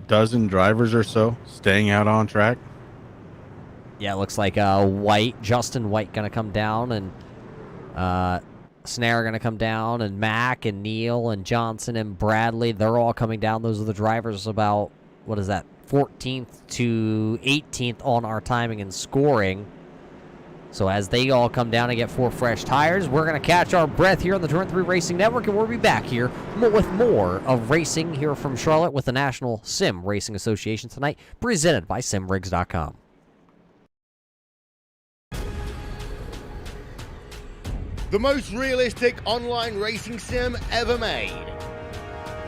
dozen drivers or so staying out on track. Yeah, it looks like Justin White going to come down, and Snare going to come down, and Mack and Neal and Johnson and Bradley, they're all coming down. Those are the drivers about, 14th to 18th on our timing and scoring. So as they all come down and get 4 fresh tires, we're going to catch our breath here on the Turn 3 Racing Network, and we'll be back here with more of racing here from Charlotte with the National Sim Racing Association tonight, presented by SimRigs.com. The most realistic online racing sim ever made.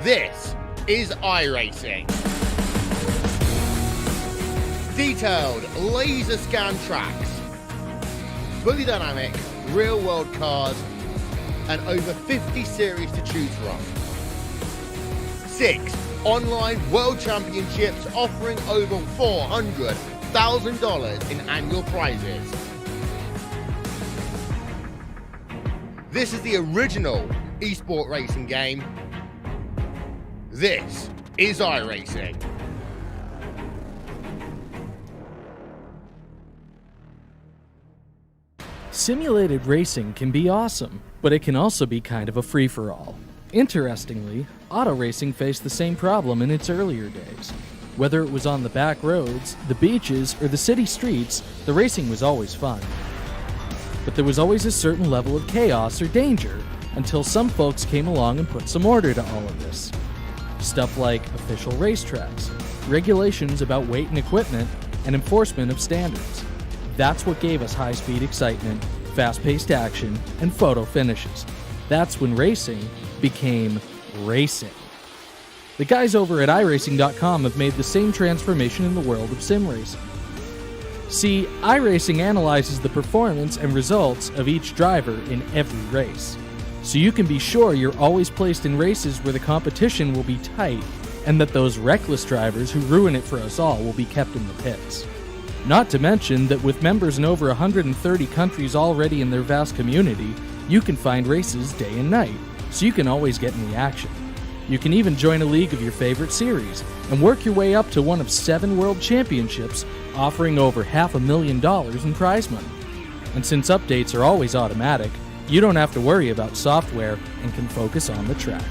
This is iRacing. Detailed laser scan tracks, fully dynamic, real-world cars, and over 50 series to choose from. 6 online world championships offering over $400,000 in annual prizes. This is the original esport racing game. This is iRacing. Simulated racing can be awesome, but it can also be kind of a free-for-all. Interestingly, auto racing faced the same problem in its earlier days. Whether it was on the back roads, the beaches, or the city streets, the racing was always fun. But there was always a certain level of chaos or danger, until some folks came along and put some order to all of this. Stuff like official racetracks, regulations about weight and equipment, and enforcement of standards. That's what gave us high-speed excitement, fast-paced action, and photo finishes. That's when racing became racing. The guys over at iRacing.com have made the same transformation in the world of sim racing. See, iRacing analyzes the performance and results of each driver in every race, so you can be sure you're always placed in races where the competition will be tight and that those reckless drivers who ruin it for us all will be kept in the pits. Not to mention that with members in over 130 countries already in their vast community, you can find races day and night, so you can always get in the action. You can even join a league of your favorite series and work your way up to one of 7 world championships, offering over $500,000 in prize money. And since updates are always automatic, you don't have to worry about software and can focus on the track.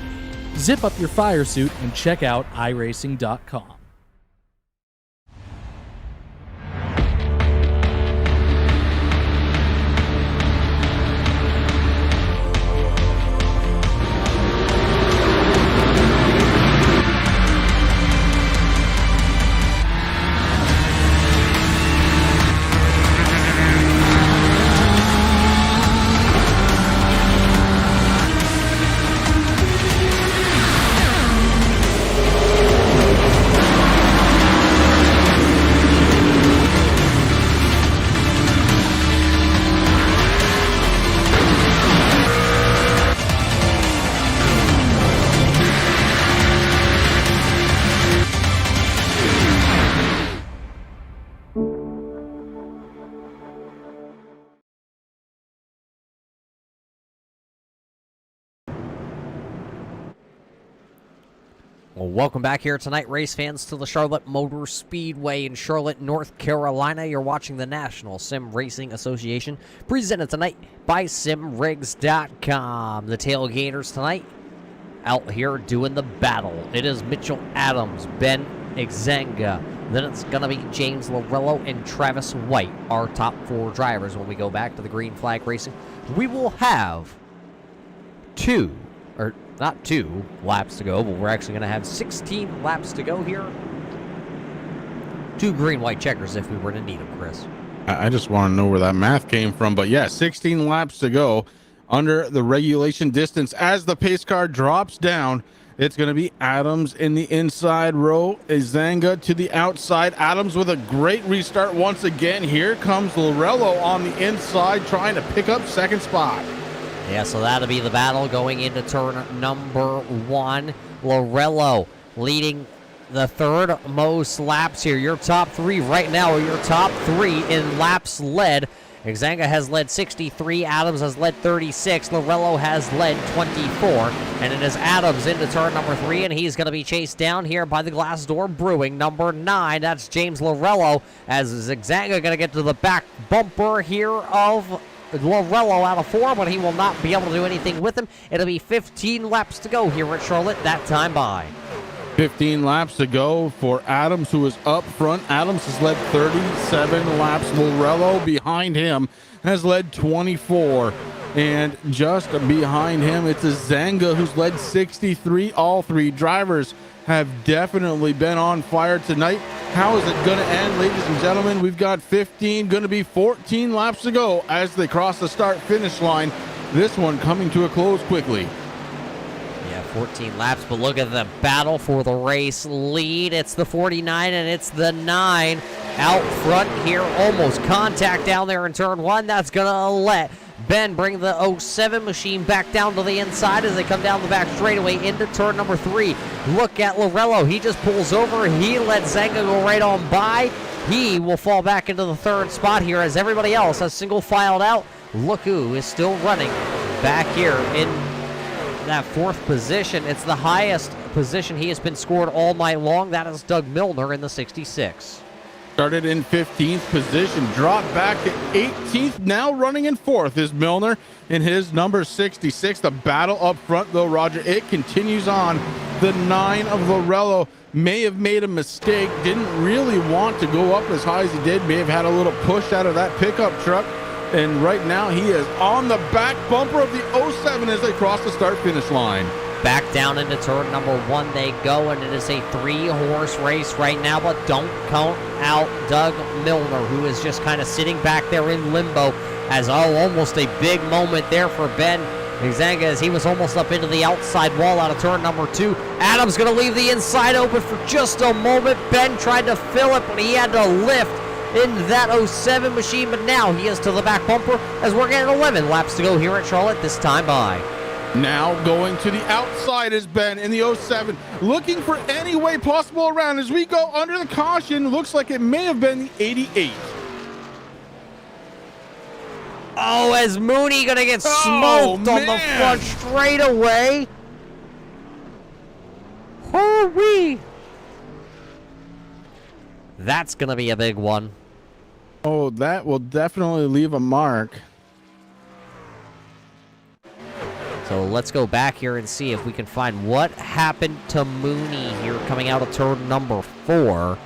Zip up your fire suit and check out iRacing.com. Well, welcome back here tonight, race fans, to the Charlotte Motor Speedway in Charlotte, North Carolina. You're watching the National Sim Racing Association, presented tonight by SimRigs.com. The tailgaters tonight out here doing the battle. It is Mitchell Adams, Ben Exanga. Then it's going to be James Lorello and Travis White, our top 4 drivers. When we go back to the green flag racing, we will have not 2 laps to go, but we're actually going to have 16 laps to go here. 2 green-white checkers if we were to need them, Chris. I just want to know where that math came from. But yeah, 16 laps to go under the regulation distance. As the pace car drops down, it's going to be Adams in the inside row, Izanga to the outside. Adams with a great restart once again. Here comes Lorello on the inside trying to pick up second spot. Yeah, so that'll be the battle going into turn number 1. Lorello leading the third most laps here. Your top 3 right now are your top 3 in laps led. Exanga has led 63, Adams has led 36, Lorello has led 24, and it is Adams into turn number 3, and he's going to be chased down here by the Glass Door Brewing. Number 9, that's James Lorello, as Exanga going to get to the back bumper here of Lorello out of 4, but he will not be able to do anything with him. It'll be 15 laps to go here at Charlotte, that time by. 15 laps to go for Adams, who is up front. Adams has led 37 laps. Lorello behind him has led 24. And just behind him, it's Izanga, who's led 63. All 3 drivers have definitely been on fire tonight. How is it going to end, ladies and gentlemen? We've got 15, going to be 14 laps to go as they cross the start-finish line. This one coming to a close quickly. Yeah, 14 laps, but look at the battle for the race lead. It's the 49 and it's the 9 out front here. Almost contact down there in turn 1. That's going to let Ben bring the 07 machine back down to the inside as they come down the back straightaway into turn number 3. Look at Lorello. He just pulls over. He lets Zanga go right on by. He will fall back into the 3rd spot here as everybody else has single filed out. Look who is still running back here in that 4th position. It's the highest position he has been scored all night long. That is Doug Milner in the 66. Started in 15th position, dropped back to 18th. Now running in 4th is Milner in his number 66. The battle up front, though, Roger, it continues on. The 9 of Lorello may have made a mistake, didn't really want to go up as high as he did, may have had a little push out of that pickup truck. And right now he is on the back bumper of the 07 as they cross the start-finish line. Back down into turn number 1 they go, and it is a 3-horse race right now, but don't count out Doug Milner, who is just kind of sitting back there in limbo as, almost a big moment there for Ben Exanga as he was almost up into the outside wall out of turn number 2. Adams going to leave the inside open for just a moment. Ben tried to fill it, but he had to lift in that 07 machine, but now he is to the back bumper as we're getting 11 laps to go here at Charlotte, this time by. Now going to the outside is Ben in the 07, looking for any way possible around as we go under the caution. Looks like it may have been the 88. Oh, as Mooney gonna get smoked on the front straightaway. Hoo-wee. That's gonna be a big one. Oh, that will definitely leave a mark. So let's go back here and see if we can find what happened to Mooney here coming out of turn number 4.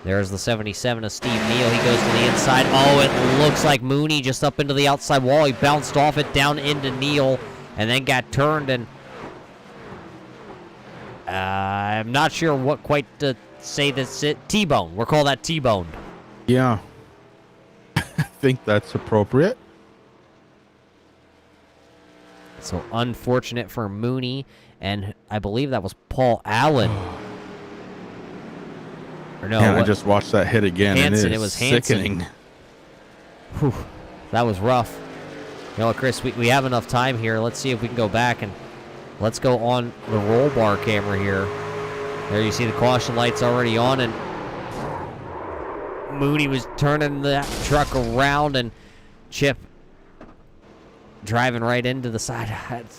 There's the 77 of Steve Neal. He goes to the inside. Oh, it looks like Mooney just up into the outside wall. He bounced off it down into Neal and then got turned. And I'm not sure what quite to say this. T-bone. We'll call that T-boned. Yeah. I think that's appropriate. So unfortunate for Mooney, and I believe that was Paul Allen. Or no, I just watched that hit again. Hansen, and it was Hansen. sickening. Whew, that was rough. You know, Chris, we have enough time here. Let's see if we can go back and let's go on the roll bar camera here. There you see the caution lights already on, and Mooney was turning that truck around, and Chip driving right into the side.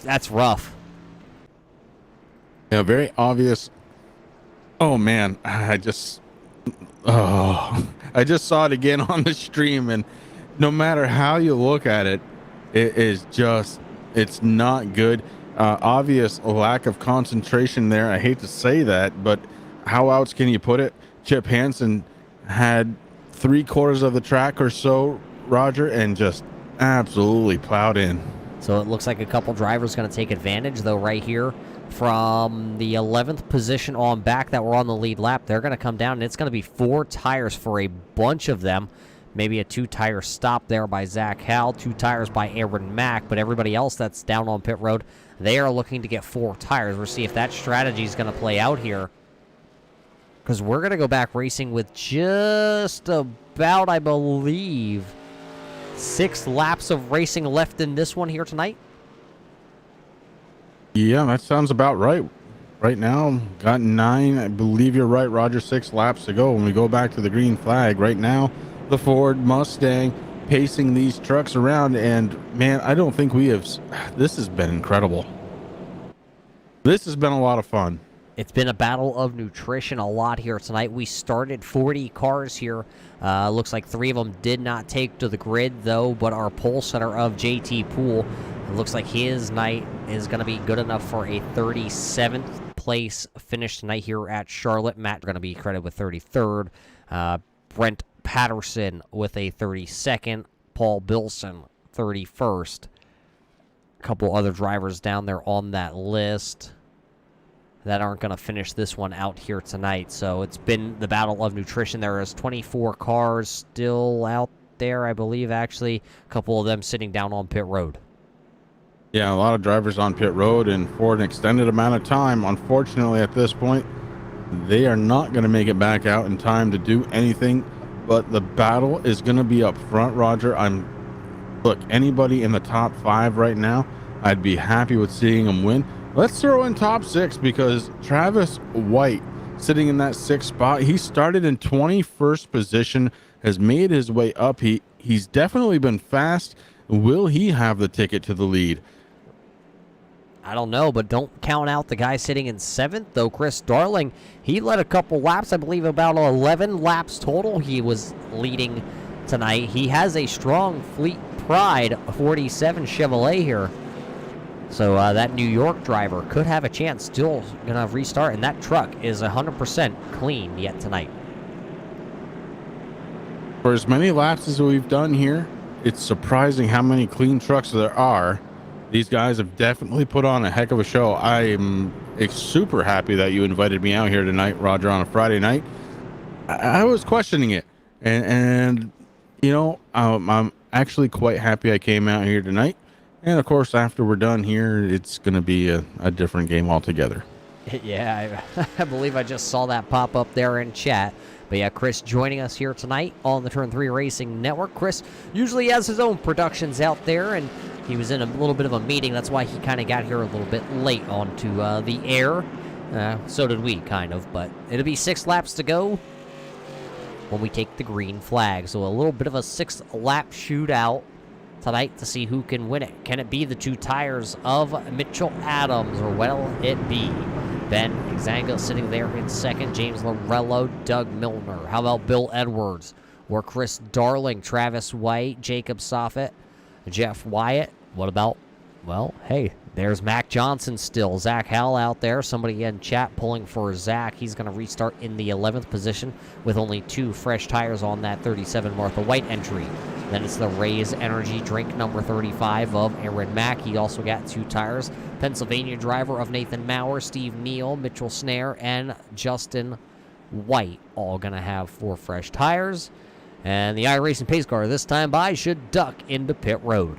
That's rough. Yeah, very obvious. Oh man, I just saw it again on the stream, and no matter how you look at it, it is just, it's not good. Obvious lack of concentration there. I hate to say that, but how else can you put it? Chip Hansen had 3/4 of the track or so, Roger, and just absolutely plowed in. So it looks like a couple drivers going to take advantage, though, right here from the 11th position on back that were on the lead lap. They're going to come down, and it's going to be 4 tires for a bunch of them. Maybe a 2-tire stop there by Zach Howell, 2 tires by Aaron Mack, but everybody else that's down on pit road, they are looking to get 4 tires. We'll see if that strategy is going to play out here, because we're going to go back racing with just about, I believe, 6 laps of racing left in this one here tonight. Yeah, that sounds about right. Right now, got 9. I believe you're right, Roger. 6 laps to go when we go back to the green flag. Right now, the Ford Mustang pacing these trucks around, and man, I don't think we have. This has been incredible. This has been a lot of fun. It's been a battle of nutrition a lot here tonight. We started 40 cars here. Looks like 3 of them did not take to the grid, though, but our pole setter of JT Poole, it looks like his night is going to be good enough for a 37th place finish tonight here at Charlotte. Matt going to be credited with 33rd. Brent Patterson with a 32nd. Paul Bilson, 31st. A couple other drivers down there on that list that aren't going to finish this one out here tonight. So it's been the battle of nutrition. There is 24 cars still out there, I believe, actually. A couple of them sitting down on pit road. Yeah, a lot of drivers on pit road, and for an extended amount of time. Unfortunately, at this point, they are not going to make it back out in time to do anything, but the battle is going to be up front, Roger. Look, anybody in the top 5 right now, I'd be happy with seeing them win. Let's throw in top 6, because Travis White sitting in that 6th spot. He started in 21st position, has made his way up. He's definitely been fast Will he have the ticket to the lead? I don't know, but don't count out the guy sitting in 7th, though. Chris Darling, he led a couple laps, I believe about 11 laps total he was leading tonight. He has a strong Fleet Pride 47 Chevrolet here. So that New York driver could have a chance, still going to restart, and that truck is 100% clean yet tonight. For as many laps as we've done here, it's surprising how many clean trucks there are. These guys have definitely put on a heck of a show. I'm super happy that you invited me out here tonight, Roger, on a Friday night. I was questioning it, and you know, I'm actually quite happy I came out here tonight. And of course, after we're done here, it's going to be a different game altogether. Yeah, I believe I just saw that pop up there in chat. But yeah, Chris joining us here tonight on the Turn 3 Racing Network. Chris usually has his own productions out there, and he was in a little bit of a meeting. That's why he kind of got here a little bit late onto the air. So did we, kind of. But it'll be 6 laps to go when we take the green flag. So a little bit of a 6-lap shootout tonight to see who can win it. Can it be the 2 tires of Mitchell Adams, or will it be Ben Exanga sitting there in 2nd, James Lorello, Doug Milner? How about Bill Edwards or Chris Darling, Travis White, Jacob Soffit, Jeff Wyatt? What about, well, hey, there's Mac Johnson still. Zach Howell out there. Somebody in chat pulling for Zach. He's going to restart in the 11th position with only 2 fresh tires on that 37 Martha White entry. Then it's the Raise Energy drink number 35 of Aaron Mack. He also got 2 tires. Pennsylvania driver of Nathan Maurer, Steve Neal, Mitchell Snare, and Justin White all going to have 4 fresh tires. And the iRacing pace car this time by should duck into pit road.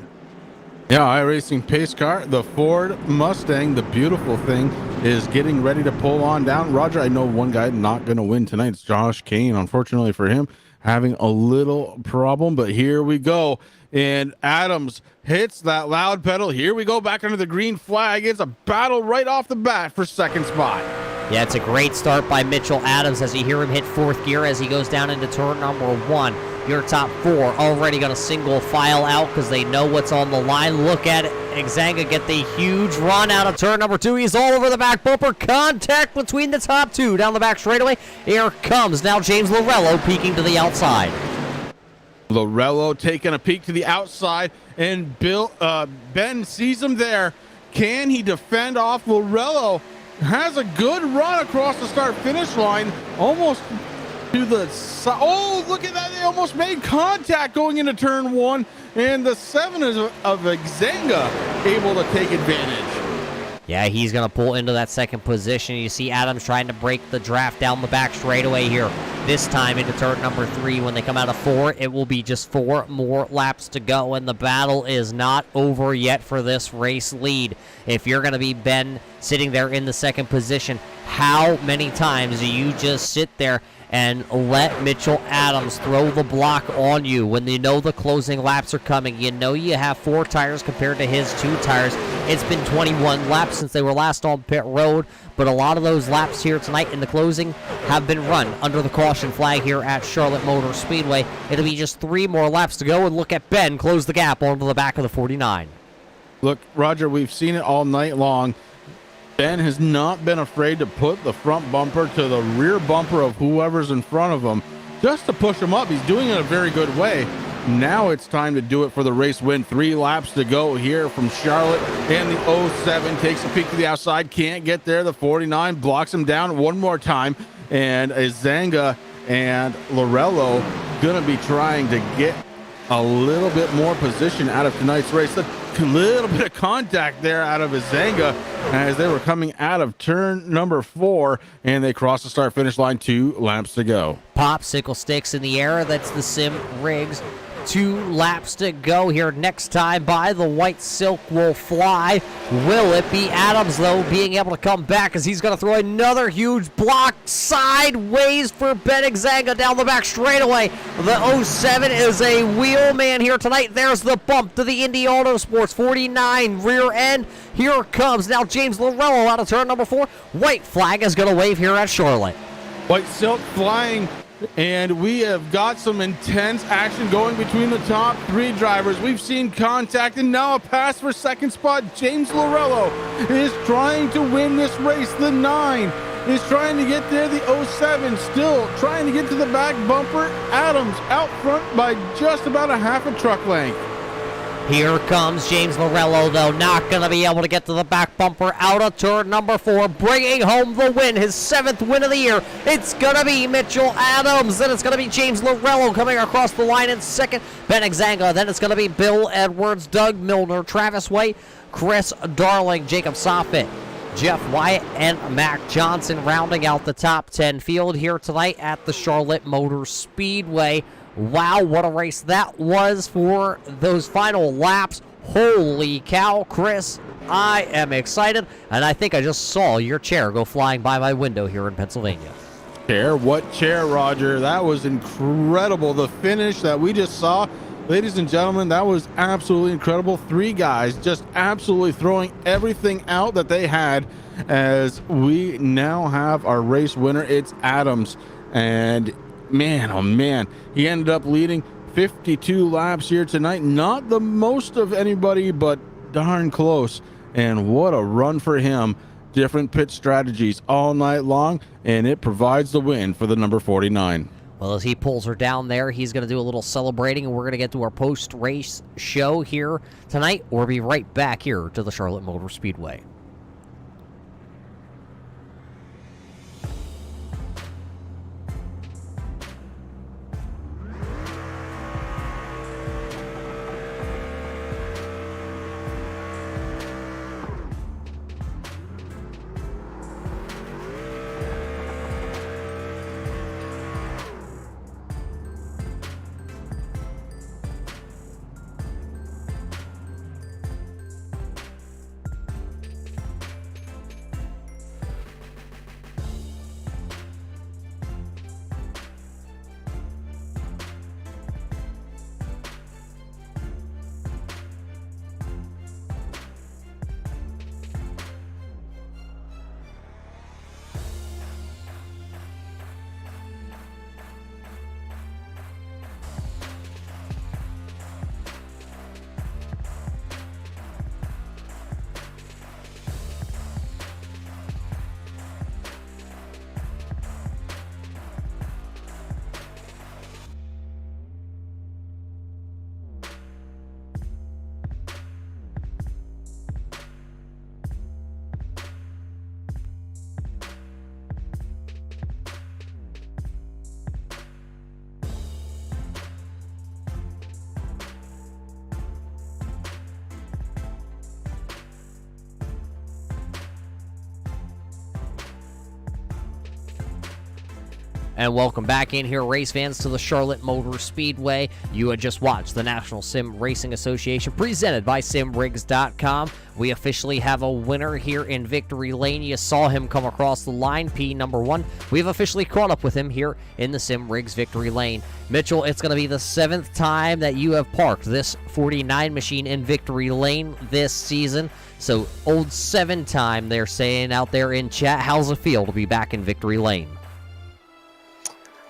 Yeah, iRacing pace car, the Ford Mustang, the beautiful thing, is getting ready to pull on down. Roger, I know one guy not going to win tonight. It's Josh Kane. Unfortunately for him, having a little problem, but here we go. And Adams hits that loud pedal. Here we go back under the green flag. It's a battle right off the bat for 2nd spot. Yeah, it's a great start by Mitchell Adams as you hear him hit 4th gear as he goes down into turn number 1. Your top 4 already going to single file out because they know what's on the line. Look at Exanga get the huge run out of turn number 2. He's all over the back bumper. Contact between the top 2 down the back straightaway. Here comes now James Lorello peeking to the outside. Lorello taking a peek to the outside, and Ben sees him there. Can he defend off? Lorello has a good run across the start-finish line, almost to the side. Oh, look at that. They almost made contact going into turn 1, and the 7 of Exanga able to take advantage. Yeah, he's going to pull into that 2nd position. You see Adams trying to break the draft down the back straightaway here. This time into turn number 3. When they come out of 4, it will be just 4 more laps to go, and the battle is not over yet for this race lead. If you're going to be Ben sitting there in the 2nd position, how many times do you just sit there and let Mitchell Adams throw the block on you when you know the closing laps are coming? You know you have 4 tires compared to his 2 tires. It's been 21 laps since they were last on pit road, but a lot of those laps here tonight in the closing have been run under the caution flag here at Charlotte Motor Speedway. It'll be just 3 more laps to go, and look at Ben close the gap onto the back of the 49. Look, Roger, we've seen it all night long. Ben has not been afraid to put the front bumper to the rear bumper of whoever's in front of him just to push him up. He's doing it a very good way. Now it's time to do it for the race win. 3 laps to go here from Charlotte, and the 07 takes a peek to the outside, can't get there. The 49 blocks him down one more time, and Exanga and Lorello gonna be trying to get a little bit more position out of tonight's race. A little bit of contact there out of Exanga as they were coming out of turn number 4, and they crossed the start finish line. 2 laps to go. Popsicle sticks in the air. That's the Sim Riggs. 2 laps to go here. Next time by, the white silk will fly. Will it be Adams, though, being able to come back as he's going to throw another huge block sideways for Ben Exanga down the back straightaway. The 07 is a wheel man here tonight. There's the bump to the Indy Auto Sports 49 rear end. Here comes now James Lorello out of turn number 4. White flag is going to wave here at Charlotte. White silk flying And we have got some intense action going between the top 3 drivers. We've seen contact and now a pass for second spot. James Lorello is trying to win this race. The 9 is trying to get there. The 07 still trying to get to the back bumper. Adams out front by just about a half a truck length. Here comes James Lorello, though, not going to be able to get to the back bumper out of turn number 4, bringing home the win, his 7th win of the year. It's going to be Mitchell Adams, then it's going to be James Lorello coming across the line in second, Ben Exanga, then it's going to be Bill Edwards, Doug Milner, Travis White, Chris Darling, Jacob Soffit, Jeff Wyatt, and Mac Johnson rounding out the top 10 field here tonight at the Charlotte Motor Speedway. Wow, what a race that was for those final laps. Holy cow, Chris, I am excited, and I think I just saw your chair go flying by my window here in Pennsylvania. Chair? What chair, Roger? That was incredible. The finish that we just saw, ladies and gentlemen, that was absolutely incredible. 3 guys just absolutely throwing everything out that they had, as we now have our race winner. It's Adams, and man, oh man, he ended up leading 52 laps here tonight. Not the most of anybody, but darn close. And what a run for him. Different pit strategies all night long, and it provides the win for the number 49. Well, as he pulls her down there, he's going to do a little celebrating, and we're going to get to our post-race show here tonight. We'll be right back here to the Charlotte Motor Speedway. And welcome back in here, race fans, to the Charlotte Motor Speedway. You had just watched the National Sim Racing Association presented by SimRigs.com. We officially have a winner here in Victory Lane. You saw him come across the line, P number 1. We've officially caught up with him here in the Sim Rigs Victory Lane. Mitchell, it's going to be the 7th time that you have parked this 49 machine in Victory Lane this season. So, old 7 time, they're saying out there in chat. How's it feel to be back in Victory Lane?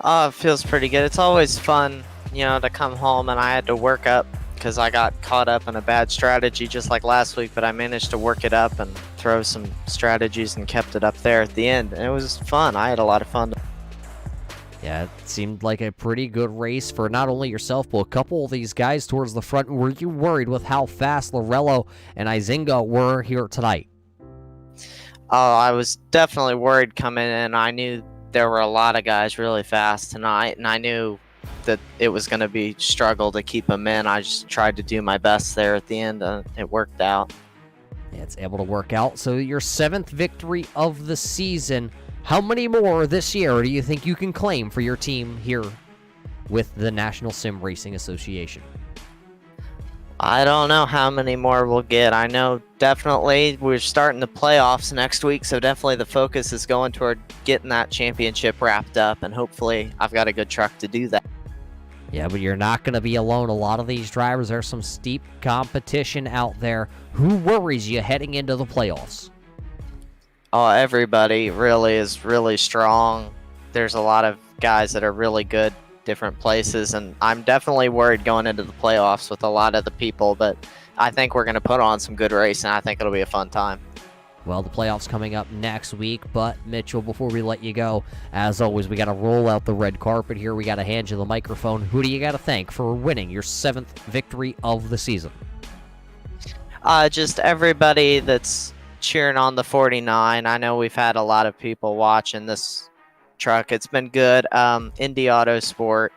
It feels pretty good. It's always fun, to come home, and I had to work up because I got caught up in a bad strategy just like last week, but I managed to work it up and throw some strategies and kept it up there at the end. And it was fun. I had a lot of fun. Yeah, it seemed like a pretty good race for not only yourself, but a couple of these guys towards the front. Were you worried with how fast Lorello and Izinga were here tonight? Oh, I was definitely worried coming in. I knew there were a lot of guys really fast tonight, and I knew that it was going to be struggle to keep them in. I just tried to do my best there at the end, and it worked out. Yeah, it's able to work out. So your 7th victory of the season. How many more this year do you think you can claim for your team here with the National Sim Racing Association? I don't know how many more we'll get. I know definitely we're starting the playoffs next week, so definitely the focus is going toward getting that championship wrapped up, and hopefully I've got a good truck to do that. Yeah, but you're not going to be alone. A lot of these drivers, there's some steep competition out there. Who worries you heading into the playoffs? Oh, everybody really is really strong. There's a lot of guys that are really good different places, and I'm definitely worried going into the playoffs with a lot of the people, but I think we're going to put on some good racing. I think it'll be a fun time. Well, the playoffs coming up next week, but Mitchell, before we let you go, as always, we got to roll out the red carpet here. We got to hand you the microphone. Who do you got to thank for winning your 7th victory of the season? Just everybody that's cheering on the 49. I know we've had a lot of people watching this truck. It's been good. Indy Autosport,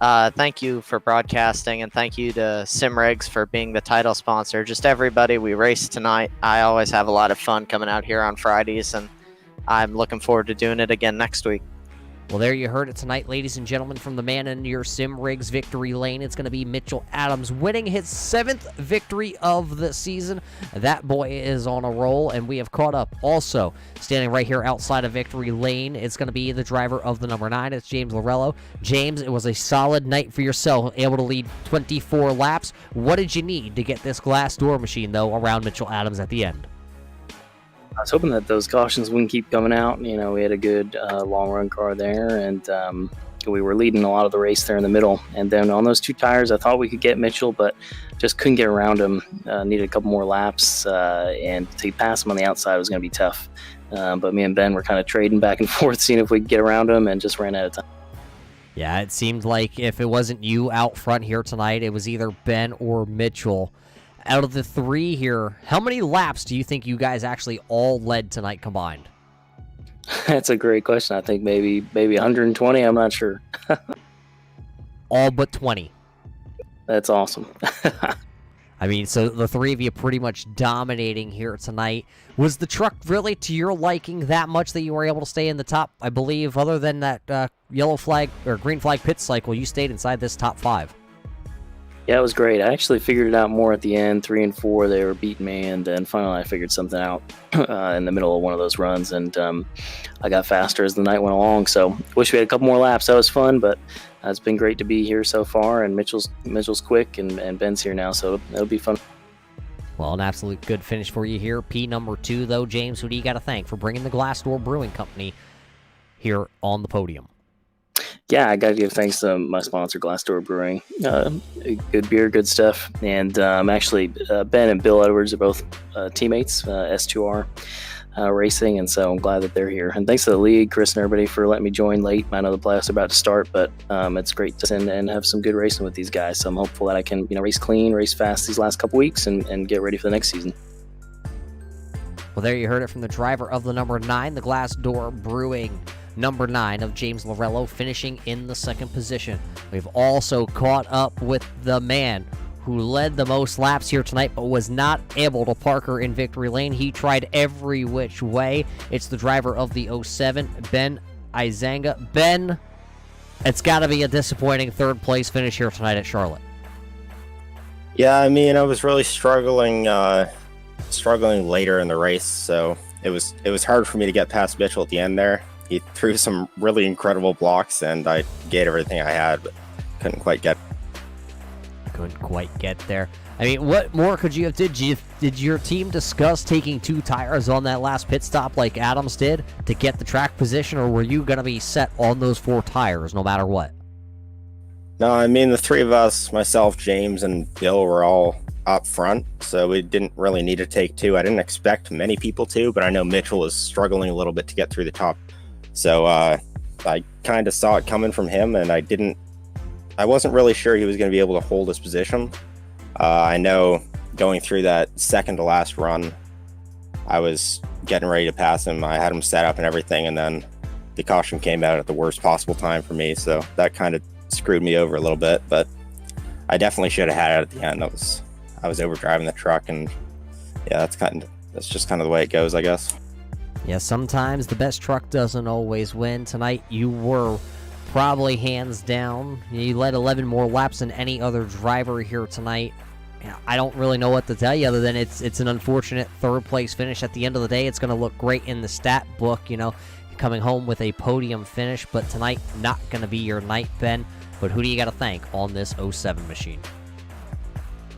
thank you for broadcasting, and thank you to SimRigs for being the title sponsor. Just everybody, we raced tonight. I always have a lot of fun coming out here on Fridays, and I'm looking forward to doing it again next week. Well, there you heard it tonight, ladies and gentlemen, from the man in your SimRigs victory lane. It's going to be Mitchell Adams winning his 7th victory of the season. That boy is on a roll, and we have caught up. Also, standing right here outside of victory lane, it's going to be the driver of the number 9. It's James Lorello. James, it was a solid night for yourself, able to lead 24 laps. What did you need to get this glass door machine, though, around Mitchell Adams at the end? I was hoping that those cautions wouldn't keep coming out. You know, we had a good long run car there, and we were leading a lot of the race there in the middle. And then on those 2 tires, I thought we could get Mitchell, but just couldn't get around him. Needed a couple more laps, and to pass him on the outside was going to be tough. But me and Ben were kind of trading back and forth, seeing if we could get around him, and just ran out of time. Yeah, it seemed like if it wasn't you out front here tonight, it was either Ben or Mitchell. Out of the 3 here, how many laps do you think you guys actually all led tonight combined? That's a great question. I think maybe 120. I'm not sure. All but 20. That's awesome. I mean, so the 3 of you pretty much dominating here tonight. Was the truck really to your liking that much that you were able to stay in the top? I believe, other than that yellow flag or green flag pit cycle, you stayed inside this top 5. Yeah, it was great. I actually figured it out more at the end. 3 and 4, they were beating me, and then finally I figured something out in the middle of one of those runs, and I got faster as the night went along. So wish we had a couple more laps. That was fun, but it's been great to be here so far, and Mitchell's quick, and Ben's here now, so it'll be fun. Well, an absolute good finish for you here. P number 2, though. James, who do you got to thank for bringing the Glassdoor Brewing Company here on the podium? Yeah, I got to give thanks to my sponsor, Glassdoor Brewing. Good beer, good stuff. And actually, Ben and Bill Edwards are both teammates, S2R Racing, and so I'm glad that they're here. And thanks to the league, Chris and everybody, for letting me join late. I know the playoffs are about to start, but it's great to send and have some good racing with these guys. So I'm hopeful that I can race clean, race fast these last couple weeks, and get ready for the next season. Well, there you heard it from the driver of the number 9, the Glassdoor Brewing. Number 9 of James Lorello finishing in the 2nd position. We've also caught up with the man who led the most laps here tonight but was not able to park her in victory lane. He tried every which way. It's the driver of the 07, Ben Izanga. Ben, it's got to be a disappointing 3rd place finish here tonight at Charlotte. Yeah, I mean, I was really struggling later in the race, so it was hard for me to get past Mitchell at the end there. He threw some really incredible blocks, and I gave everything I had, but couldn't quite get there. I mean, what more could you have did your team discuss taking 2 tires on that last pit stop like Adams did to get the track position, or were you going to be set on those 4 tires no matter what? No, I mean, the 3 of us, myself, James, and Bill, were all up front, so we didn't really need to take 2. I didn't expect many people to, but I know Mitchell is struggling a little bit to get through the top. So I kind of saw it coming from him, and I wasn't really sure he was going to be able to hold his position. I know going through that second to last run, I was getting ready to pass him. I had him set up and everything, and then the caution came out at the worst possible time for me, so that kind of screwed me over a little bit, but I definitely should have had it at the end. I was overdriving the truck, and yeah, that's just kind of the way it goes, I guess. Yeah, sometimes the best truck doesn't always win. Tonight, you were probably hands down. You led 11 more laps than any other driver here tonight. I don't really know what to tell you other than it's an unfortunate 3rd place finish. At the end of the day, it's going to look great in the stat book, coming home with a podium finish. But tonight, not going to be your night, Ben. But who do you got to thank on this 07 machine?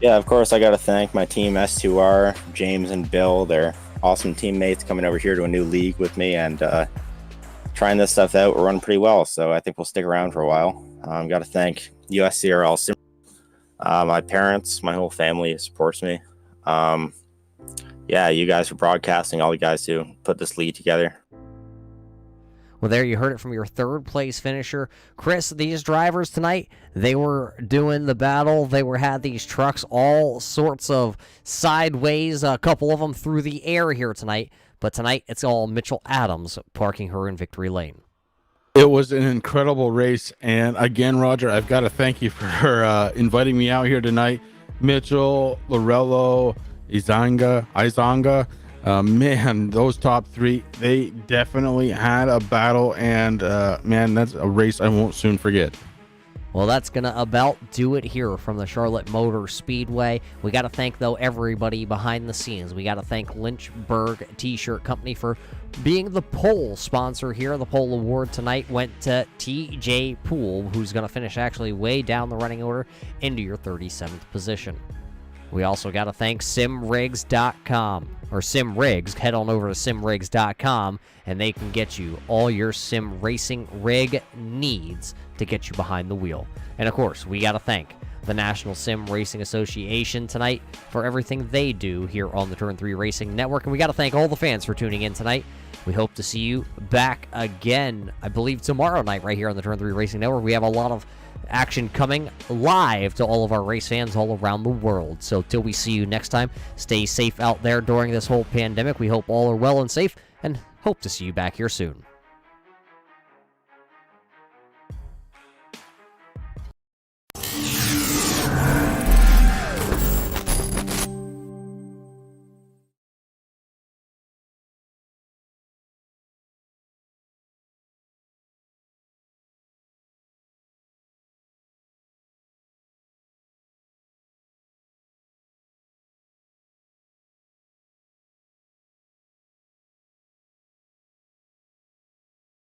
Yeah, of course, I got to thank my team, S2R, James and Bill. They're awesome teammates coming over here to a new league with me and trying this stuff out. We're running pretty well, so I think we'll stick around for a while. Got to thank USCRL Sim, my parents, my whole family supports me. Yeah, you guys for broadcasting, all you guys who put this lead together. Well, there you heard it from your third place finisher. Chris, these drivers tonight, they were doing the battle. They had these trucks all sorts of sideways, a couple of them through the air here tonight. But tonight, it's all Mitchell Adams parking her in victory lane. It was an incredible race. And again, Roger, I've got to thank you for inviting me out here tonight. Mitchell, Lorello, Izanga. Man, those top three, they definitely had a battle, and man, that's a race I won't soon forget. Well, that's going to about do it here from the Charlotte Motor Speedway. We got to thank, though, everybody behind the scenes. We got to thank Lynchburg T-Shirt Company for being the pole sponsor here. The pole award tonight went to TJ Poole, who's going to finish actually way down the running order into your 37th position. We also got to thank simrigs.com, or SimRigs. Head on over to simrigs.com, and they can get you all your sim racing rig needs to get you behind the wheel. And, of course, we got to thank the National Sim Racing Association tonight for everything they do here on the Turn 3 Racing Network. And we got to thank all the fans for tuning in tonight. We hope to see you back again, I believe, tomorrow night right here on the Turn 3 Racing Network. We have a lot of action coming live to all of our race fans all around the world. So till we see you next time, stay safe out there during this whole pandemic. We hope all are well and safe, and hope to see you back here soon.